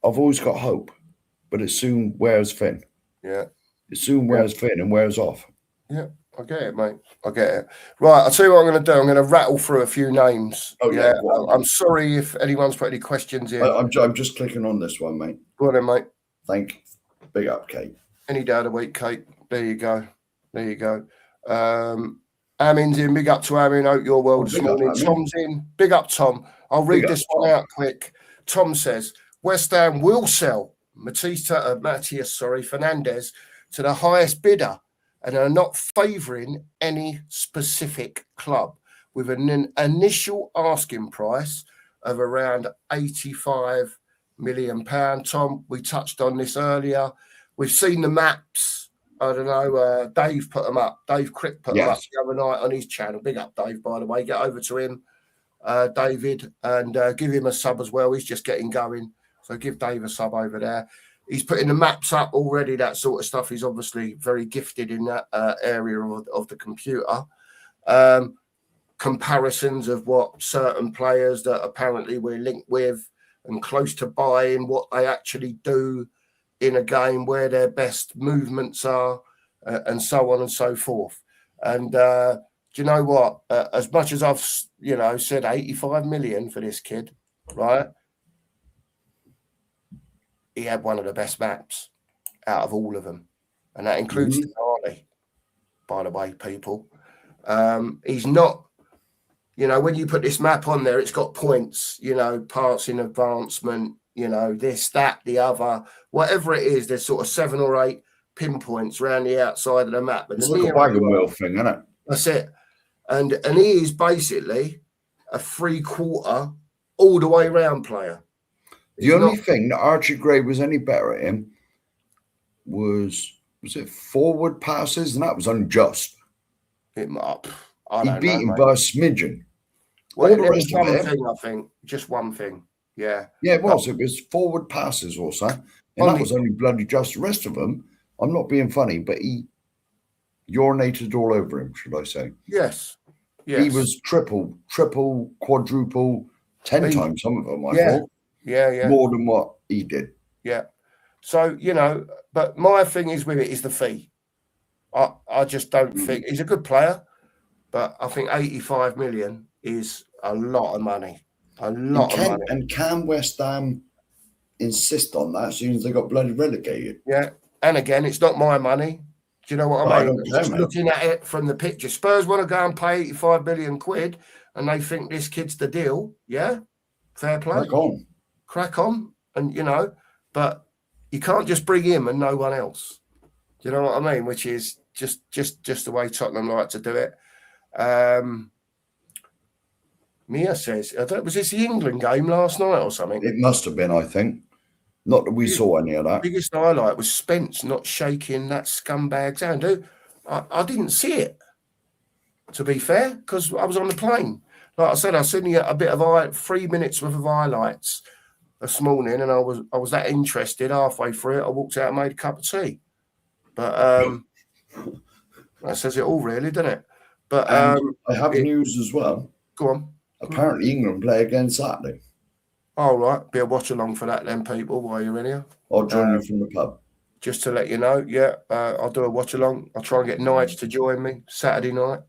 I've always got hope. But it soon wears thin. Yeah. It soon wears thin and wears off. Yeah, I get it, mate. I get it. Right, I'll tell you what I'm going to do. I'm going to rattle through a few names. Oh, yeah. I'm sorry if anyone's put any questions in. I'm just clicking on this one, mate. Go on then, mate. Thank you. Big up, Kate. Any day of the week, Kate. There you go. Amin's in. Big up to Amin. Hope your world this morning. Tom's in. Big up, Tom. I'll read this one out quick. Tom says, West Ham will sell Matthias Fernandez to the highest bidder and are not favouring any specific club with an initial asking price of around £85 million. Tom, we touched on this earlier. We've seen the maps. I don't know. Dave put them up. Dave Crick put them up the other night on his channel. Big up, Dave, by the way. Get over to him, David, and give him a sub as well. He's just getting going. So give Dave a sub over there. He's putting the maps up already, that sort of stuff. He's obviously very gifted in that area of the computer. Comparisons of what certain players that apparently we're linked with and close to buying, what they actually do in a game, where their best movements are, and so on and so forth. And do you know what? As much as I've, said 85 million for this kid, right? he had one of the best maps out of all of them, and that includes Denali, by the way, people. He's not, when you put this map on there, it's got points, passing, advancement, this, that, the other, whatever it is. There's sort of 7 or 8 pinpoints around the outside of the map. But it's like a wagon wheel thing, isn't it? That's it. And he is basically a 3/4 all the way round player. The only thing that Archie Gray was any better at him was it forward passes, and that was unjust. He beat him by a smidgen. Well, it was one thing, I think. Just one thing. Yeah. Yeah, it was. It was forward passes also. And that was only bloody just. The rest of them, I'm not being funny, but he urinated all over him, should I say. Yes. He was triple, quadruple, 10 times some of them, I thought. Yeah. More than what he did. Yeah. So, but my thing is with it is the fee. I just don't think he's a good player, but I think 85 million is a lot of money. A lot of money. And can West Ham insist on that as soon as they got bloody relegated? Yeah. And again, it's not my money. Do you know what I mean? Just looking at it from the picture. Spurs want to go and pay 85 million quid and they think this kid's the deal. Yeah. Fair play. Crack on. And, but you can't just bring him and no one else. Do you know what I mean? Which is just the way Tottenham like to do it. Mia says, was this the England game last night or something? It must have been, I think. Not that we saw any of that. The biggest highlight was Spence not shaking that scumbag's hand. Dude, I didn't see it, to be fair, because I was on the plane. Like I said, I sent you a bit of 3 minutes worth of highlights this morning, and I was that interested. Halfway through it, I walked out and made a cup of tea. But that says it all, really, doesn't it? But I have news as well. Go on. Apparently, England play again Saturday. All right, be a watch along for that then, people, while you're in here. I'll join you from the pub. Just to let you know, I'll do a watch along. I'll try and get Nige to join me Saturday night.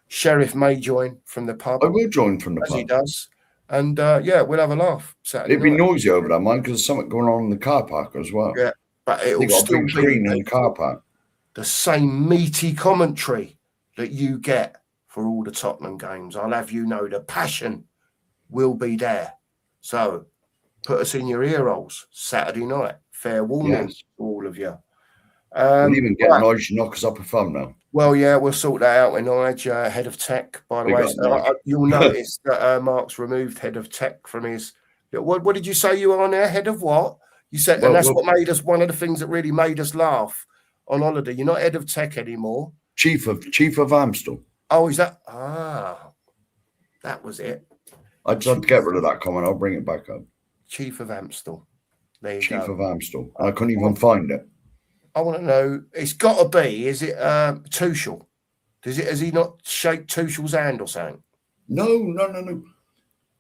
Sheriff may join from the pub. I will join from the pub. As he does. And we'll have a laugh Saturday night. It'd be noisy over there, man, because there's something going on in the car park as well. Yeah, but it'll still be screen in the car park. The same meaty commentary that you get for all the Tottenham games. I'll have you know the passion will be there. So put us in your ear holes Saturday night. Fair warning to all of you. We'll even get Nige to knock us up a thumb now. Well, yeah, we'll sort that out with Nige, head of tech, by the way. So you'll notice that Mark's removed head of tech from his... What did you say you were on there? Head of what? You said, and that's what made us... One of the things that really made us laugh on holiday. You're not head of tech anymore. Chief of Amstel. Oh, is that... that was it. I'd love to get rid of that comment. I'll bring it back up. Chief of Amstel. There you go. Chief of Amstel. I couldn't even find it. I want to know. It's got to be. Is it Tuchel? Has he not shaked Tuchel's hand or something? No.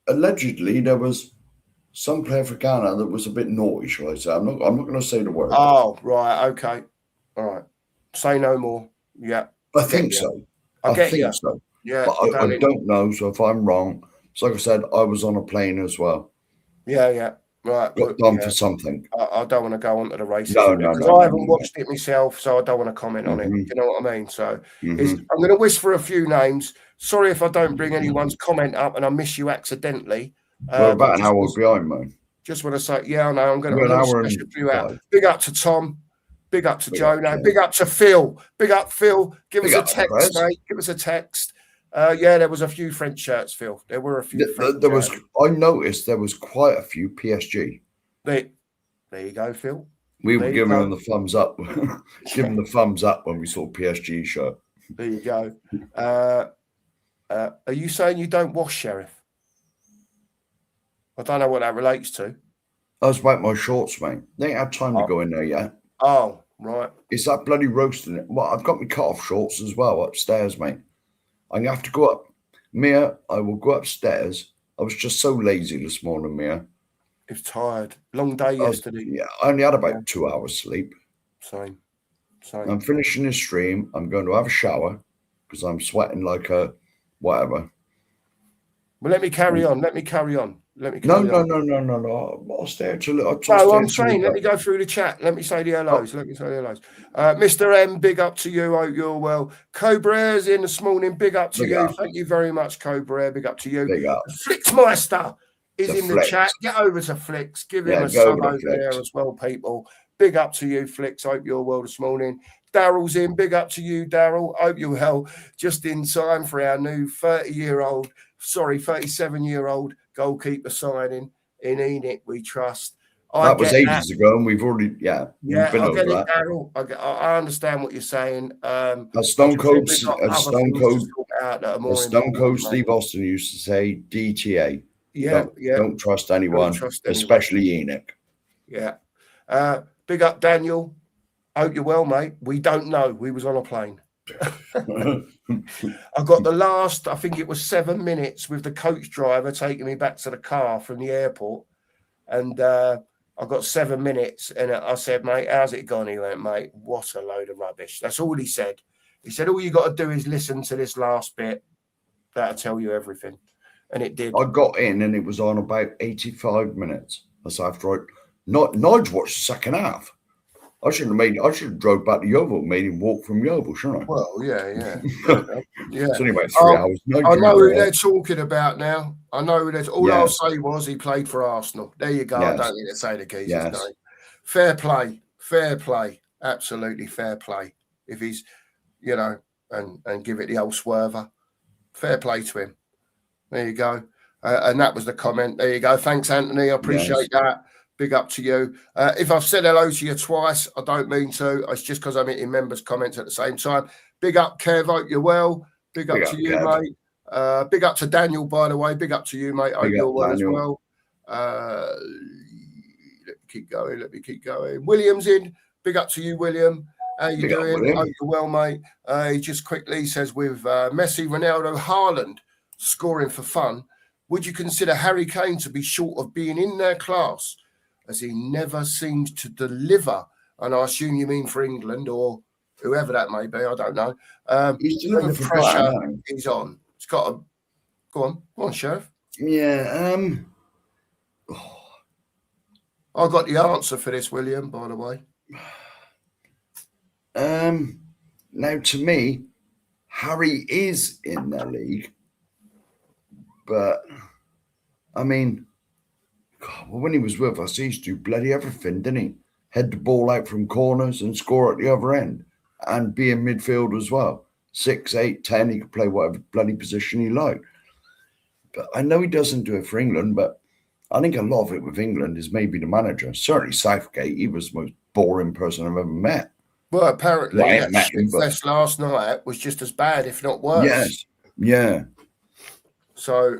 Allegedly, there was some player for Ghana that was a bit naughty. Shall I say? I'm not going to say the word. Oh, right. Okay. All right. Say no more. Yeah. I think so. I think so. Yeah. But I don't know. So if I'm wrong, so like I said, I was on a plane as well. Yeah. Right. Got done for something. I don't want to go on to the races. No. I haven't watched it myself, so I don't want to comment on it. You know what I mean? So I'm going to whisper a few names. Sorry if I don't bring anyone's comment up and I miss you accidentally. We're about an hour behind, man. Just want to say, I know. I'm going to smash a few out. Big up to Tom. Big up to Joe. Big up to Phil. Big up, Phil. Give us a text, mate. Give us a text. There was a few French shirts, Phil. There were a few. I noticed there was quite a few PSG. There you go, Phil. We were giving them the thumbs up. Giving the thumbs up when we saw PSG shirt. There you go. Are you saying you don't wash, Sheriff? I don't know what that relates to. I was about my shorts, mate. They ain't had time to go in there yet. Oh, right. It's that bloody roasting it. Well, I've got my cut-off shorts as well upstairs, mate. I'm going to have to go up. Mia, I will go upstairs. I was just so lazy this morning, Mia. It's tired. Long day yesterday. I only had about 2 hours sleep. Same. I'm finishing this stream. I'm going to have a shower because I'm sweating like a whatever. Well, let me carry on. Let me No. I'll stay till I'm saying, let me go through the chat. Let me say the hellos. Mr. M, big up to you. Hope you're well. Cobra's in this morning. Big up to you. Thank you very much, Cobra. Big up to you. Big up. Flixmeister is in the chat. Get over to Flix. Give him a sub over there as well, people. Big up to you, Flix. Hope you're well this morning. Daryl's in. Big up to you, Daryl. Hope you're well. Just in time for our new 37-year-old goalkeeper signing. In Enoch, we trust. That was ages ago, and we've already, we've been over that. Daryl. I understand what you're saying. As Stone Cold Steve Austin used to say, DTA. Don't trust anyone, especially Enoch. Yeah. Big up, Daniel. Hope you're well, mate. We don't know. We was on a plane. I got the last, I think it was 7 minutes with the coach driver taking me back to the car from the airport. And I got 7 minutes and I said, mate, how's it gone? He went, mate, what a load of rubbish. That's all he said. He said, all you got to do is listen to this last bit. That'll tell you everything. And it did. I got in and it was on about 85 minutes. That's after Nige watched the second half. I should have drove back to Yeovil, made him walk from Yeovil, shouldn't I? Well, yeah. It's only about 3 hours. I know who they're talking about now. I know who they're all I'll say was he played for Arsenal. There you go. Yes. I don't need to say the geezer's name. Fair play. Absolutely fair play. If he's, and give it the old swerver. Fair play to him. There you go. And that was the comment. There you go. Thanks, Anthony. I appreciate that. Big up to you. If I've said hello to you twice, I don't mean to. It's just because I'm hitting members' comments at the same time. Big up, Kev. Hope you're well. Big up to you, Kev. Mate. Big up to Daniel, by the way. Big up to you, mate. Hope you're well as well. Let me keep going. William's in. Big up to you, William. How you doing? Hope you're well, mate. He just quickly says, with Messi, Ronaldo, Haaland scoring for fun, would you consider Harry Kane to be short of being in their class, as he never seems to deliver? And I assume you mean for England or whoever that may be. I don't know. He's delivering for pressure. He's on. It's got to go on, Sheriff. Yeah. I got the answer for this, William. By the way. Now, to me, Harry is in their league, but I mean, God, when he was with us, he used to do bloody everything, didn't he? Head the ball out from corners and score at the other end, and be in midfield as well. 6, 8, 10, he could play whatever bloody position he liked. But I know he doesn't do it for England, but I think a lot of it with England is maybe the manager. Certainly Southgate, he was the most boring person I've ever met. Well, apparently that last night was just as bad, if not worse. Yes, yeah. So,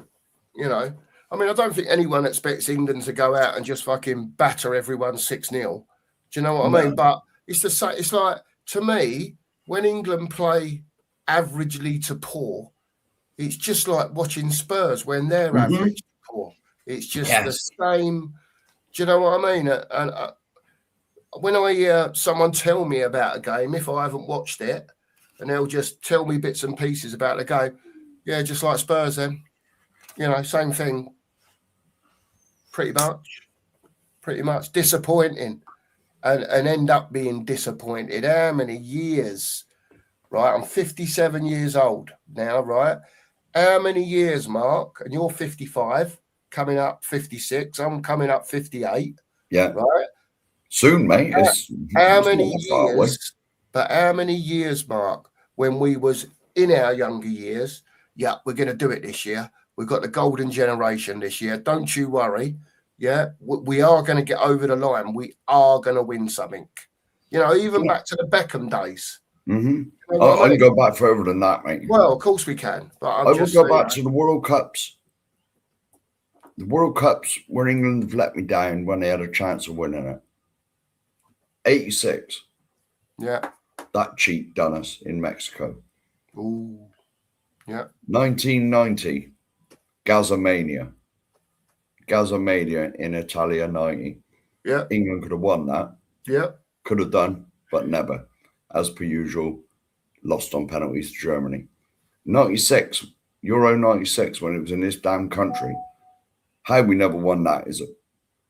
I mean, I don't think anyone expects England to go out and just fucking batter everyone 6-0. Do you know what I mean? But it's the same. It's like, to me, when England play averagely to poor, it's just like watching Spurs when they're average to poor. It's just the same. Do you know what I mean? And when I hear someone tell me about a game, if I haven't watched it, and they'll just tell me bits and pieces about the game, just like Spurs then. Same thing. Pretty much disappointing, and end up being disappointed. How many years? Right, I'm 57 years old now. Right, how many years, Mark? And you're 55, coming up 56. I'm coming up 58. Yeah. Right. Soon, mate. How many years? But how many years, Mark? When we was in our younger years, we're going to do it this year. We've got the golden generation this year. Don't you worry. Yeah, we are going to get over the line. We are going to win something. Even back to the Beckham days. Mm-hmm. I can go back further than that, mate. Well, of course we can. But I will go back to the World Cups. The World Cups where England have let me down when they had a chance of winning it. 86. Yeah. That cheat done us in Mexico. Ooh. Yeah. 1990. Gazamania in Italia 90. Yeah. England could have won that. Yeah. Could have done, but never. As per usual, lost on penalties to Germany. 96, Euro 96, when it was in this damn country. How we never won that is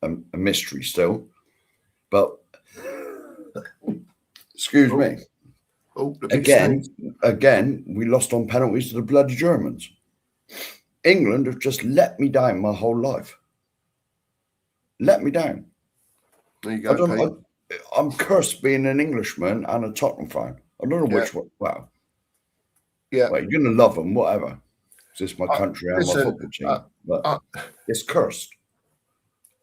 a mystery still. But excuse me. Oh, Again, we lost on penalties to the bloody Germans. England have just let me down my whole life. Let me down. There you go, Pete. I'm cursed being an Englishman and a Tottenham fan. I don't know which one. Well, you're going to love them, whatever. It's just my country and my football team. But it's cursed.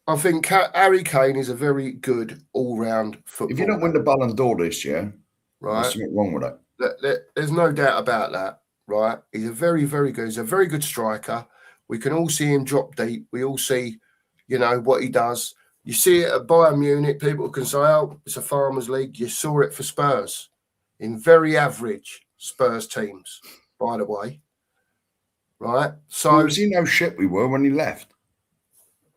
I think Harry Kane is a very good all-round footballer. If you don't win the Ballon d'Or this year, right, there's something wrong with it. There's no doubt about that, right? He's a very, very good. He's a very good striker. We can all see him drop deep. We all see, what he does. You see it at Bayern Munich. People can say, "Oh, it's a Farmers League." You saw it for Spurs, in very average Spurs teams, by the way. Right? So we've seen how shit we were when he left.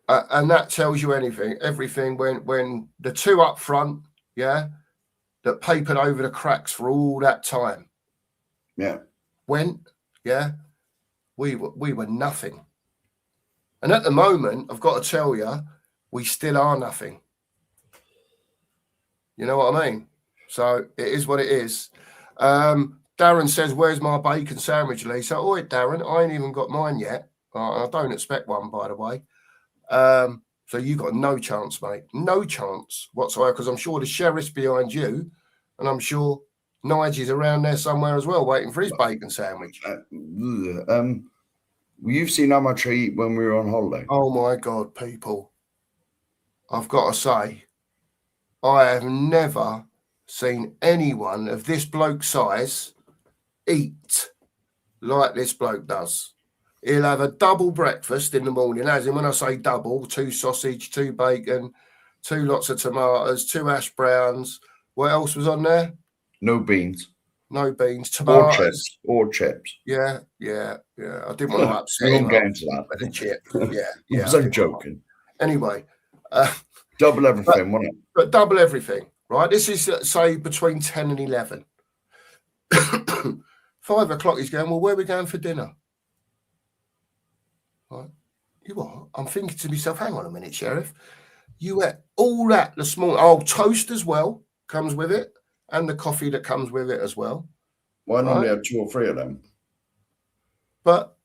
And that tells you everything when the two up front, that papered over the cracks for all that time. Yeah. We were nothing. And at the moment, I've got to tell you, we still are nothing. You know what I mean? So it is what it is. Darren says, "Where's my bacon sandwich, Lisa?" "Oh, Darren, I ain't even got mine yet. I don't expect one, by the way. So you got no chance, mate. No chance whatsoever, because I'm sure the sheriff's behind you, and I'm sure Nigel's around there somewhere as well, waiting for his bacon sandwich." You've seen how much I eat when we were on holiday. Oh my God, people. I've got to say, I have never seen anyone of this bloke's size eat like this bloke does. He'll have a double breakfast in the morning, as in when I say double, 2 sausage, 2 bacon, 2 lots of tomatoes, 2 hash browns. What else was on there? No beans. No beans. Tomatoes. Or chips. Yeah. I didn't want to upset him. Get into that. With the chip. Yeah. I'm joking. Anyway. Double everything, wasn't it? But double everything, right? This is, say, between 10 and 11. 5 o'clock, he's going, "Well, where are we going for dinner?" Right. You what? I'm thinking to myself, hang on a minute, Sheriff. You ate all that this morning. Oh, toast as well comes with it, and the coffee that comes with it as well. Well, I normally have 2 or 3 of them. But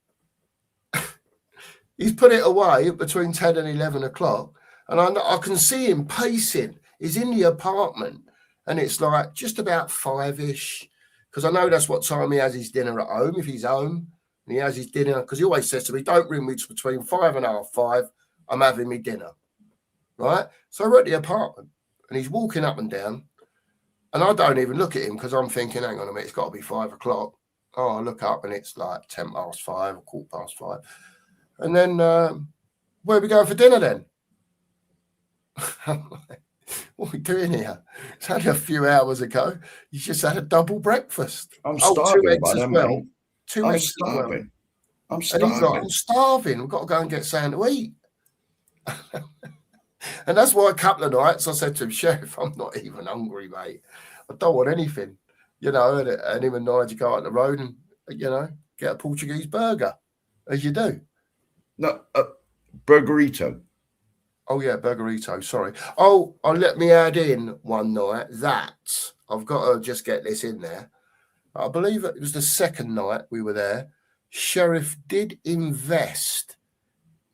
he's put it away between 10 and 11 o'clock, and I can see him pacing. He's in the apartment, and it's like just about 5-ish, because I know that's what time he has his dinner at home, if he's home. And he has his dinner, because he always says to me, "Don't ring me between 5 and half 5. I'm having me dinner." Right? So we're at the apartment, and he's walking up and down, and I don't even look at him, because I'm thinking, hang on a minute, it's got to be 5 o'clock. Oh, I look up, and it's like 10 past 5 or 5:15. And then, where are we going for dinner then? What are we doing here? It's only a few hours ago. You just had a double breakfast. I'm starving. 2 eggs as well. Mate. 2 I'm eggs starving. as well. I'm starving. And he's like, "I'm starving. We've got to go and get something to eat." And that's why a couple of nights I said to him, "Sheriff, I'm not even hungry, mate. I don't want anything." And him and Nigel go out the road and, get a Portuguese burger, as you do. No, burgerito. Oh, yeah, burgerito, sorry. Oh, let me add in one night that I've got to just get this in there. I believe it was the second night we were there. Sheriff did invest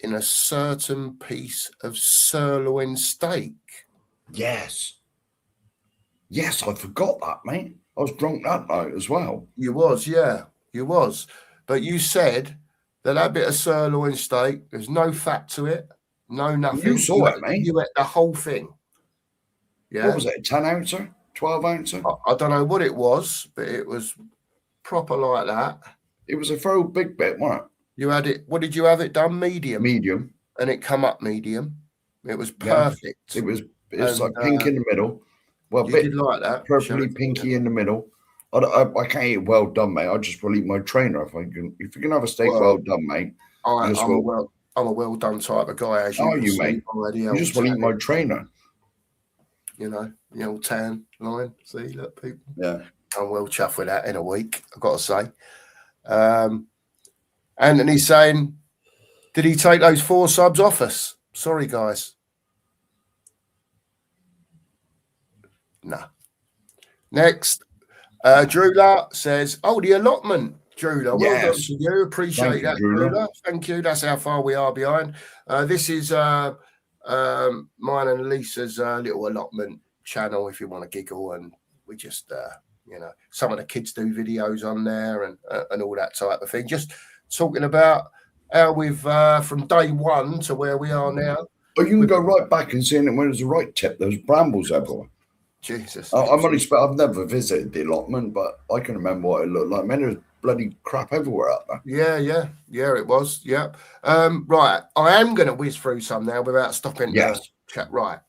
in a certain piece of sirloin steak. Yes, I forgot that, mate. I was drunk that night as well. You was, yeah, you was. But you said that bit of sirloin steak, there's no fat to it, no nothing. You saw it, mate. You ate the whole thing. Yeah. What was it, a 10-ouncer? 12-ouncer? I don't know what it was, but it was proper like that. It was a throw big bit, wasn't it? You had it, what did you have it done? Medium. Medium. And it come up medium. It was perfect. Yeah. It was like pink in the middle. Well, a bit like that. Purpley pinky in the middle. I can't eat well done, mate. I just will eat my trainer if you can have a steak well done, mate. I'm a well done type of guy, as you can see, mate? Already. You just will eat my trainer. The old tan line. See, look, people. Yeah. I'm well chuffed with that in a week, I've got to say. Anthony's saying, Did he take those 4 subs off us? Sorry, guys. No. Next, Drula says, "Oh, the allotment, Drula. Well done to you. Appreciate that, Drula. Thank you. That's how far we are behind. This is mine and Lisa's little allotment channel. If you want to giggle, and we just, some of the kids do videos on there and all that type of thing. Just talking about how we've from day one to where we are now. Oh, you can go right back and see it when it was the right tip. There was brambles everywhere. Jesus. I've never visited the allotment, but I can remember what it looked like. Man, there was bloody crap everywhere out there. Yeah, it was. Yeah. Right. I am going to whiz through some now without stopping to chat. Right.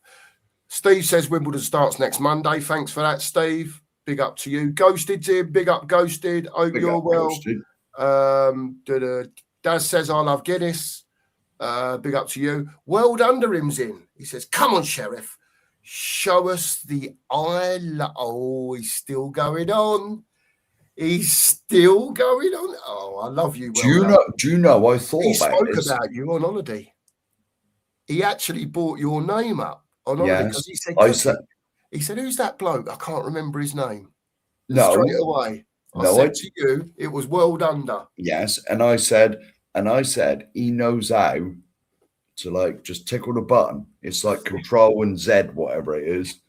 Steve says Wimbledon starts next Monday. Thanks for that, Steve. Big up to you. Ghosted's in. Big up, Ghosted. Hope you're well. Daz says I love Guinness. Big up to you. World Under Him's in. He says, come on, Sheriff. Show us the eye. Oh, he's still going on. He's still going on. Oh, I love you. Do you know? I thought he spoke about you on holiday. He actually brought your name up on holiday because he said, he said, "Who's that bloke? I can't remember his name." No, straight away. I said to you, it was World Under. Yes, and I said, he knows how to like just tickle the button. It's like Control and Z, whatever it is,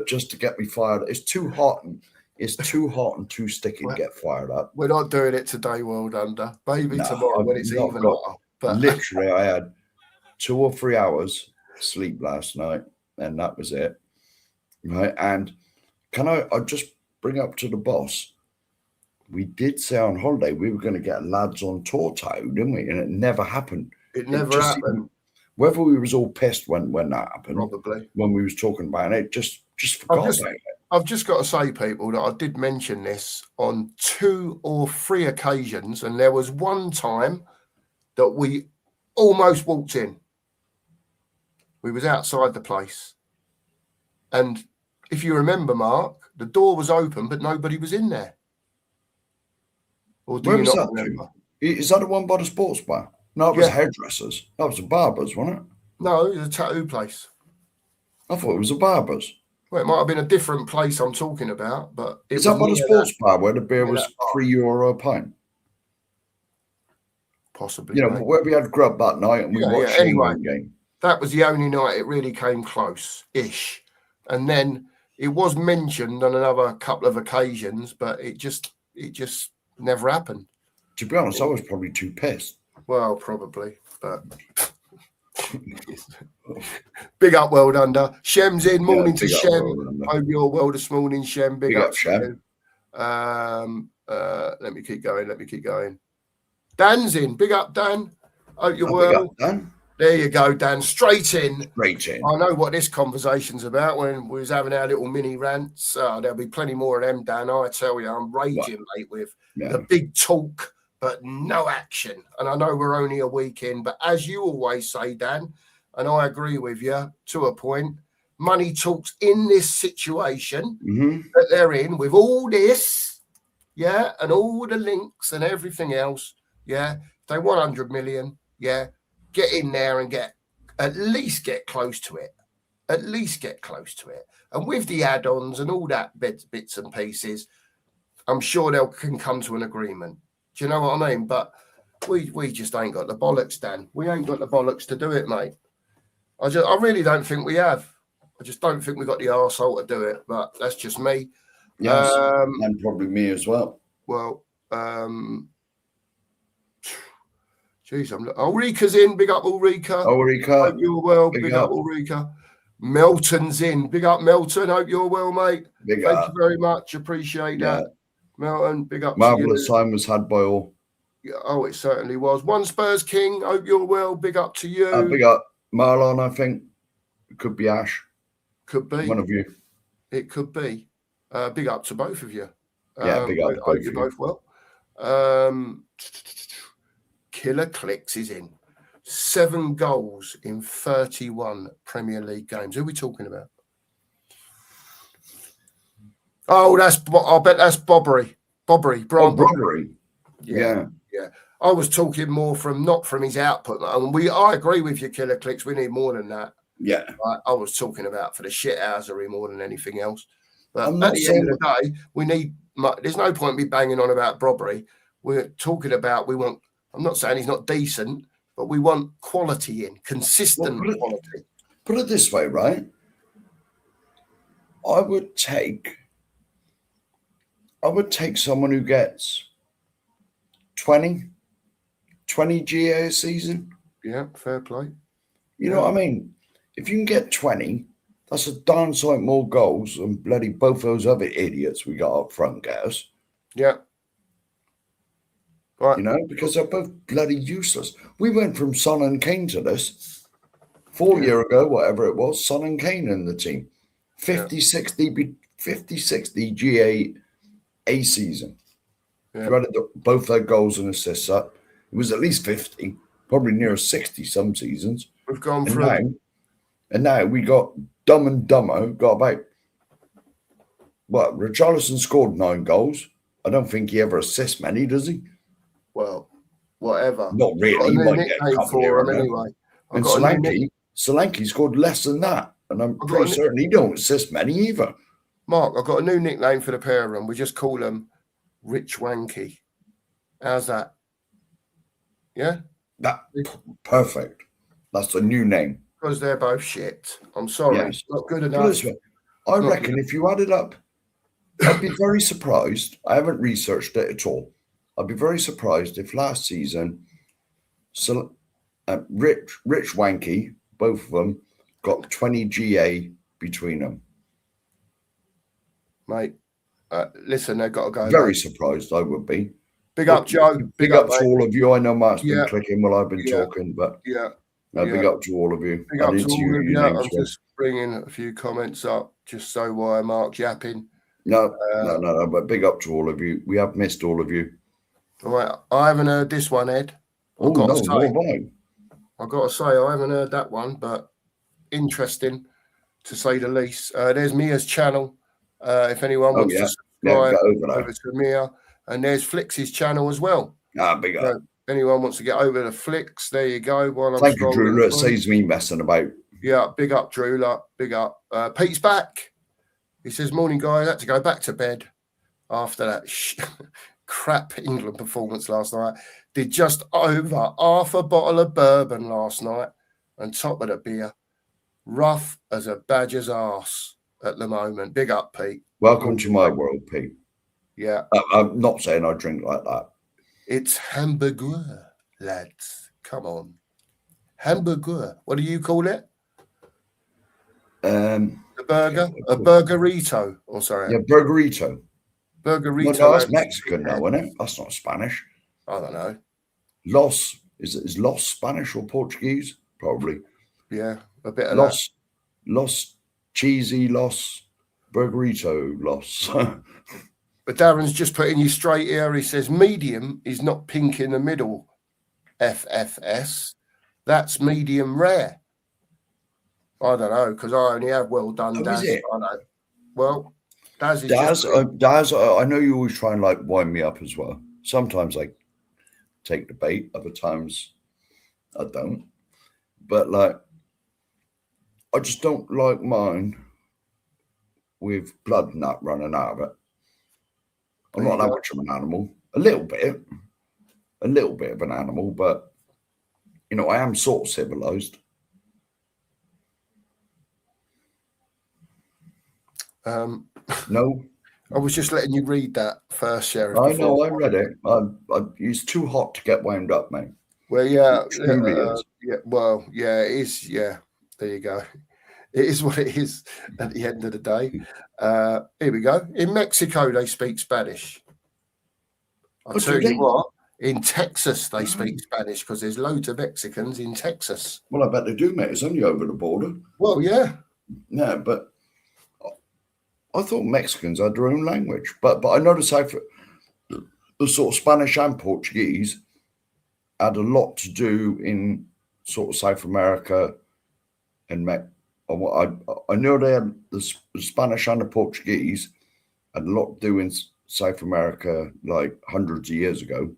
just to get me fired. It's too hot and too sticky to get fired up. We're not doing it today, World Under. Maybe tomorrow when it's even hotter. But literally, I had 2 or 3 hours sleep last night, and that was it. Right, and can I just bring up to the boss? We did say on holiday we were going to get lads on tour tow, didn't we? And it never happened. It never happened. Whether we was all pissed when that happened, probably when we was talking about it, just forgot about it. I've just got to say, people, that I did mention this on 2 or 3 occasions, and there was one time that we almost walked in. We was outside the place, and if you remember, Mark, the door was open, but nobody was in there. Or do you not remember? Is that the one by the sports bar? No, it was hairdressers. That was a barber's, wasn't it? No, it was a tattoo place. I thought it was a barber's. Well, it might have been a different place I'm talking about, but is that by the sports bar where the beer was €3 a pint? Possibly. You know, where we had grub that night and we watched the England game. That was the only night it really came close-ish. And then it was mentioned on another couple of occasions, but it just never happened. To be honest, I was probably too pissed. Well, probably, but big up, World Under. Shem's in. Morning to Shem. Hope you're well this morning, Shem. Big up, Shem. Let me keep going. Dan's in. Big up, Dan. Hope you're well. Big up, Dan. There you go, Dan. Straight in. I know what this conversation's about when we was having our little mini rants. There'll be plenty more of them, Dan. I tell you, I'm raging, mate, with the big talk, but no action. And I know we're only a week in, but as you always say, Dan, and I agree with you to a point, money talks in this situation that they're in with all this, and all the links and everything else, they want 100 million, get in there and at least get close to it. And with the add-ons and all that bits and pieces, I'm sure they can come to an agreement. Do you know what I mean? But we just ain't got the bollocks, Dan. We ain't got the bollocks to do it, mate. I really don't think we have. I just don't think we got the arsehole to do it. But that's just me. Yes, and probably me as well. Well, Ulrika's in. Big up, Ulrika. Hope you're well. Big up, Ulrika. Melton's in. Big up, Melton. Hope you're well, mate. Thank you very much. Appreciate that. Melton, big up. Marvellous time was had by all. Yeah, oh, it certainly was. One Spurs King. Hope you're well. Big up to you. Big up Marlon, I think. It could be Ash. Could be. One of you. It could be. Big up to both of you. Big up to both hope you're both well. Killer Clicks is in. 7 goals in 31 Premier League games. Who are we talking about? Oh, I bet that's Bobbery. Bobbery. Yeah. I was talking more not from his output. And I agree with you, Killer Clicks. We need more than that. Yeah. I was talking about for the shithousery more than anything else. But I'm at not the saying end of the day, we need. There's no point me banging on about Brobbery. We're talking about I'm not saying he's not decent, but we want quality in, consistent quality. Put it this way, right? I would take someone who gets 20 GA a season. Yeah, fair play. You know what I mean? If you can get 20, that's a darn sight more goals than bloody both those other idiots we got up front get us. Yeah. Right. You know, because they're both bloody useless. We went from Son and Kane to this 4 years ago, whatever it was, Son and Kane in the team. 50, 60 GA a season. If you added both their goals and assists up, it was at least 50, probably near 60 some seasons. We've gone through. And now we got Dumb and Dumber, got about, Richarlison scored 9 goals. I don't think he ever assists many, does he? Well, whatever. Not really. He might get a couple for him anyway. And Solanke scored less than that. And I'm pretty certain he don't assist many either. Mark, I've got a new nickname for the pair of them. We just call them Rich Wanky. How's that? Yeah? Perfect. That's the new name. Because they're both shit. I'm sorry. Yes. It's not good enough. I reckon if you added up, I'd be very surprised. I haven't researched it at all. I'd be very surprised if last season, Rich Wanky, both of them, got 20 GA between them. Mate, listen, they've got to go. Very surprised I would be. Big up, Joe. Big up to all of you. I know Mark's been clicking while I've been talking, but big up to all of you. Big up to all of you. I'm just bringing a few comments up just so while Mark's yapping. No, but big up to all of you. We have missed all of you. All right, I haven't heard this one, Ed. I've got to say, I haven't heard that one, but interesting to say the least. There's Mia's channel. If anyone wants to subscribe over to Mia, and there's Flix's channel as well. Big up. Anyone wants to get over to Flix, there you go. Thank you, Drew. It saves me messing about. Yeah, big up, Drew. Big up. Pete's back. He says, morning, guys. I had to go back to bed after that crap England performance last night. Did just over half a bottle of bourbon last night on top of the beer. Rough as a badger's arse at the moment. Big up, Pete. Welcome to my world, Pete. Yeah. I'm not saying I drink like that. It's hamburger, lads. Come on. Hamburger. What do you call it? The burger? A burgerito. Oh, sorry. Yeah, burgerito. Burgerito. No, that's Mexican now, isn't it? That's not Spanish. I don't know. Los. Is Los Spanish or Portuguese? Probably. Yeah, a bit of Los. Los cheesy Los. Burgerito Los. But Darren's just putting you straight here. He says medium is not pink in the middle. FFS. That's medium rare. I don't know, because I only have well done. Daz. I know. Well, Daz is Daz, I know you always try and like wind me up as well. Sometimes I take the bait, other times I don't. But like, I just don't like mine with blood nut running out of it. I'm not that much of an animal. A little bit of an animal, but you know, I am sort of civilized. No, I was just letting you read that first, Sheriff. I know, I read it. It's too hot to get wound up, mate. Well, yeah, well, yeah, it is. Yeah, there you go. It is what it is at the end of the day. Here we go. In Mexico, they speak Spanish. I'll tell you what, in Texas, they speak Spanish because there's loads of Mexicans in Texas. Well, I bet they do, mate. It's only over the border. Well, yeah. No, but I thought Mexicans had their own language. But I noticed how the sort of Spanish and Portuguese had a lot to do in sort of South America and I know they had the Spanish and the Portuguese had a lot to do in South America like hundreds of years ago,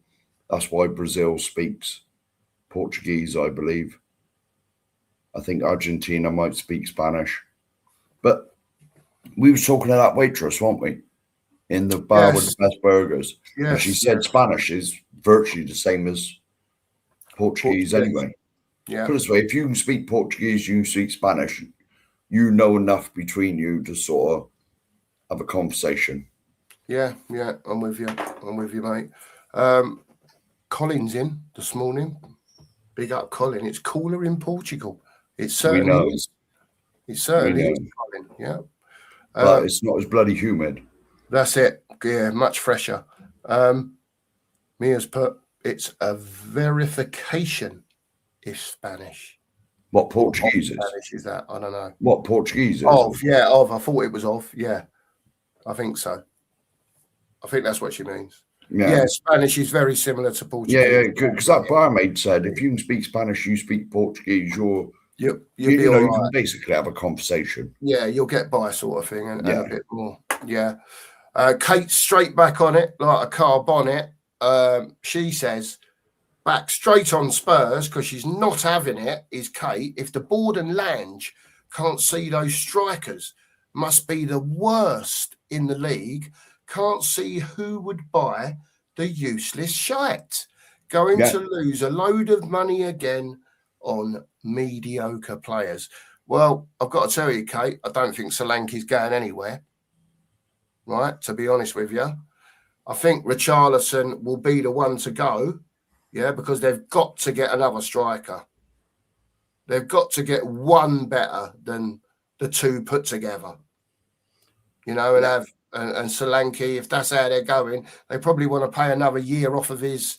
That's why Brazil speaks Portuguese, I believe. I think Argentina might speak Spanish. But we were talking to that waitress, weren't we? In the bar with the best burgers. Yes, and she said Spanish is virtually the same as Portuguese anyway. Yeah. Put it this way, if you can speak Portuguese, you can speak Spanish, you know enough between you to sort of have a conversation. Yeah, I'm with you. Mate. Colin's in this morning. Big up, Colin. It's cooler in Portugal. It certainly is. It certainly is, Colin. Yeah. But it's not as bloody humid. That's it. Yeah, much fresher. Mia's put, it's a verification is Spanish. What Portuguese is? Spanish is that? I don't know. What Portuguese is? Of. I thought it was of. Yeah. I think so. I think that's what she means. Yeah, Spanish is very similar to Portuguese. Yeah, because that barmaid said if you can speak Spanish, you speak Portuguese, you can basically have a conversation. Yeah, you'll get by, sort of thing, and a bit more. Yeah. Kate's straight back on it like a car bonnet. She says, back straight on Spurs because she's not having it. Is Kate? If the board and Lange can't see those strikers, must be the worst in the league. Can't see who would buy the useless shite. Going to lose a load of money again on mediocre players. Well, I've got to tell you, Kate, I don't think Solanke's going anywhere. Right, to be honest with you. I think Richarlison will be the one to go, because they've got to get another striker. They've got to get one better than the two put together. And have and Solanke, if that's how they're going, they probably want to pay another year off of his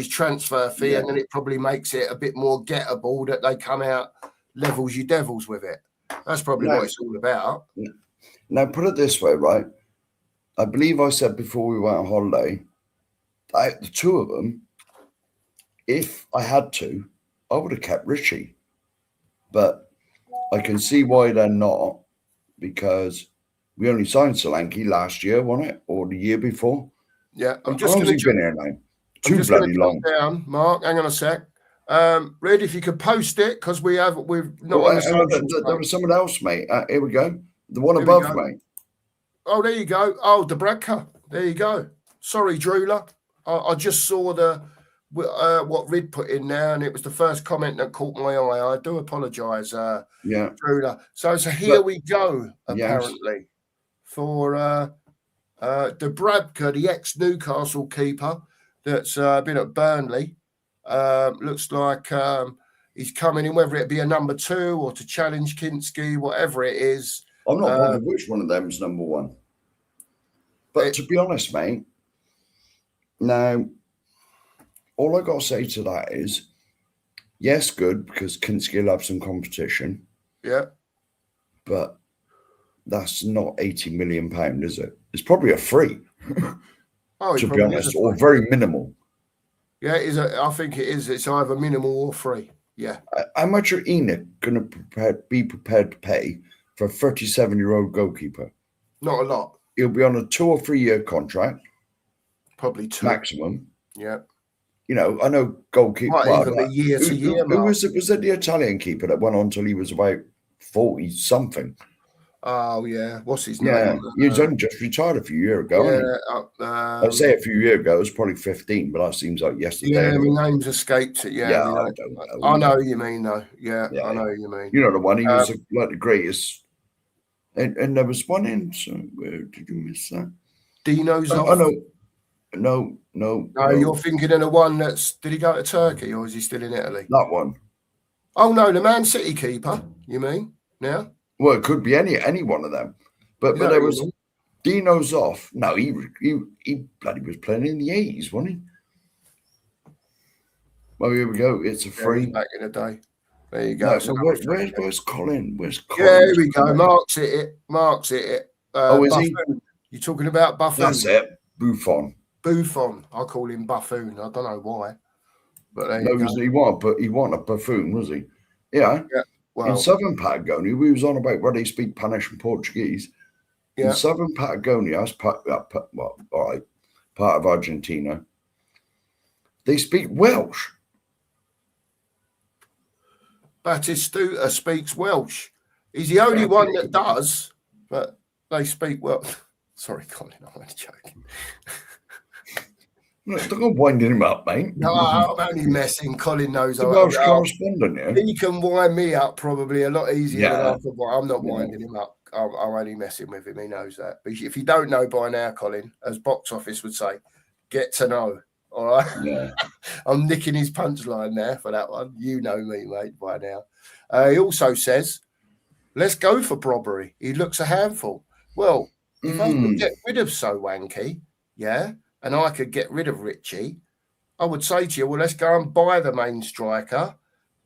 transfer fee, and then it probably makes it a bit more gettable that they come out levels you devils with it. That's probably what it's all about. Now, put it this way, right? I believe I said before we went on holiday, the two of them, if I had to, I would have kept Richie. But I can see why they're not, because we only signed Solanke last year, wasn't it? Or the year before? Yeah, I'm just going to been here now. Too bloody long. Down, Mark, hang on a sec. Red, if you could post it, because we've not on the socials, there was someone else, mate. Here we go. The one above, mate. Oh, there you go. Oh, Debradka. There you go. Sorry, Drooler. I just saw what Rid put in there, and it was the first comment that caught my eye. I do apologise, Drooler. So here we go, apparently, for Debradka, the ex-Newcastle keeper that's been at Burnley. Looks like he's coming in, whether it be a number 2 or to challenge Kinski, whatever it is. I'm not bothered which one of them is number 1. But to be honest, mate, now, all I got to say to that is, yes, good, because Kinski will have some competition. Yeah. But that's not £80 million, is it? It's probably a free, to be honest, or very minimal. Yeah, I think it is. It's either minimal or free. Yeah. How much are Enoch going to be prepared to pay for a 37-year-old goalkeeper? Not a lot. He'll be on a 2 or 3 year contract. Probably 2. Maximum. Yeah. I know goalkeeper. Might even be year to year. Who was it? Was it the Italian keeper that went on till he was about 40 something? Oh yeah, what's his name? Yeah, he was only just retired a few years ago. Yeah, I'd say a few years ago. It was probably 15, but that seems like yesterday. Yeah, my name's escaped it. Yeah, I don't know. I know who you mean, though. Yeah, I know who you mean. You know the one. He was like the greatest. And there was one in. So where did you miss that? Dino's off. I know. No. You're thinking of the one that's. Did he go to Turkey or is he still in Italy? That one. Oh no, the Man City keeper. You mean now? Well, it could be any one of them, but there was Dino's off. No, he bloody was playing in the 80s, wasn't he? Well, here we go. It's a free. Back in the day. There you go. No, so where's Colin? Where's Colin? Yeah, here we go. Mark's it. Is Buffon. he? You're talking about Buffon. That's it. Buffon. I call him Buffoon. I don't know why, but there you go. He wasn't a buffoon, was he? Yeah. Well, in southern Patagonia, we was on about where they speak Spanish and Portuguese. Yeah. In southern Patagonia, that's part of Argentina. They speak Welsh. Batistuta speaks Welsh. He's the only one that does, but they speak Welsh. Sorry, Colin, I'm only joking. No, don't wind him up, mate. No, I'm only messing. Colin knows. The Welsh correspondent, yeah. He can wind me up probably a lot easier than I can. I'm not winding him up. I'm only messing with him. He knows that. But if you don't know by now, Colin, as box office would say, get to know. All right. Yeah. I'm nicking his punchline there for that one. You know me, mate, by now. He also says, let's go for Brobbery. He looks a handful. Well, if I could get rid of So Wanky, yeah, and I could get rid of Richie, I would say to you, well, let's go and buy the main striker.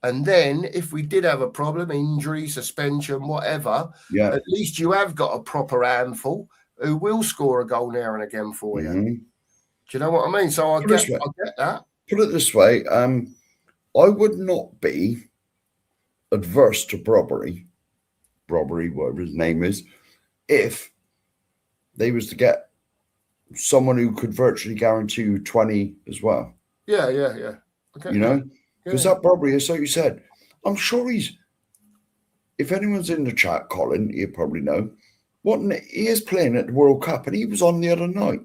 And then if we did have a problem, injury, suspension, whatever, at least you have got a proper handful who will score a goal now and again for you. Do you know what I mean? So I get that. Put it this way, I would not be adverse to Brobbery, whatever his name is, if they was to get someone who could virtually guarantee you 20 as well. Yeah. Okay. You know? Because that Brobbery, as you said, I'm sure he's, if anyone's in the chat, Colin, you probably know, he is playing at the World Cup and he was on the other night.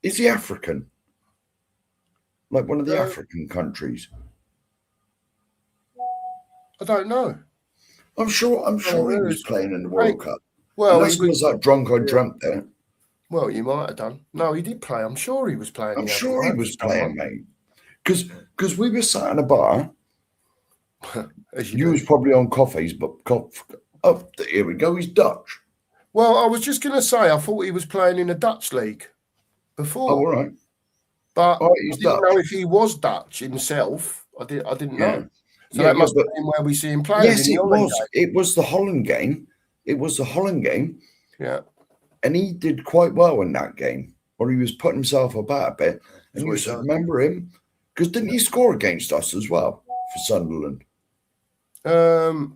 Is he African? Like one of the African countries? I don't know. I'm sure he was playing in the World Cup. Well, he was that drunk I dreamt there. Well, you might have done. No, he did play. I'm sure he was playing. I'm sure he was playing, mate. Because we were sat in a bar. You was probably on coffees, but here we go. He's Dutch. Well, I was just going to say, I thought he was playing in the Dutch league before. Oh, all right. But I didn't know if he was Dutch himself. I didn't know. So that must have been where we see him playing. Yes, it was. It was the Holland game. Yeah. And he did quite well in that game, or he was putting himself about a bit. And you should remember him, because didn't he score against us as well for Sunderland? No.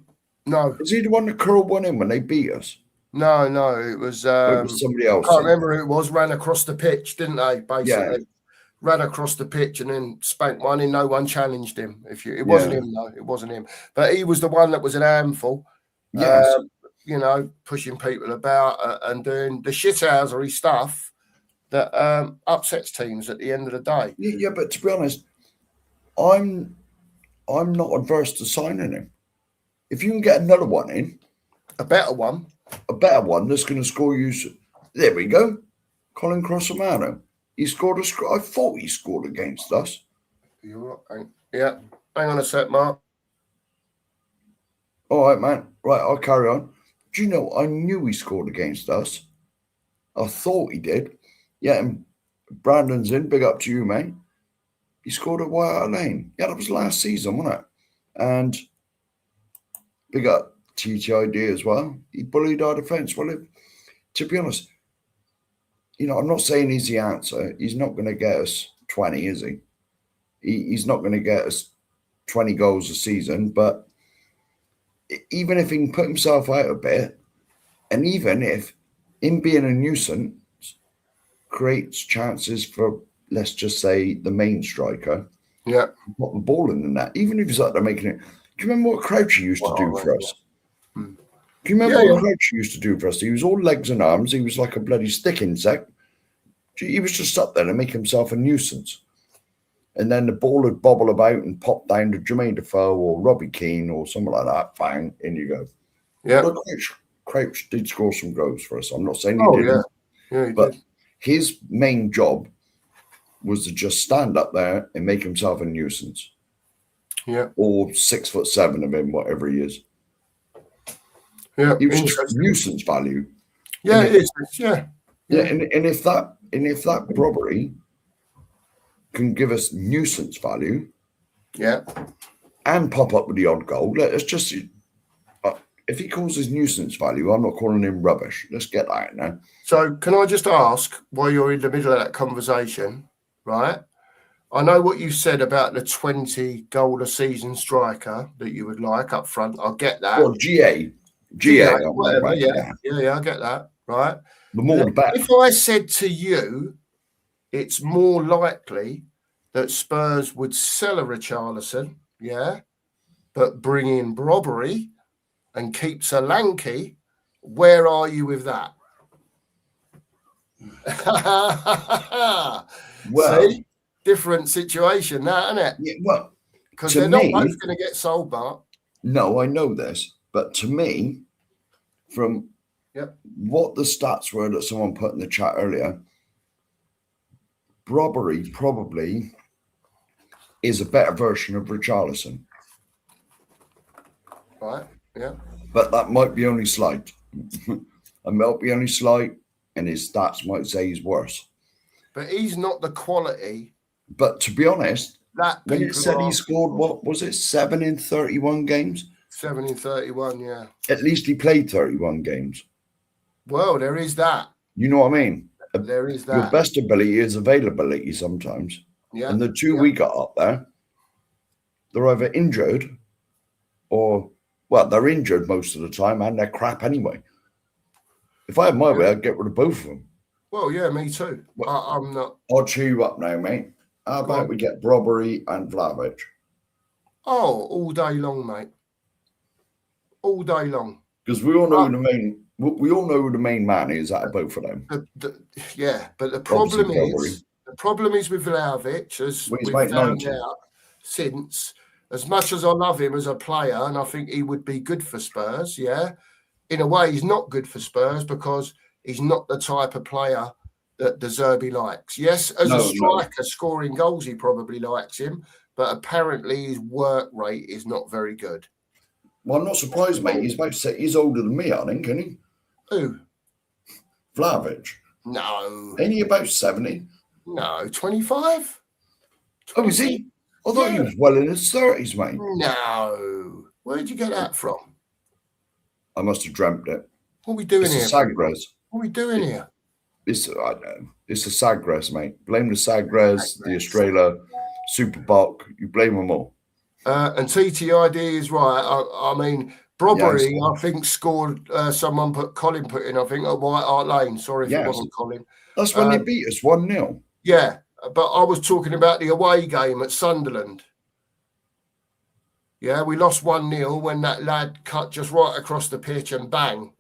Was he the one that curled one in when they beat us? No, it was somebody else. I can't remember who it was. Ran across the pitch, didn't they? Basically, ran across the pitch and then spanked one, and no one challenged him. It wasn't him, though. It wasn't him. But he was the one that was an handful. Yes. Pushing people about and doing the shithousery stuff that upsets teams at the end of the day. Yeah, but to be honest, I'm not adverse to signing him. If you can get another one in, a better one that's going to score you. There we go, Colin Crossamano. He scored I thought he scored against us. You're right. Yeah, hang on a sec, Mark. All right, man. Right, I'll carry on. Do you know, I knew he scored against us. I thought he did. Yeah, and Brandon's in. Big up to you, mate. He scored at White Hart Lane. Yeah, that was last season, wasn't it? And big up TTID as well. He bullied our defence. Well, to be honest, I'm not saying he's the answer. He's not going to get us 20, is he? He's not going to get us 20 goals a season, but even if he can put himself out a bit, and even if him being a nuisance creates chances for, let's just say, the main striker, put the ball in the net, even if he's out there making it. Do you remember what Crouchy used to do for us? Do you remember what Crouchy used to do for us? He was all legs and arms. He was like a bloody stick insect. He was just up there to make himself a nuisance. And then the ball would bobble about and pop down to Jermaine Defoe or Robbie Keane or something like that. Bang, in you go. Yeah. But Crouch did score some goals for us. I'm not saying he didn't. Yeah, but his main job was to just stand up there and make himself a nuisance. Yeah. Or 6'7" of him, whatever he is. Yeah. He was just nuisance value. Yeah, it is. Yeah. Yeah, and if that robbery can give us nuisance value, and pop up with the odd goal. Let's just if he causes nuisance value, I'm not calling him rubbish. Let's get that in there. So, can I just ask, while you're in the middle of that conversation, right? I know what you said about the 20 goal a season striker that you would like up front. I get that. Well, GA, whatever. Yeah, I get that. Right. The more the better. If I said to you, it's more likely that Spurs would sell a Richarlison, yeah, but bring in Robbery and keep Solanke. Where are you with that? Well, see, different situation now, isn't it? yeah, well, because to they're not me, both going to get sold, Mark. No, I know this, but to me, from what the stats were that someone put in the chat earlier, Robbery probably is a better version of Richarlison. Right, yeah. But that might be only slight. It might be only slight, and his stats might say he's worse. But he's not the quality. But to be honest, that when it said he scored, what was it, 7 in 31 games? 7 in 31, yeah. At least he played 31 games. Well, there is that. You know what I mean? There is that. Your best ability is availability sometimes. Yeah. And the two we got up there, they're either injured or, well, they're injured most of the time and they're crap anyway. If I had my way, I'd get rid of both of them. Well, yeah, me too. I'm not. I'll chew you up now, mate. How about we get Robbery and Vlahovic? Oh, all day long, mate. All day long. Because we all know who the main man is out of both of them. Yeah, but the problem is with Vlahovic, as we've found out since, as much as I love him as a player, and I think he would be good for Spurs, yeah, in a way he's not good for Spurs because he's not the type of player that De Zerbi likes. Yes, as a striker scoring goals, he probably likes him, but apparently his work rate is not very good. Well, I'm not surprised, mate. He's about 6 years older than me, I think, isn't he? Who? Vlahovic. No. Ain't he about 70? No, 25? Oh, is he? I thought he was well in his 30s, mate. No. Where did you get that from? I must have dreamt it. What are we doing here? Sagres. What are we doing here? I don't know. It's the Sagres, mate. Blame the Sagres, the Australia, Superboc. You blame them all. And TTID is right. I mean, Robbery, I think, scored. Colin put in, I think, at White Hart Lane. Sorry if it wasn't Colin. That's when they beat us 1-0. Yeah, but I was talking about the away game at Sunderland. Yeah, we lost 1-0 when that lad cut just right across the pitch and bang,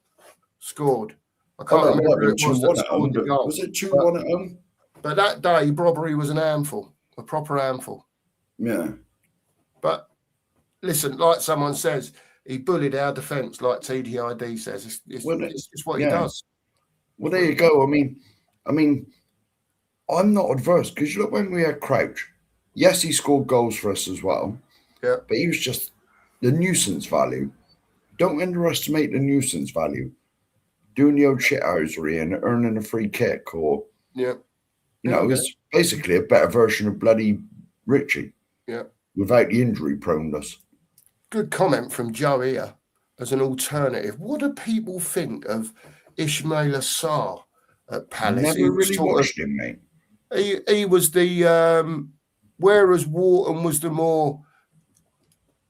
scored. I can't remember who it was that scored the goal. Was it 2-1 at home? But that day, Robbery was an handful, a proper handful. Yeah. But listen, like someone says, he bullied our defence, like TDID says. It's just what he does. Well, there you go. I mean, I'm not adverse because you look when we had Crouch. Yes, he scored goals for us as well. Yeah. But he was just the nuisance value. Don't underestimate the nuisance value. Doing the old shithousery and earning a free kick or, it's basically a better version of bloody Richie. Yeah. Without the injury proneness. Good comment from Joe here as an alternative. What do people think of Ismaila Sarr at Palace? Never really watched him, mate. He was the whereas Wharton was the more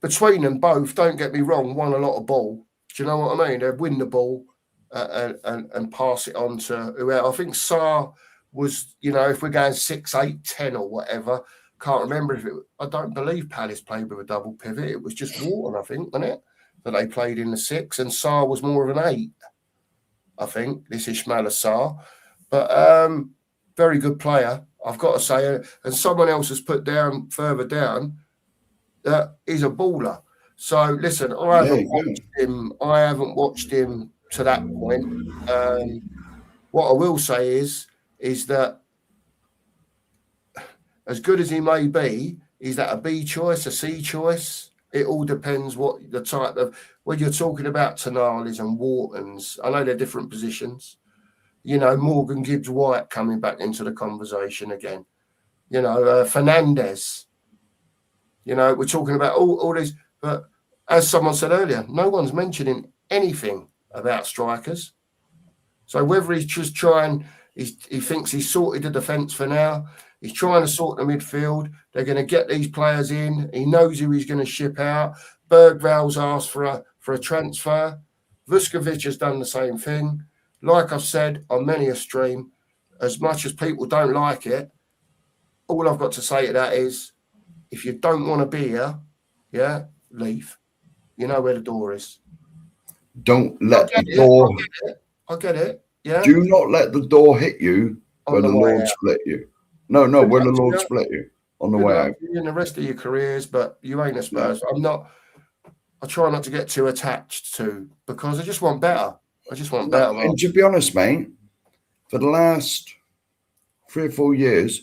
between them both, don't get me wrong, won a lot of ball. Do you know what I mean? They'd win the ball and pass it on to whoever. I think Sarr was, if we're going 6, 8, 10 or whatever. Can't remember if I don't believe Palace played with a double pivot. It was just Wharton, I think, wasn't it? That they played in the 6, and Sarr was more of an 8, I think, this Ismaila Sarr. But very good player, I've got to say. And someone else has put down further down that he's a baller. So listen, I haven't watched him to that point. What I will say is that as good as he may be, is that a B choice, a C choice? It all depends what the type of, when you're talking about Tonali's and Wharton's, I know they're different positions. Morgan Gibbs-White coming back into the conversation again. Fernandez. We're talking about all these, but as someone said earlier, no one's mentioning anything about strikers. So whether he's just he thinks he's sorted the defence for now, he's trying to sort the midfield. They're going to get these players in. He knows who he's going to ship out. Bergval's asked for a transfer. Vuskovic has done the same thing. Like I've said on many a stream, as much as people don't like it, all I've got to say to that is, if you don't want to be here, leave. You know where the door is. Don't let the door. I get it. Yeah. Do not let the door hit you where the Lord split you. No, where the Lord split you on the way out. In the rest of your careers, but you ain't a Spurs. Yeah. I try not to get too attached to, because I just want better. And to be honest, mate, for the last 3 or 4 years,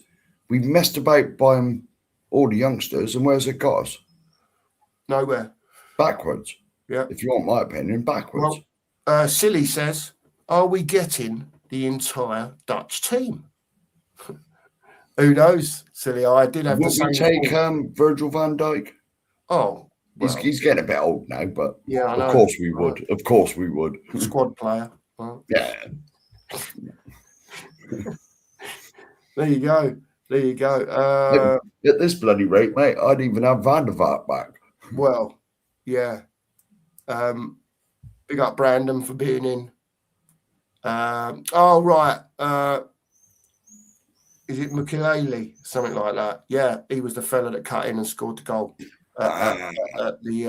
we've messed about buying all the youngsters, and where's it got us? Nowhere. Backwards. Yeah. If you want my opinion, backwards. Well, Silly says, are we getting the entire Dutch team? Who knows, Silly? I did have the same. Would we take Virgil van Dijk? Oh, well, he's getting a bit old now, but yeah, I know. Of course we would. Of course we would. Squad player. Well. Yeah. There you go. At this bloody rate, mate, I'd even have Van der Vaart back. Well, yeah. Big up Brandon for being in. Right. Is it Mukiele? Something like that. Yeah, he was the fella that cut in and scored the goal at the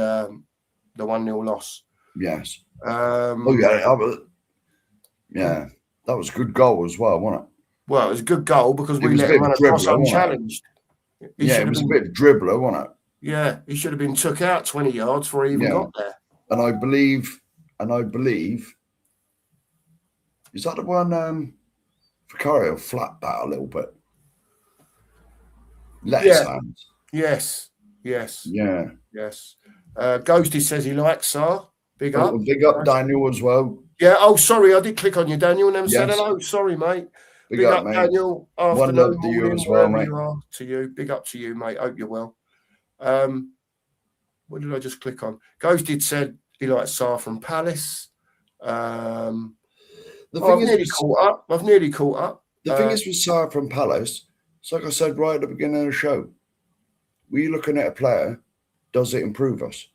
1-0 loss. Yes. Yeah, that was a good goal as well, wasn't it? Well, it was a good goal because we let him run across unchallenged. It was a bit dribbler, wasn't it? Yeah, he should have been took out 20 yards before he even got there. And I believe, is that the one Vicario flapped that a little bit? His hands. Yes. Yeah. Yes. Ghosty says he likes Sar. Big up. Big up Daniel as well. Yeah. Oh, sorry, I did click on you, Daniel, and then said hello. Sorry, mate. Big up, mate. Daniel. One love to you as well, mate. To you. Big up to you, mate. Hope you're well. What did I just click on? Ghosted said he likes Sar from Palace. I've nearly caught up. The thing is with Sar from Palace, it's like I said right at the beginning of the show. We're looking at a player, does it improve us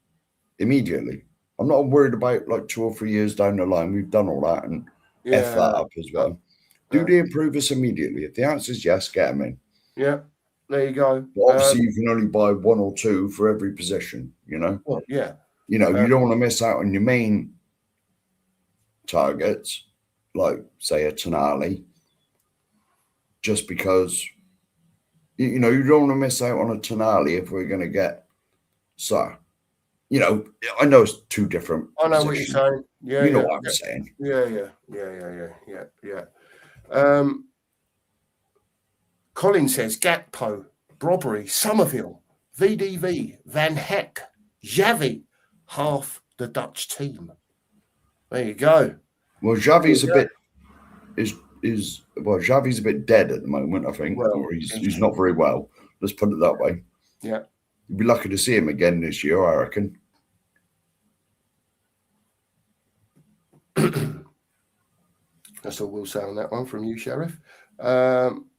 immediately? I'm not worried about like 2 or 3 years down the line. We've done all that and F that up as well. Do they improve us immediately? If the answer is yes, get them in. Yeah, there you go. But obviously, you can only buy 1 or 2 for every position, you know? Well, yeah. You know, you don't want to miss out on your main targets, like, say, a Tonali, just because, you know, you don't want to miss out on a Tonali if we're going to get Sar. You know, I know it's 2 different I know positions. what you're saying. Yeah, you know what I'm saying. Yeah. Colin says Gakpo, Robbery, Somerville, VDV, Van Heck, Xavi, half the Dutch team. There you go. Well, Xavi's Xavi's a bit dead at the moment, I think. Well, or he's not very well. Let's put it that way. Yeah. You'd be lucky to see him again this year, I reckon. That's all we'll say on that one from you, Sheriff.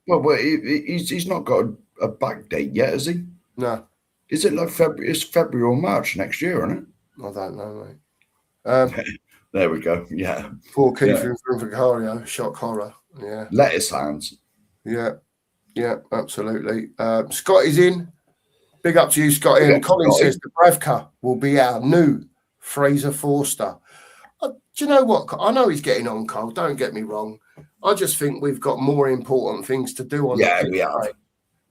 He's not got a back date yet, has he? No. Is it like February? It's February or March next year, isn't it? I don't know, mate. There we go. Yeah. Poor Keith from Vicario. Shock horror. Yeah. Lettuce hands. Yeah, absolutely. Scott is in. Big up to you, Scott. And Colin says Dubravka will be our new Fraser Forster. Do you know what? I know he's getting on, Cole. Don't get me wrong. I just think we've got more important things to do on the pitch. We have.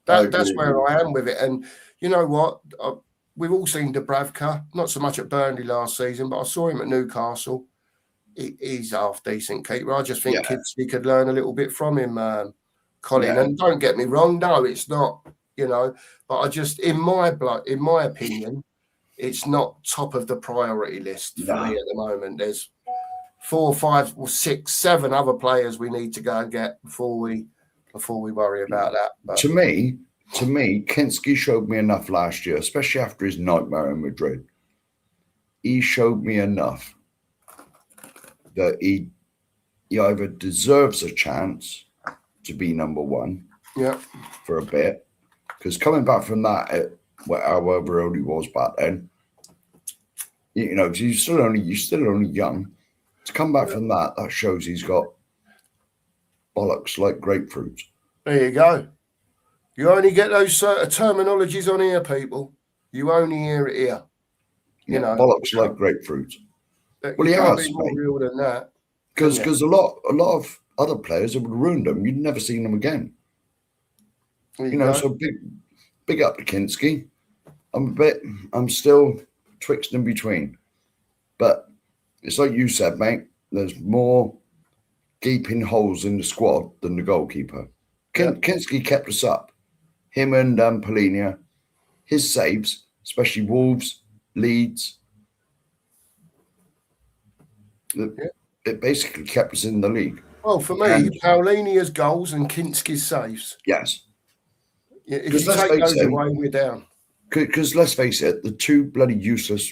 That's where I am with it. And you know what? We've all seen Dubravka, not so much at Burnley last season, but I saw him at Newcastle. He's half decent keeper. I just think he could learn a little bit from him, Colin. And don't get me wrong. No, it's not. You know, but I just, in my opinion, it's not top of the priority list for me at the moment. There's 4, 5, 6, 7 other players we need to go and get before we worry about that. But to me, Kinski showed me enough last year, especially after his nightmare in Madrid. He showed me enough that he either deserves a chance to be number 1 for a bit. Because coming back from that, however old he was back then, you know, you're still only young. To come back from that shows he's got bollocks like grapefruits. There you go. You only get those sort of terminologies on here, people. You only hear it here. You know, bollocks like grapefruits. Well, you can't be more real than that. Because a lot of other players that would ruin them, you'd never seen them again. So big up to Kinski. I'm still twixt and between. But it's like you said, mate, there's more gaping holes in the squad than the goalkeeper. Kinski kept us up. Him and Polinia, his saves, especially Wolves, Leeds, it basically kept us in the league. Well, for me, Paulinia's goals and Kinski's saves. Yes. If you take those away, we're down. Because let's face it, the two bloody useless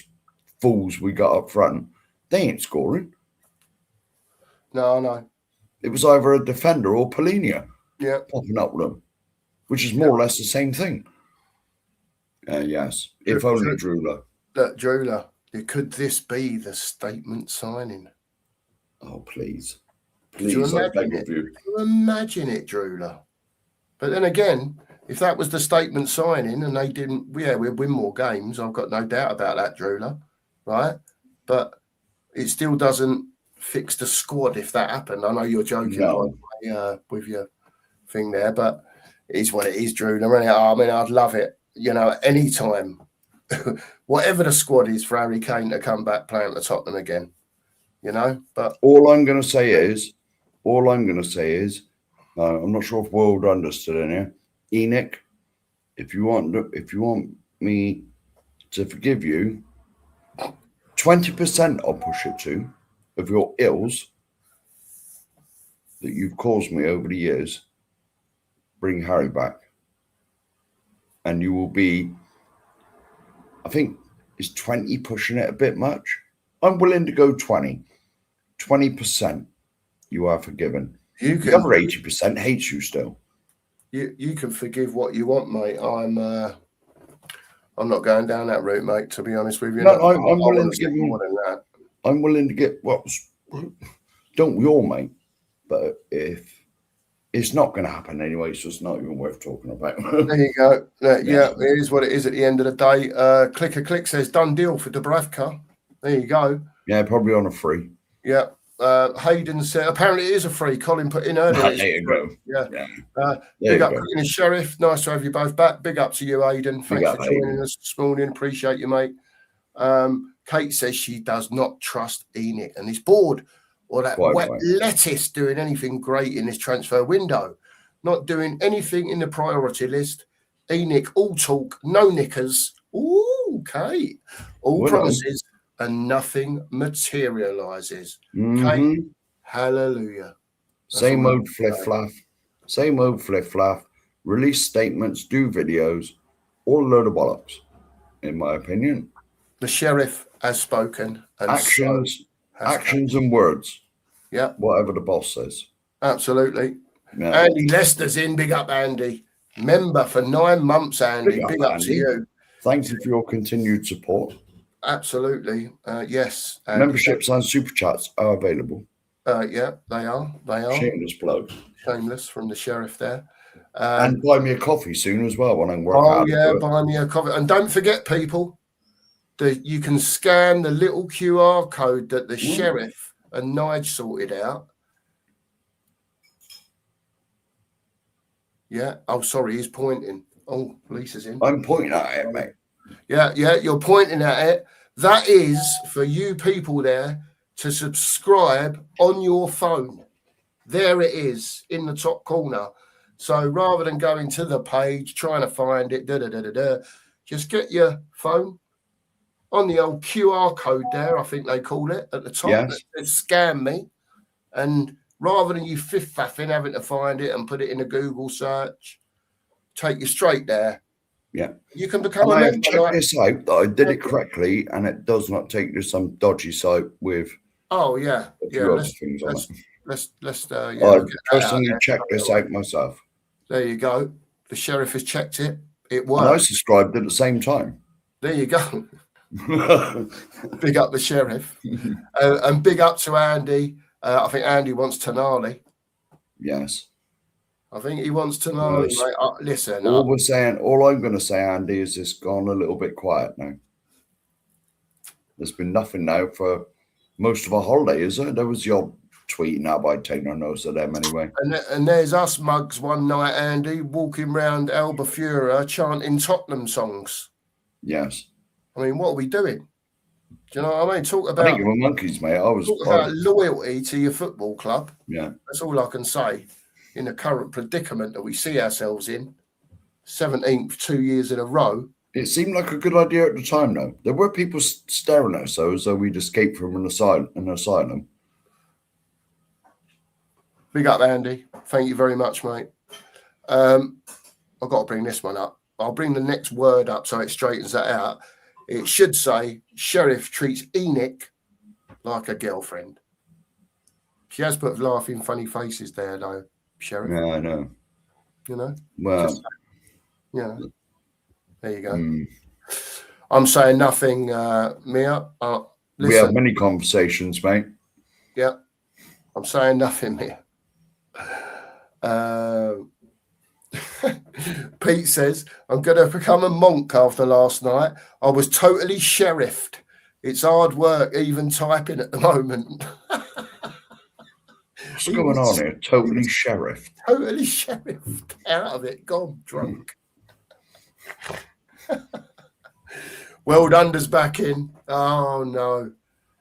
fools we got up front, they ain't scoring. No. It was either a defender or Polinia popping up with them, which is more or less the same thing. Yes. If only Drula. Drula, could this be the statement signing? Oh, please. Please, I beg of you. Imagine it, Drula. But then again, if that was the statement signing and they didn't, we'd win more games. I've got no doubt about that, Drula, right? But it still doesn't fix the squad if that happened. I know you're joking with your thing there, but it is what it is, Drula. I mean, I'd love it, anytime, whatever the squad is, for Harry Kane to come back playing for Tottenham again, But all I'm going to say is, I'm not sure if World understood in here. Enoch, if you want me to forgive you, 20% I'll push it to of your ills that you've caused me over the years. Bring Harry back, and you will be. I think is 20 pushing it a bit much. I'm willing to go 20. 20%. You are forgiven. The other 80% hates you still. You can forgive what you want, mate. I'm not going down that route, mate. To be honest with you, no, I'm willing to give more than that. I'm willing to get don't we all, mate? But if it's not going to happen anyway, so it's not even worth talking about. There you go. It is what it is at the end of the day. Click says done deal for Dubravka. There you go. Yeah, probably on a free. Yeah. Hayden said apparently it is a free. Colin put in earlier. There you go. Yeah. Big up Colin and Sheriff. Nice to have you both back. Big up to you, Hayden. Thanks for joining us this morning. Appreciate you, mate. Kate says she does not trust Enoch and is bored or that wet lettuce doing anything great in this transfer window. Not doing anything in the priority list. Enoch, all talk, no knickers. Ooh, Kate. All promises. And nothing materializes. Okay? Hallelujah. Same old fliff-flaff. Same old fliff-flaff. Release statements, do videos. All a load of bollocks, in my opinion. The sheriff has spoken. And actions and words. Yeah. Whatever the boss says. Absolutely. Yeah. Andy Lester's in. Big up, Andy. Member for 9 months, Andy. Big up to you. Thank you for your continued support. Absolutely. Yes. Memberships and super chats are available. Yeah, they are. Shameless plug. Shameless from the sheriff there. And buy me a coffee soon as well when I work out. Oh, yeah, buy me a coffee. And don't forget, people, that you can scan the little QR code that the sheriff and Nige sorted out. Yeah. Oh, sorry, he's pointing. Oh, Lisa's in. I'm pointing at it, mate. Yeah, you're pointing at it. That is for you people there to subscribe on your phone. There it is in the top corner. So rather than going to the page, trying to find it, just get your phone on the old QR code there, I think they call it, at the top. Yes. Scan me. And rather than you faffing having to find it and put it in a Google search, take you straight there. Yeah, you can become a member. Check this out that I did it correctly, and it does not take you to some dodgy site with. Oh yeah, Let's personally check this out myself. There you go. The sheriff has checked it. It worked. And I subscribed at the same time. There you go. Big up the sheriff, and big up to Andy. I think Andy wants Tonali. Yes. I think he wants to know, Yes. mate. Listen. All I'm going to say, Andy, is it's gone a little bit quiet now. There's been nothing now for most of our holiday, is there? There was the odd tweet now by taking notice of them anyway. And there's us mugs one night, Andy, walking round Albufeira chanting Tottenham songs. Yes. I mean, what are we doing? Do you know what I mean? Talk about. I think we're monkeys, mate. Talk about loyalty to your football club. Yeah. That's all I can say. In the current predicament that we see ourselves in, 17th 2 years in a row. It seemed like a good idea at the time, though. There were people staring at us, though, as though we'd escaped from an asylum. Big up, Andy. Thank you very much, mate. I've got to bring this one up. I'll bring the next word up so it straightens that out. It should say, Sheriff treats Enoch like a girlfriend. She has put laughing, funny faces there, though, Sheriff. Yeah, I know. You know? Well, yeah. There you go. I'm saying nothing, Mia. We have many conversations, mate. Yeah. I'm saying nothing, Mia. Pete says, I'm going to become a monk after last night. I was totally sheriffed. It's hard work even typing at the moment. What's going on here? Totally sheriffed. Totally sheriffed. Out of it. Gone drunk. Well, Under's back in. Oh, no.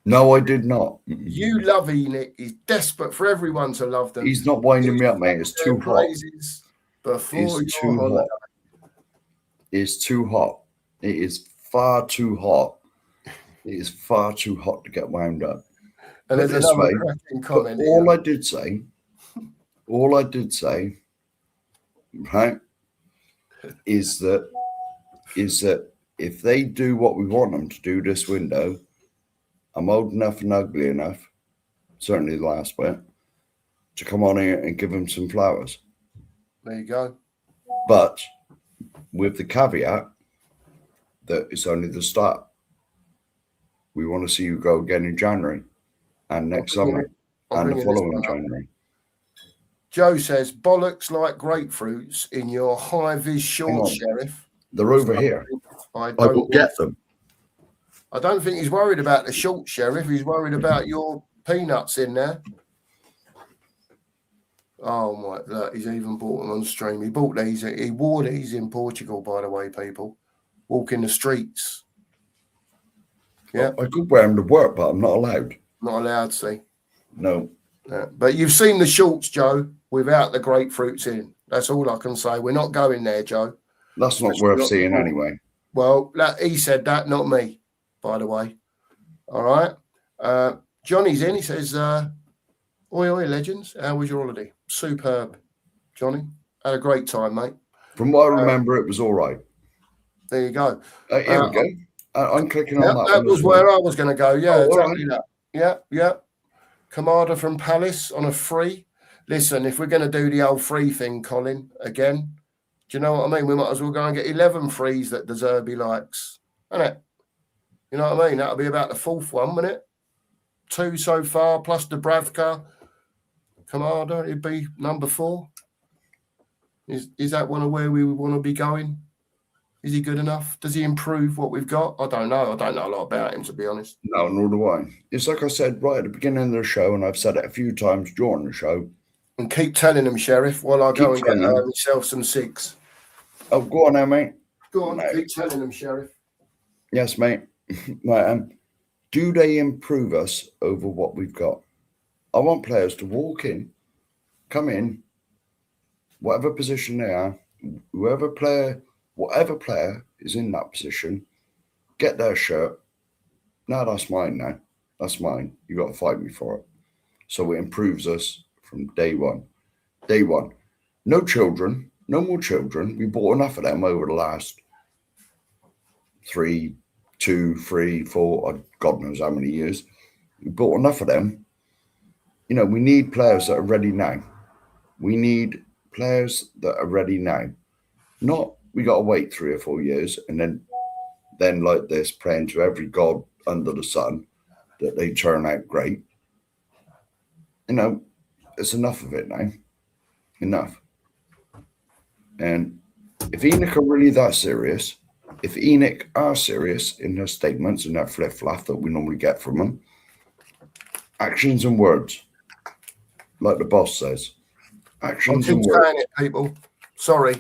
No, I did not. You love Enoch. He's desperate for everyone to love them. He's not winding me up, mate. It's too hot. It's too hot. It's too hot. It is far too hot. It is far too hot to get wound up. And there's another cracking comment. All I did say, right, is that if they do what we want them to do this window, I'm old enough and ugly enough, certainly the last bit, to come on here and give them some flowers. There you go. But with the caveat that it's only the start. We want to see you go again in January and next summer and the following January. Joe says, bollocks like grapefruits in your high-vis shorts, Sheriff. They're over here. I will get them. I don't think he's worried about the shorts, Sheriff. He's worried about your peanuts in there. Oh, my. Look, he's even bought them on stream. He bought these. He wore these in Portugal, by the way, people. Walking the streets. Yeah. I could wear them to work, but I'm not allowed. Not allowed, see. No. Yeah. But you've seen the shorts, Joe, without the grapefruits in. That's all I can say. We're not going there, Joe. That's not worth seeing anyway. Well, he said that, not me, by the way. All right. Johnny's in. He says, oi, legends. How was your holiday? Superb, Johnny. Had a great time, mate. From what I remember, it was all right. There you go. Here we go. I'm clicking on that. That was where I was going to go. Yeah, exactly right. that. Yeah. Kamada from Palace on a free. Listen, if we're going to do the old free thing, Colin, again, do you know what I mean? We might as well go and get 11 frees that De Zerbi likes, isn't it? You know what I mean? That'll be about the fourth one, wouldn't it? 2 so far, plus Dubravka. Kamada, it'd be number 4. Is that one of where we want to be going? Is he good enough? Does he improve what we've got? I don't know. I don't know a lot about him, to be honest. No, nor do I. It's like I said right at the beginning of the show, and I've said it a few times during the show. And keep telling him, Sheriff, while I go and get myself some cigs. Oh, go on now, mate. Go on, keep telling him, Sheriff. Yes, mate. Right, do they improve us over what we've got? I want players to walk in, come in, whatever position they are, whatever player is in that position, get their shirt. No, that's mine now. That's mine. You got to fight me for it. So it improves us from day one. Day one. No children. No more children. We bought enough of them over the last 3, 2, 3, 4, God knows how many years. We bought enough of them. You know, we need players that are ready now. We need players that are ready now. Not we got to wait 3 or 4 years and then like this, praying to every god under the sun that they turn out great. You know, it's enough of it now. Enough. And if Enoch are really that serious, if Enoch are serious in their statements and that flip-flap that we normally get from them, actions and words, like the boss says. Actions and words. I'll keep saying it, people. Sorry.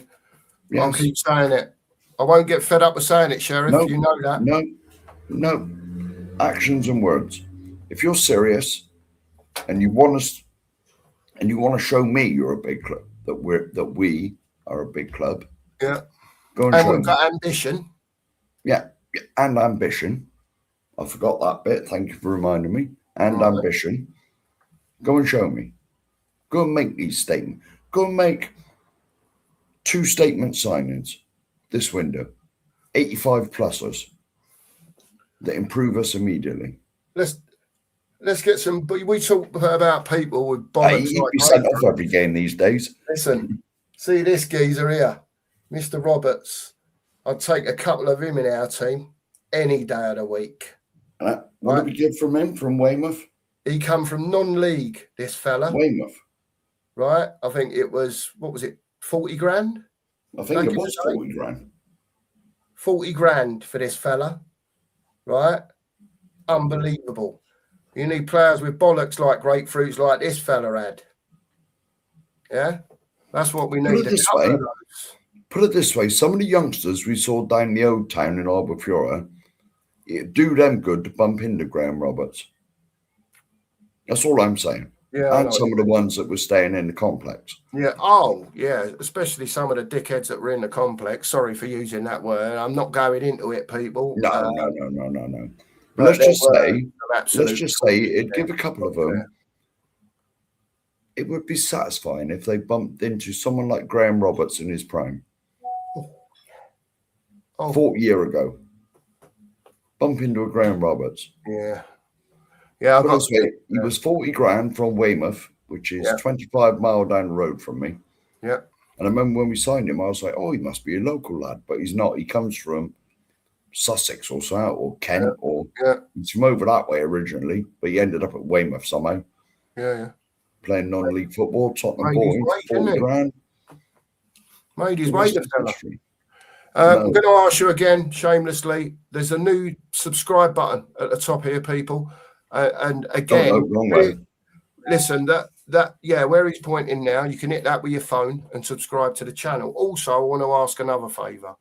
Yes. I'll keep saying it. I won't get fed up with saying it, Sheriff. No, you know that. No. Actions and words. If you're serious and you want to show me you're a big club, that we are a big club. Yeah. Go and show me. We've got ambition. Yeah, and ambition. I forgot that bit. Thank you for reminding me. And ambition. Go and show me. Go and make these statements. Go and make 2 statement signings this window. 85 plussers that improve us immediately. Let's get some. We talk about people with bollocks. You'd be sent off every game these days. Listen, see this geezer here, Mr. Roberts. I'd take a couple of him in our team any day of the week. What did we get from him? From Weymouth? He come from non-league, this fella. Weymouth. Right? I think it was, what was it, 40 grand? I think it was 40 grand. 40 grand for this fella. Right? Unbelievable. You need players with bollocks like grapefruits like this fella had. Yeah? That's what we need. Put it this way. Some of the youngsters we saw down the old town in Albufeira, it'd do them good to bump into Graham Roberts. That's all I'm saying. Yeah, and some of the ones that were staying in the complex. Yeah. Oh, yeah. Especially some of the dickheads that were in the complex. Sorry for using that word. I'm not going into it, people. No. But let's just say it'd give a couple of them. It would be satisfying if they bumped into someone like Graham Roberts in his prime. 40 years ago. Bump into a Graham Roberts. Yeah. Yeah. He was 40 grand from Weymouth, which is 25 miles down the road from me. Yeah. And I remember when we signed him, I was like, oh, he must be a local lad. But he's not. He comes from Sussex or so, or Kent, or he's from over that way originally, but he ended up at Weymouth somehow. Yeah. Playing non-league football, Tottenham bought him for 40 grand. Made his way, the fella. I'm going to ask you again, shamelessly. There's a new subscribe button at the top here, people. And again, listen, where he's pointing now, you can hit that with your phone and subscribe to the channel. Also, I want to ask another favour.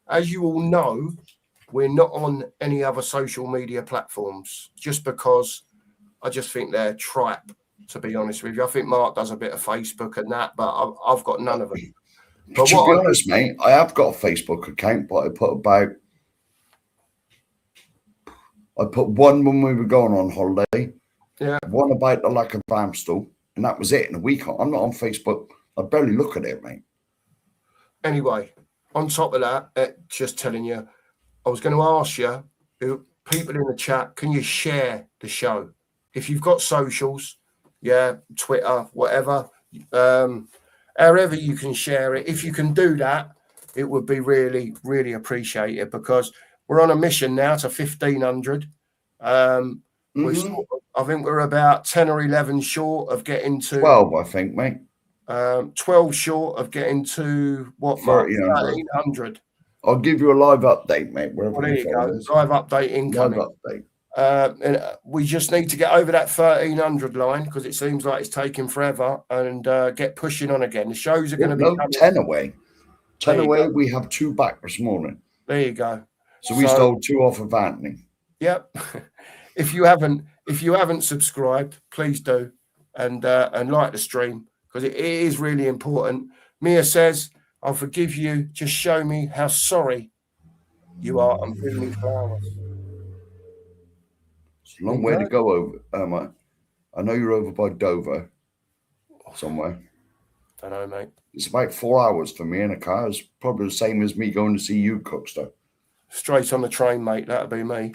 As you all know, we're not on any other social media platforms just because I just think they're tripe, to be honest with you. I think Mark does a bit of Facebook and that, but I've got none of them. But to be honest, mate, I have got a Facebook account, but I put one when we were going on holiday. Yeah. One about the lack of Amstel, and that was it in a week. I'm not on Facebook. I barely look at it, mate. Anyway, on top of that, just telling you, I was going to ask you, people in the chat, can you share the show? If you've got socials, Twitter, whatever, however you can share it. If you can do that, it would be really, really appreciated because we're on a mission now to 1,500. I think we're about 10 or 11 short of getting to 12, I think, mate. 12 short of getting to what, 1,300. I'll give you a live update, mate. Well, there you go. Live update incoming. Live update. And we just need to get over that 1,300 line because it seems like it's taking forever and get pushing on again. The shows are going to be 10 away. 10 away. We have 2 back this morning. There you go. So we stole 2 off of Anthony. Yep. If you haven't subscribed, please do and like the stream because it is really important. Mia says, "I'll forgive you. Just show me how sorry you are and bring me flowers." It's a long way to go over. I know you're over by Dover somewhere. I don't know, mate. It's about 4 hours for me in a car. It's probably the same as me going to see you, Cookster. Straight on the train, mate. That'll be me.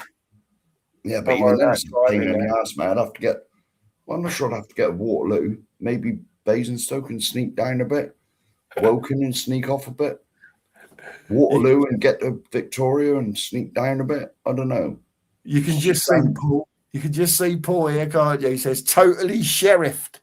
Yeah, but even that's a pain in the ass, man. I'm not sure I'd have to get a Waterloo. Maybe Basingstoke and sneak down a bit. Woking and sneak off a bit. Waterloo and get to Victoria and sneak down a bit. I don't know. You can just see Paul. You can just see Paul here, can't you? He says, totally sheriffed.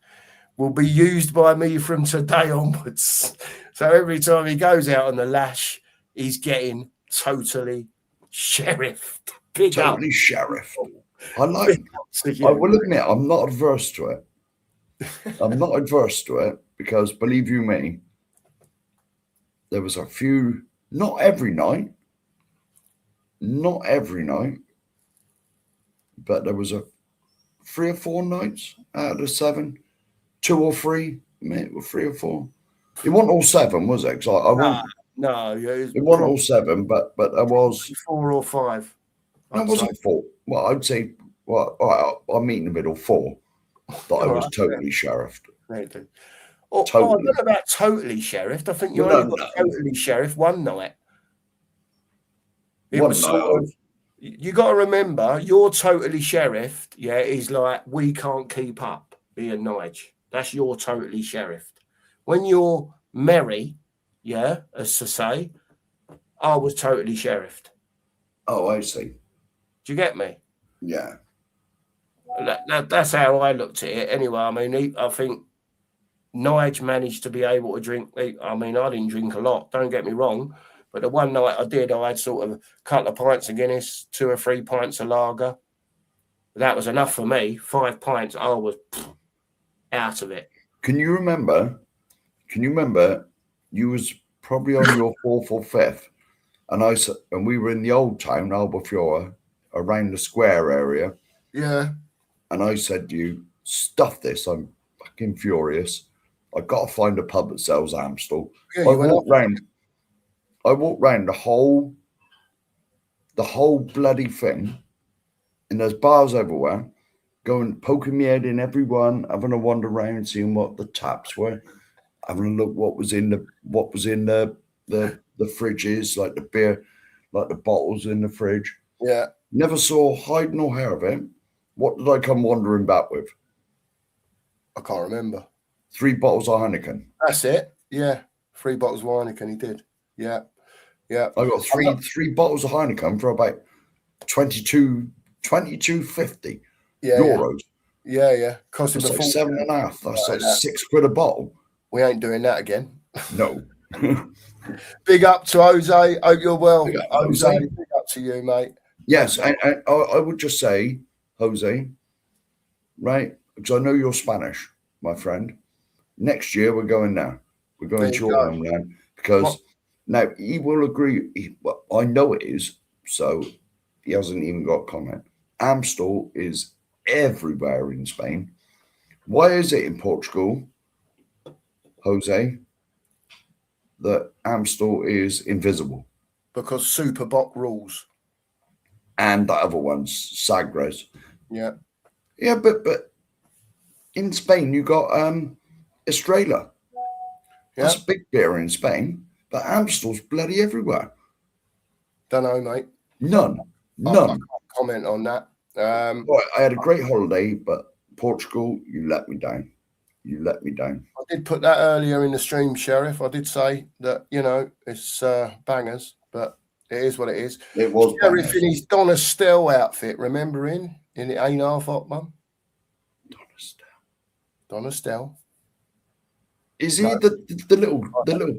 will be used by me from today onwards. So every time he goes out on the lash, he's getting totally sheriffed. Totally sheriffed. I will admit, I'm not adverse to it. I'm not adverse to it because, believe you me, there was a few, not every night, but there was 3 or 4 nights out of the 7, 2 or 3, maybe 3 or 4. It wasn't all 7, was it? No, it wasn't all 7, but there was 4 or 5. No, it wasn't 4. Well, I'd say, well, all right, I'll meet in the middle, 4. That I was totally sheriffed. Totally. I don't know about totally sheriffed. I think you only got totally sheriffed one night. It was sort of, you got to remember, you're totally sheriffed, yeah, is like, we can't keep up, Ian Nige. That's your totally sheriffed. When you're merry, yeah, as to say, I was totally sheriffed. Oh, I see. Do you get me? Yeah. That's how I looked at it. Anyway, I mean, I think Nige managed to be able to drink. I mean, I didn't drink a lot, don't get me wrong. But the one night I did, I had sort of a couple of pints of Guinness, 2 or 3 pints of lager. That was enough for me. 5 pints, I was out of it. Can you remember? You was probably on your 4th or 5th, and we were in the old town, Albafiora, around the square area. Yeah. And I said to you, stuff this. I'm fucking furious. I got to find a pub that sells Amstel. Yeah, I walked round the whole bloody thing, and there's bars everywhere, poking my head in every one, having a wander around, seeing what the taps were, having a look what was in the fridges, like the beer, like the bottles in the fridge. Yeah. Never saw hide nor hair of him. What did I come wandering back with? I can't remember. 3 bottles of Heineken. That's it. Yeah. 3 bottles of Heineken, he did. Yeah. Yeah. I got three bottles of Heineken for about 22.50 euros. Yeah, yeah. Cost him like 7.5. That's like £6 a bottle. We ain't doing that again. No. Big up to Jose. Hope you're well. Big up, Jose. Big up to you, mate. Yes, and I would just say, Jose, right? Because I know you're Spanish, my friend. Next year we're going now. We're going to your homeland because now he will agree. I know it is, so he hasn't even got a comment. Amstel is everywhere in Spain. Why is it in Portugal, Jose, that Amstel is invisible? Because Superboc rules. And that other one's Sagres. Yeah. Yeah, but in Spain you got Estrella. Yeah. That's a big beer in Spain, but Amstel's bloody everywhere. Don't know, mate. None. I can't comment on that. Right, I had a great holiday, but Portugal, you let me down. I did put that earlier in the stream, Sheriff. I did say that, it's bangers, but it is what it is. It was Sheriff in his Donna Stell outfit, remember in the Ain't Half Hot, Mum? Donna Stell. Is he the little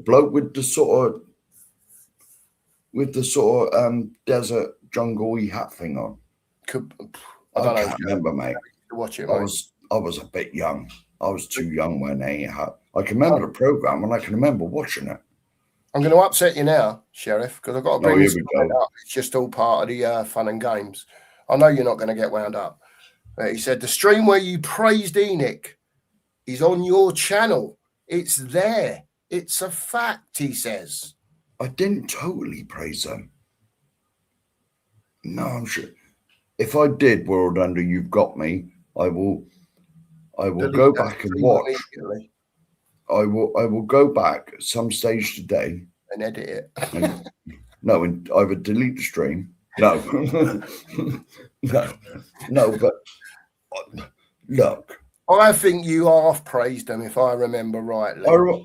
bloke with the sort of desert jungle-y hat thing on? I can't remember, mate. Watch it, I was a bit young. I was too young when they had. I can remember the program and I can remember watching it. I'm going to upset you now, Sheriff, because I've got to bring this up. It's just all part of the fun and games. I know you're not going to get wound up. He said, the stream where you praised Enoch is on your channel. It's there. It's a fact, he says. I didn't totally praise them. No, I'm sure. If I did, World Under, You've Got Me, I will go back and watch. I will go back at some stage today and edit it. And either delete the stream. No, no, but look. I think you half praised them, if I remember rightly. I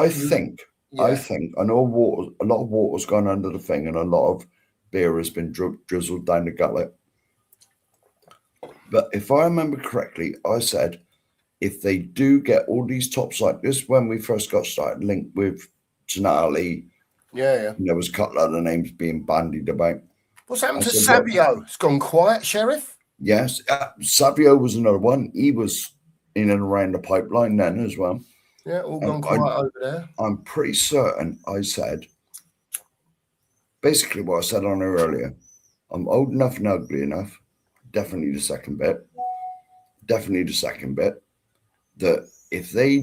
think, I know a lot of water's gone under the thing and a lot of beer has been drizzled down the gullet. But if I remember correctly, I said if they do get all these top sites, this when we first got started linked with Tonali. Yeah. There was a couple other names being bandied about. What's happened to Savio? It's gone quiet, Sheriff. Yes, Savio was another one. He was in and around the pipeline then as well. Yeah, all gone quiet over there. I'm pretty certain I said basically what I said on her earlier. I'm old enough and ugly enough. Definitely the second bit. That if they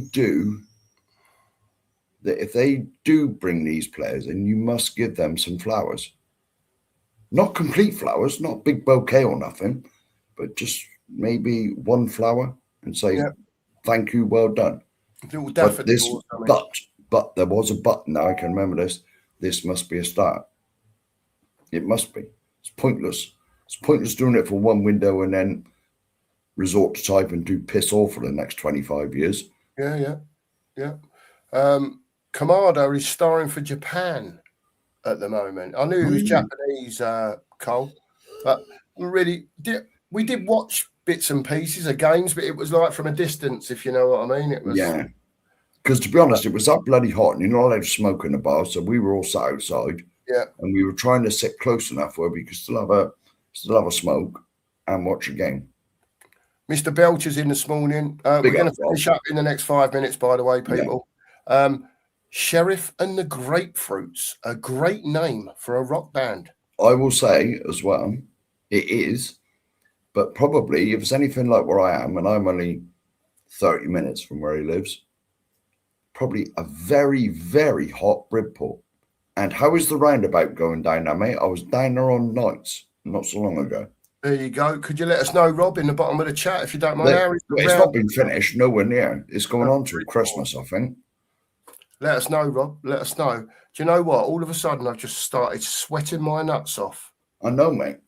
do bring these players in, you must give them some flowers. Not complete flowers, not big bouquet or nothing, but just maybe one flower and say, thank you, well done. But there was a but. Now I can remember this. This must be a start. It must be. It's pointless. It's pointless doing it for one window and then resort to type and do piss all for the next 25 years. Yeah. Kamada is starring for Japan at the moment. I knew he was Japanese, Cole, but we did watch bits and pieces of games, but it was like from a distance, if you know what I mean. It was because to be honest, it was that bloody hot, and you're not allowed to smoke in the bar, so we were all sat outside. Yeah, and we were trying to sit close enough where we could still have a smoke and watch a game. Mr. Belcher's in this morning. We're going to finish up in the next 5 minutes, by the way, people. Yeah. Sheriff and the Grapefruits, a great name for a rock band. I will say as well, it is, but probably if it's anything like where I am, and I'm only 30 minutes from where he lives, probably a very, very hot Bridport. And how is the roundabout going down now, mate? I was down there on nights not so long ago. There you go. Could you let us know, Rob, in the bottom of the chat, if you don't mind? It's not been finished, nowhere near. It's going on till Christmas, I think. Let us know, Rob. Let us know. Do you know what? All of a sudden, I've just started sweating my nuts off. I know, mate.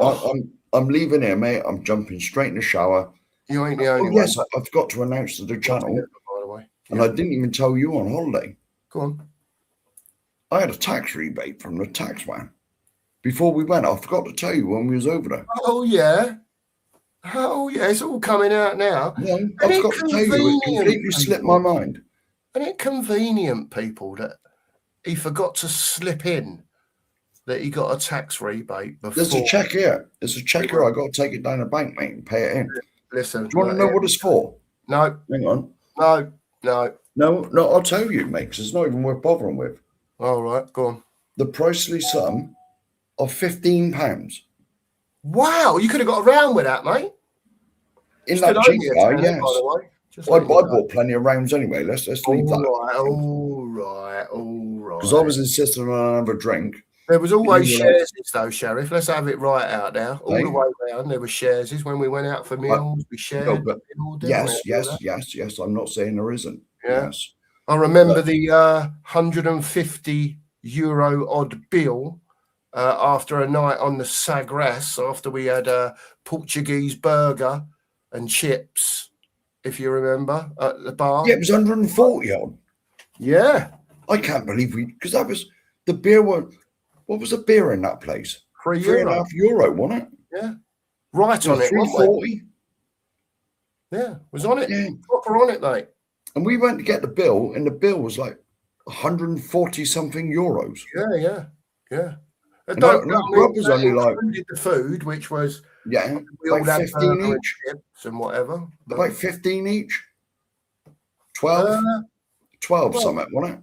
I'm leaving here, mate. I'm jumping straight in the shower. You ain't the only one. Yes, I've got to announce to the channel. By the way. And I didn't even tell you on holiday. Go on. I had a tax rebate from the tax man. Before we went, I forgot to tell you when we was over there. Oh, yeah. It's all coming out now. No, I forgot to tell you. It completely slipped my mind. Isn't it convenient, people, that he forgot to slip in that he got a tax rebate before? There's a check here. I got to take it down the bank, mate, and pay it in. Listen. Do you want to know what it's for? No. Hang on. No, I'll tell you, mate, because it's not even worth bothering with. All right, go on. The priceless sum of £15. Wow, you could have got around with that, mate. In that cheap guy, yes. I bought plenty of rounds anyway. Let's leave that. All right. Because I was insisting on another drink. There was always shares, though, Sheriff. Let's have it right out there. All the way around, there were shares. When we went out for meals, we shared. Yes. I'm not saying there isn't. Yeah. Yes. I remember the €150 odd bill after a night on the Sagres, after we had a Portuguese burger and chips, if you remember, at the bar. Yeah, it was 140 odd. Yeah. I can't believe because that was the beer. What was the beer in that place? €3.50, wasn't it? Yeah. Right on it. $3.40. Yeah, was on it. Yeah. Proper on it, mate. And we went to get the bill, and the bill was like 140 something euros. Yeah. And that was only like the food, which was we all had 15 each and whatever. About 15 each. 12 something, wasn't it?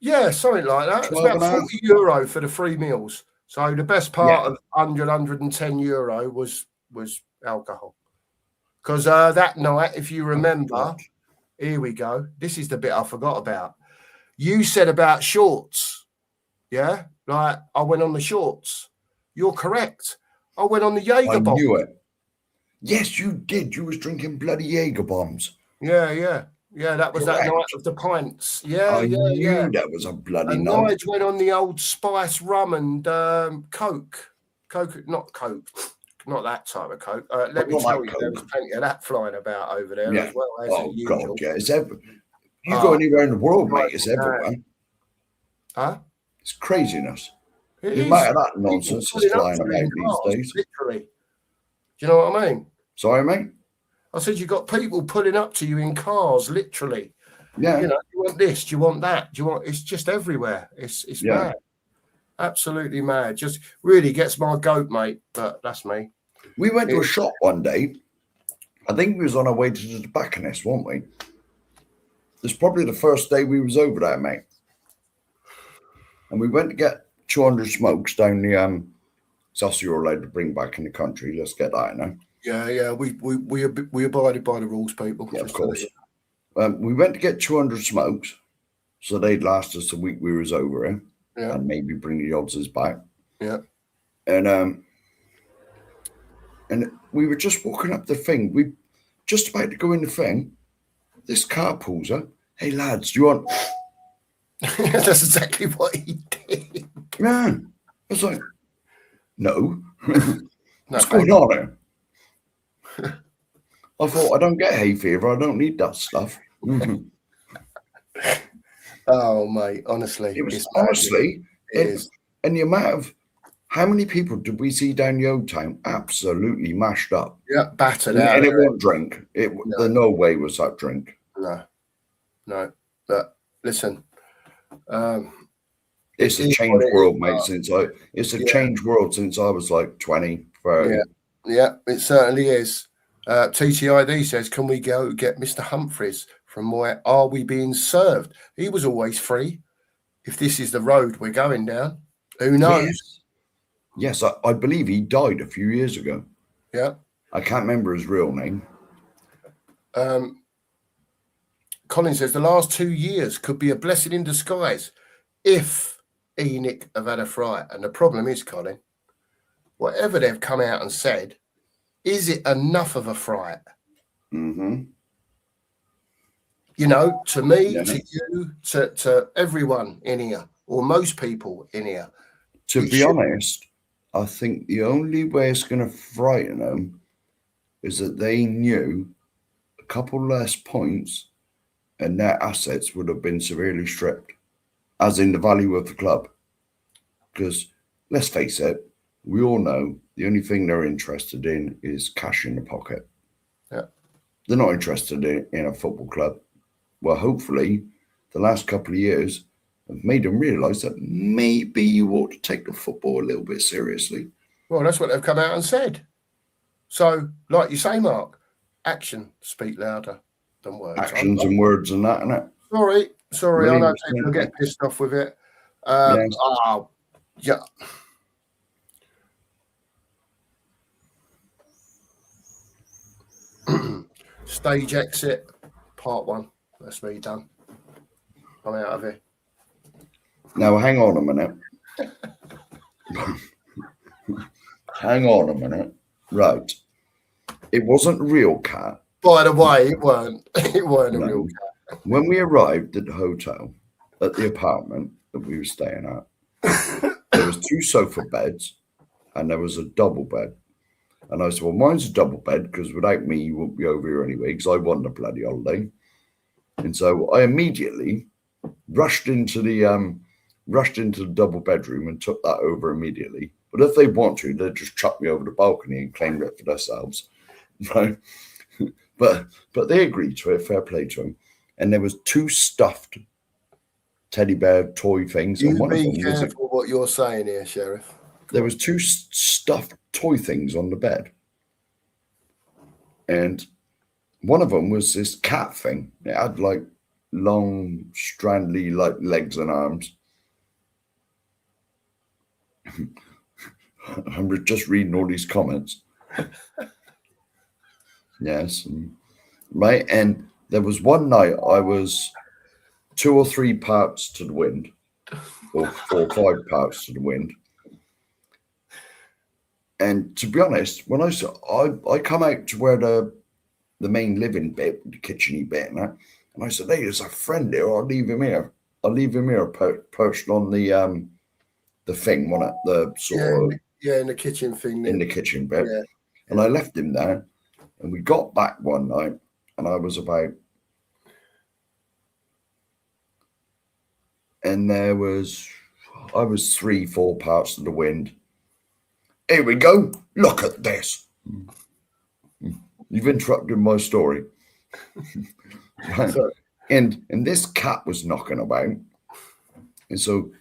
Yeah, something like that. It's about €40 for the 3 meals. So the best part of 110 euro was alcohol. Because that night, if you remember, here we go. This is the bit I forgot about. You said about shorts. Yeah? Like, I went on the shorts. You're correct. I went on the Jaeger bomb. I knew it. Yes, you did. You was drinking bloody Jaeger bombs. Yeah, that was that night of the pints. I knew that was a bloody and night. Nigel went on the old spice rum and Coke. Not Coke. Not that type of Coke. Let me tell you, there was plenty of that flying about over there as well. As usual. God, yeah. It's you go anywhere in the world, mate, it's everywhere. Huh? It's craziness. The amount of that nonsense is flying about these days. Literally. Do you know what I mean? Sorry, mate? I said, you've got people pulling up to you in cars, literally. Yeah. You know, you want this, do you want that? Do you want, it's just everywhere. It's mad. Absolutely mad. Just really gets my goat, mate. But that's me. We went to a shop one day. I think we was on our way to the tobacconist, weren't we? It's probably the first day we was over there, mate. And we went to get 200 smokes down the sauce you're allowed to bring back in the country. Let's get that now. Yeah. We abided by the rules, people. Yeah, of course. We went to get 200 smokes, so they'd last us the week we was over here, and maybe bring the oddses back. Yeah. And we were just walking up the thing. We just about to go in the thing. This car pulls up. Hey lads, do you want? That's exactly what he did. Yeah. I was like, no. What's going on here? I thought, I don't get hay fever. I don't need that stuff. Oh, mate, honestly. It was honestly, and the amount of, how many people did we see down the old town absolutely mashed up? Yeah, battered out. And it wasn't drink. There's no way was that drink. No. But listen, it's a changed world, mate. It's a changed world since I was like 20, 30. Yeah, it certainly is. TTID says, can we go get Mr. Humphreys from Where Are We Being Served? He was always free. If this is the road we're going down, who knows? Yes, I believe he died a few years ago. Yeah. I can't remember his real name. Colin says, the last 2 years could be a blessing in disguise if Enoch have had a fright. And the problem is, Colin, whatever they've come out and said, is it enough of a fright? Mm-hmm. You know, to me, to you, to everyone in here, or most people in here. To be honest, I think the only way it's going to frighten them is that they knew a couple less points and their assets would have been severely stripped, as in the value of the club. Because let's face it, we all know the only thing they're interested in is cash in the pocket. Yeah. They're not interested in a football club. Well, hopefully, the last couple of years have made them realise that maybe you ought to take the football a little bit seriously. Well, that's what they've come out and said. So, like you say, Mark, action speak louder than words. Actions and words and that, innit? Sorry, I know people get pissed off with it. Yeah. Stage exit, part 1. That's me done. I'm out of here. Now, hang on a minute. Hang on a minute. Right. It wasn't a real cat. By the way, it weren't. It weren't a real cat. When we arrived at the hotel, at the apartment that we were staying at, there was 2 sofa beds and there was a double bed. And I said, well, mine's a double bed because without me, you wouldn't be over here anyway because I wasn't a bloody holiday. And so I immediately rushed into the double bedroom and took that over immediately. But if they want to, they'd just chuck me over the balcony and claim it for themselves. Right? But they agreed to it, fair play to them. And there was 2 stuffed teddy bear toy things. You be careful what you're saying here, Sheriff. There was 2 stuffed toy things on the bed. And one of them was this cat thing. It had like long, strandly like legs and arms. I'm just reading all these comments. Yes. Right. And there was one night I was 2 or 3 parts to the wind, or 4 or 5 parts to the wind. And to be honest, when I come out to where the main living bit, the kitcheny bit, and I said, hey, there's a friend here. I'll leave him here. Perched on the thing, wasn't it? The sort of in the kitchen thing. In the kitchen bit. Yeah. And I left him there. And we got back one night, and I was 3, 4 parts to the wind. Here we go. Look at this. You've interrupted my story. Right. And this cat was knocking about. And so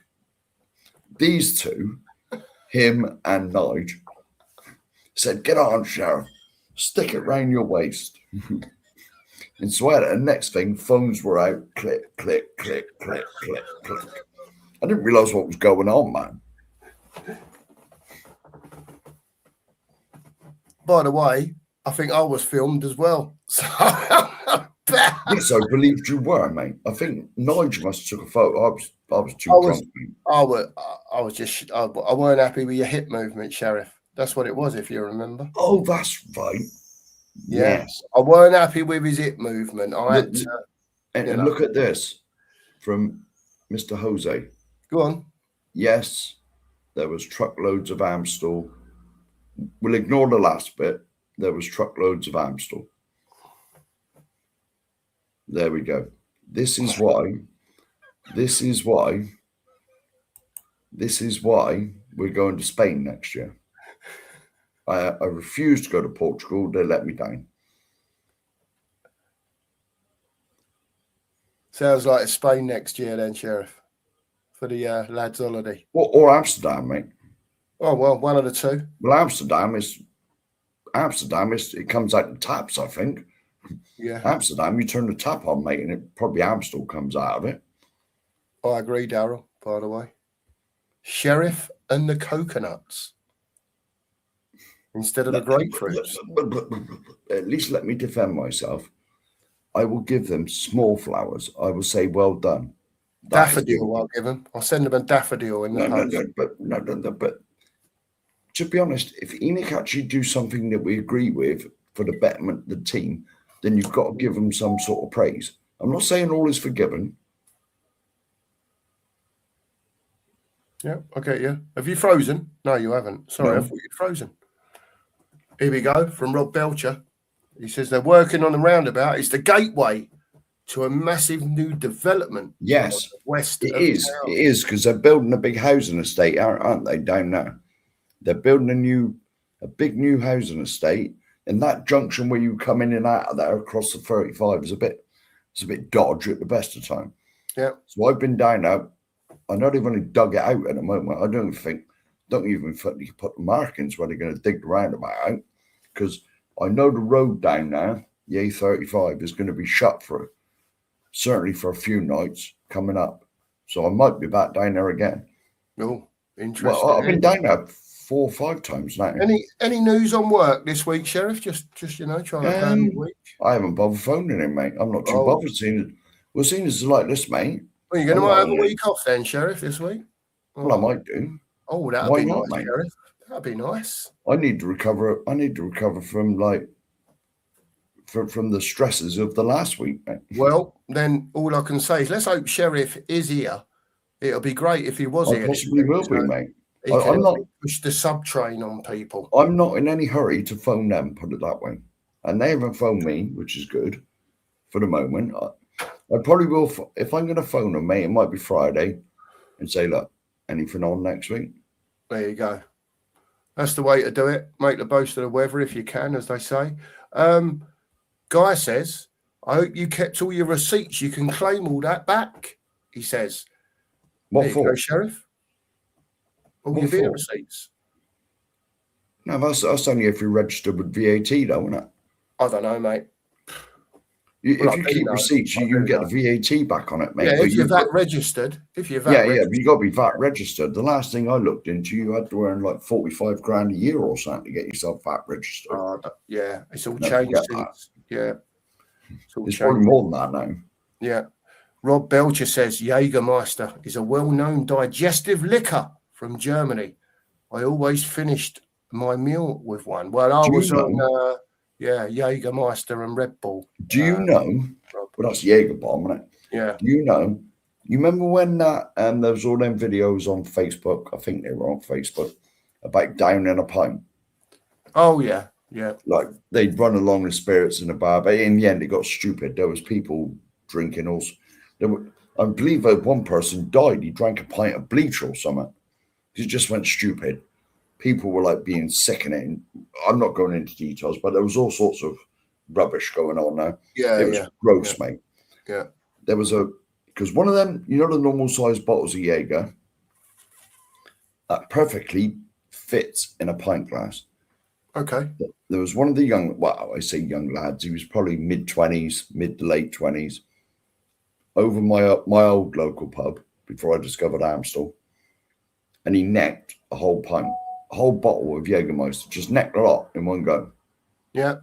these two, him and Nige, said, "Get on, Sheriff. Stick it round your waist." And so the next thing, phones were out. Click, click, click, click, click, click. I didn't realise what was going on, man. By the way, I think I was filmed as well. So Yes, I believed you were, mate. I think Nigel must have took a photo. I was too drunk. I weren't happy with your hip movement, Sheriff. That's what it was, if you remember. Oh, that's right. Yeah. Yes. I weren't happy with his hip movement. And look at this from Mr. Jose. Go on. Yes, there was truckloads of Amstel. We'll ignore the last bit. There was truckloads of Amstel. There we go. This is why we're going to Spain next year. I refused to go to Portugal. They let me down. Sounds like it's Spain next year then, Sheriff, for the lads' holiday. Or Amsterdam, mate. Oh, well, one of the two. Well, Amsterdam, it comes out the taps, I think. Yeah. Amsterdam, you turn the tap on, mate, and it probably Amstel comes out of it. I agree, Daryl, by the way. Sheriff and the coconuts instead of the grapefruits. At least let me defend myself. I will give them small flowers. I will say, well done. Daffodil, I'll give them. I'll send them a daffodil in the post. But to be honest, if Enoch actually do something that we agree with for the betterment of the team, then you've got to give them some sort of praise. I'm not saying all is forgiven. Yeah, okay, yeah. Have you frozen? No, you haven't. Sorry, no. I thought you'd frozen. Here we go from Rob Belcher. He says they're working on the roundabout. It's the gateway to a massive new development. Yes, west it is. Town. It is because they're building a big housing estate, aren't they? Down there, they're building a big new housing estate, and that junction where you come in and out of there across the 35 is a bit dodgy at the best of time. Yeah. So I've been down there. I know they've only dug it out at the moment. I don't even think you put the markings where they're going to dig the roundabout out, because I know the road down there, the A35, is going to be shut certainly for a few nights coming up. So I might be back down there again. Oh, interesting. Well, I've been down there 4 or 5 times now. Any news on work this week, Sheriff? Just trying to plan the week. I haven't bothered phoning him, mate. I'm not too bothered seeing as like this, mate. Well, you're going to have a week off then, Sheriff, this week? Well, I might do. Oh, that'd be nice, mate? Sheriff. That'd be nice. I need to recover from from the stresses of the last week, mate. Well, then all I can say is let's hope Sheriff is here. It'll be great if he was here. Possibly will be, mate. I'm not push the sub train on people. I'm not in any hurry to phone them, put it that way. And they haven't phoned me, which is good for the moment. I probably will. If I'm going to phone them, mate, it might be Friday and say, look, anything on next week? There you go. That's the way to do it. Make the most of the weather if you can, as they say. Guy says, I hope you kept all your receipts. You can claim all that back, he says. What for? Go, Sheriff? All your beer receipts. No, that's only if you're registered with VAT, though, isn't it? I don't know, mate. If you keep receipts, you can get the VAT back on it, mate. Yeah, if you're VAT registered. If you're VAT registered. But you got to be VAT registered. The last thing I looked into, you had to earn like 45 grand a year or something to get yourself VAT registered. Yeah, it's all changed since. Yeah. It's probably more than that now. Yeah. Rob Belcher says Jägermeister is a well-known digestive liquor from Germany. I always finished my meal with one. Well, I was on Jägermeister and Red Bull. Do you know? Well, that's Jaeger bomb, isn't it? Yeah. Do you know? You remember when that there was all them videos on Facebook? I think they were on Facebook about down in a pint. Oh yeah, yeah. Like they'd run along the spirits in the bar, but in the end it got stupid. There was people drinking also. I believe that one person died. He drank a pint of bleach or something. He just went stupid. People were like being sick in it. And I'm not going into details, but there was all sorts of rubbish going on now. Yeah, it was gross, mate. Yeah. There was because one of them, you know, the normal size bottles of Jaeger, that perfectly fits in a pint glass. Okay. There was one of the I say young lads, he was probably mid-20s, mid to late 20s, over my old local pub before I discovered Amstel, and he necked a whole bottle of Jägermeister, just necked a lot in one go. Yeah.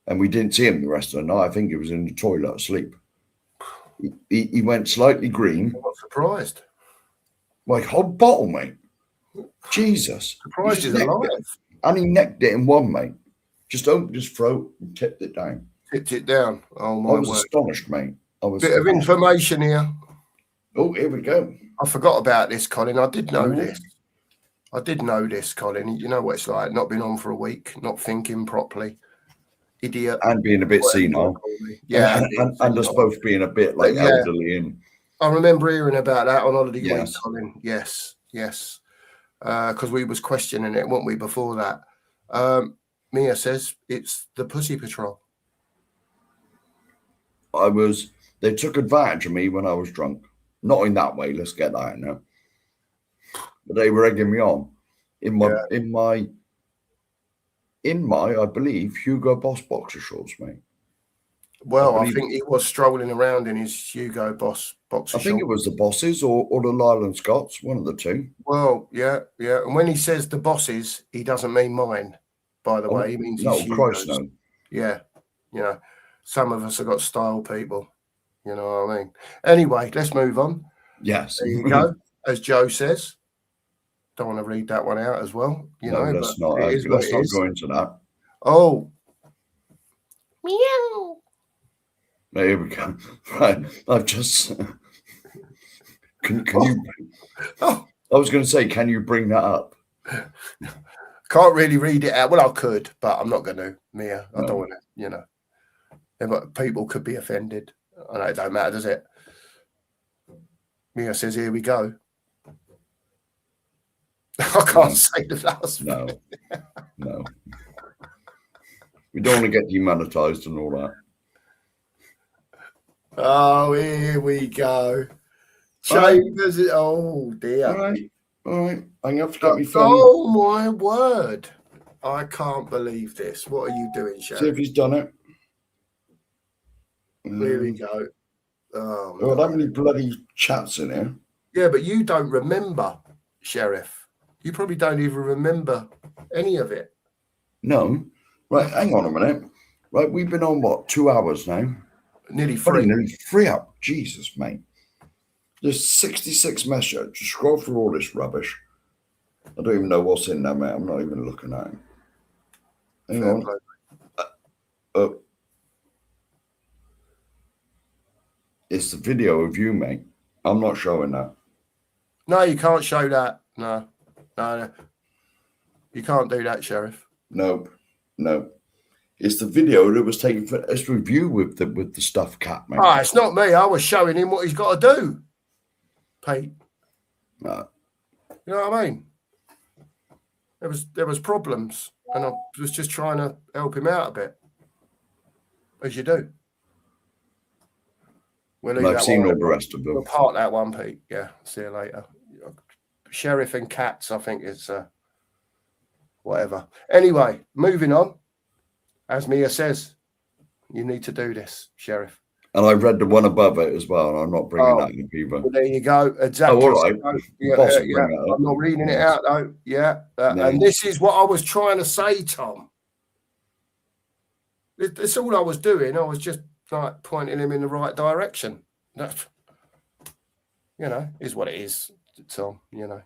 And we didn't see him the rest of the night. I think he was in the toilet asleep. He went slightly green. I'm not surprised. Like, whole bottle, mate. Jesus. Surprised he's alive. And he necked it in one, mate. Just opened his throat and tipped it down. Tipped it down. Oh, my I was word. astonished, mate. Bit of information here. Oh, here we go. I forgot about this, Colin. I did know this. I did know this, Colin. You know what it's like, not been on for a week, not thinking properly. Idiot. And being a bit senile. Yeah. And us both being a bit like elderly. And I remember hearing about that on holiday yes. week, Colin. Yes. Because we was questioning it, weren't we, before that? Mia says it's the Pussy Patrol. They took advantage of me when I was drunk. Not in that way, let's get that in there. But they were egging me on in my, I believe, Hugo Boss boxer shorts, mate. Well, I think he was strolling around in his Hugo Boss boxer shorts. I think it was the Bosses or the Lyland Scots, one of the two. Well, yeah. And when he says the Bosses, he doesn't mean mine, by the way. He means his Hugos. No. Yeah. You know, some of us have got style people. You know what I mean? Anyway, let's move on. Yes. There you go. As Joe says. Don't want to read that one out as well. Let's not go into that. Oh. Meow. There we go. Right. I've just can you I was going to say, can you bring that up? Can't really read it out. Well, I could, but I'm not going to, Mia. I don't want to, But people could be offended. I know it don't matter, does it? Mia says, here we go. I can't say the last No. We don't want to get demonetized and all that. Oh, here we go. Chambers. Oh, dear. All right. I'm going to have to get me phone. Oh, my word. I can't believe this. What are you doing, Sheriff? See if he's done it. Here we go. Oh, there are that many bloody chats in here. Yeah, but you don't remember, Sheriff. You probably don't even remember any of it. No. Right, hang on a minute. Right, we've been on, 2 hours now? Nearly 3. Nearly 3 hours. Jesus, mate. There's 66 messages. Just scroll through all this rubbish. I don't even know what's in there, mate. I'm not even looking at it. Hang on. It's the video of you, mate. I'm not showing that. No, you can't show that. No. You can't do that, Sheriff. No. It's the video that was taken for this review with the stuffed cat, mate. Oh, it's not me. I was showing him what he's got to do, Pete. No. You know what I mean? There was problems, and I was just trying to help him out a bit, as you do. I've seen all the rest of them. We'll part that one, Pete. Yeah, see you later. Sheriff and cats, I think it's whatever. Anyway, moving on. As Mia says, you need to do this, Sheriff. And I read the one above it as well, and I'm not bringing that in either. Well, there you go. Exactly. Oh, all right. I'm not reading it out, though. Yeah. And this is what I was trying to say, Tom. It's all I was doing. I was just like pointing him in the right direction. That, is what it is, Tom, And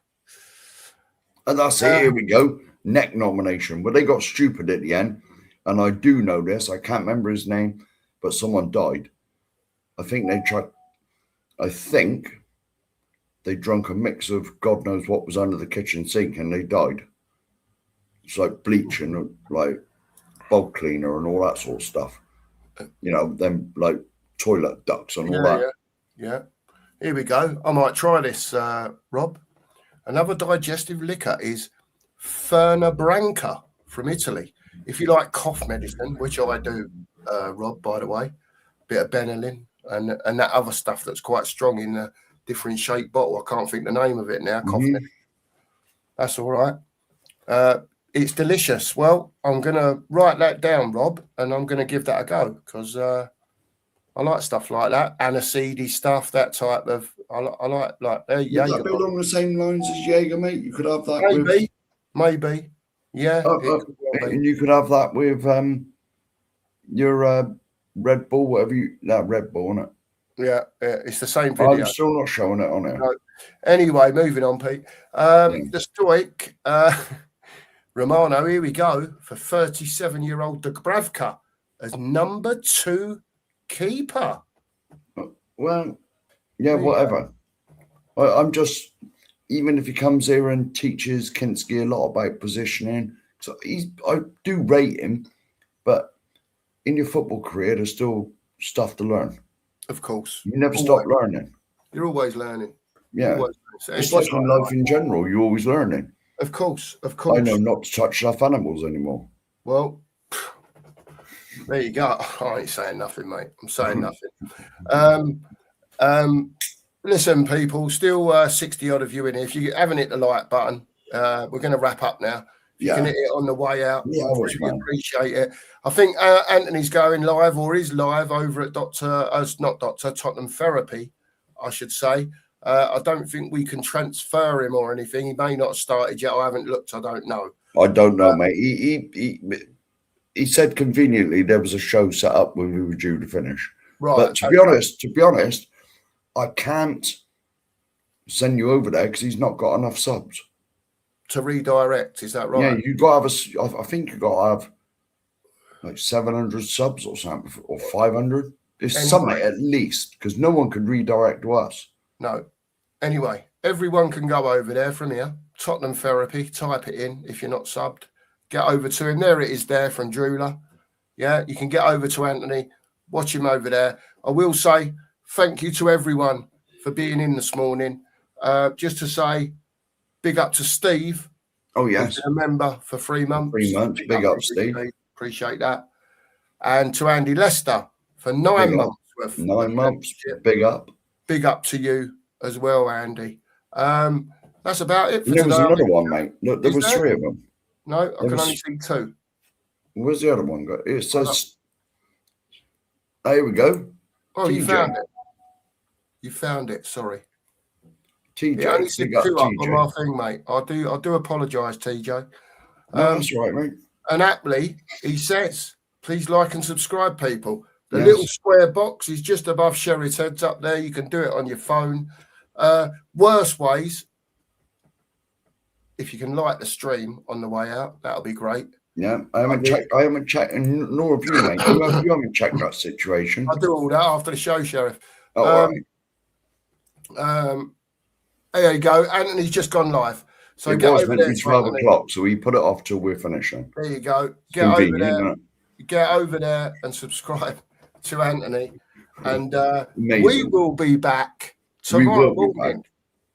that's it. Here we go. Neck nomination. Well, they got stupid at the end. And I do know this. I can't remember his name, but someone died. I think they drank a mix of God knows what was under the kitchen sink and they died. It's like bleach and like bog cleaner and all that sort of stuff. Them like toilet ducts and all that. Yeah. Here we go. I might try this, Rob. Another digestive liquor is Ferna Branca from Italy. If you like cough medicine, which I do, Rob, by the way, bit of Benylin and that other stuff that's quite strong in a different shaped bottle. I can't think the name of it now. Cough medicine. That's all right. It's delicious. Well, I'm going to write that down, Rob, and I'm going to give that a go because I like stuff like that, aniseedy stuff, that type of. I like. Yeah, that build on the same lines as Jaeger, mate. You could have that. Maybe. Yeah. And you could have that with your Red Bull, whatever you. No, Red Bull, isn't it? Yeah, it's the same video. I'm still not showing it on it. No. Anyway, moving on, Pete. The Stoic Romano, here we go for 37-year-old Dubravka as number 2 keeper. Well, yeah, whatever. I'm just, even if he comes here and teaches Kinski a lot about positioning, so I do rate him, but in your football career, there's still stuff to learn. Of course. You never stop learning. You're always learning. Yeah. It's like in life in general, you're always learning. Of course. I know not to touch stuffed animals anymore. Well, there you go. I ain't saying nothing, mate. I'm saying nothing. Listen, people, still 60 odd of you in here. If you haven't hit the like button, we're going to wrap up now. If you can hit it on the way out, I really appreciate it. I think Anthony's going live or is live over at Tottenham Therapy, I should say. I don't think we can transfer him or anything. He may not have started yet. I haven't looked. I don't know. I don't know, mate. He said conveniently there was a show set up when we were due to finish. Right. But to be honest, I can't send you over there because he's not got enough subs. To redirect, is that right? Yeah, you got to have I think you got to have like 700 subs or something, or 500. It's something at least, because no one can redirect to us. No. Anyway, everyone can go over there from here. Tottenham Therapy, type it in if you're not subbed. Get over to him. There it is there from Drula. Yeah, you can get over to Anthony. Watch him over there. I will say thank you to everyone for being in this morning. Just to say, big up to Steve. Oh, yes. A member for 3 months. 3 months. Big up, Steve. Appreciate that. And to Andy Lester for 9 months. 9 months. Big up. Big up to you as well, Andy. That's about it for there today. Was another one, mate. Look, there was 3 of them. No, I can only see 2. Where's the other one go? It says, here we go. Oh, TJ. You found it. You found it. Sorry. TJ. Yeah, only see 2 up on my thing, mate. I do apologise, TJ. No, that's right, mate. And aptly, he says, please like and subscribe, people. The little square box is just above Sherry's heads up there. You can do it on your phone. Worst ways, if you can like the stream on the way out, that'll be great. Yeah, I haven't checked, and nor have you, mate. You haven't checked that situation. I'll do all that after the show, Sheriff. Oh, right. There you go. Anthony's just gone live. So it was meant to be 12 o'clock, so we put it off till we're finishing. There you go. Get over there and subscribe to Anthony. And we will be back tomorrow morning,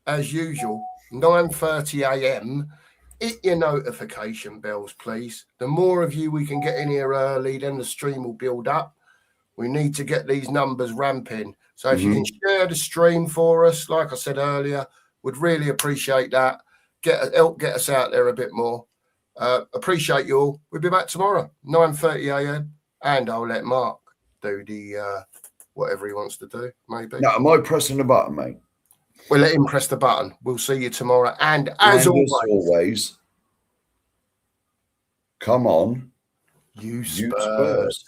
as usual, 9:30 a.m. Hit your notification bells, please. The more of you we can get in here early, then the stream will build up. We need to get these numbers ramping. So if you can share the stream for us, like I said earlier, would really appreciate that. Help get us out there a bit more. Appreciate you all. We'll be back tomorrow, 9:30 a.m. And I'll let Mark do the whatever he wants to do, maybe. No, am I pressing the button, mate? We'll let him press the button. We'll see you tomorrow. And as always, come on, you Spurs.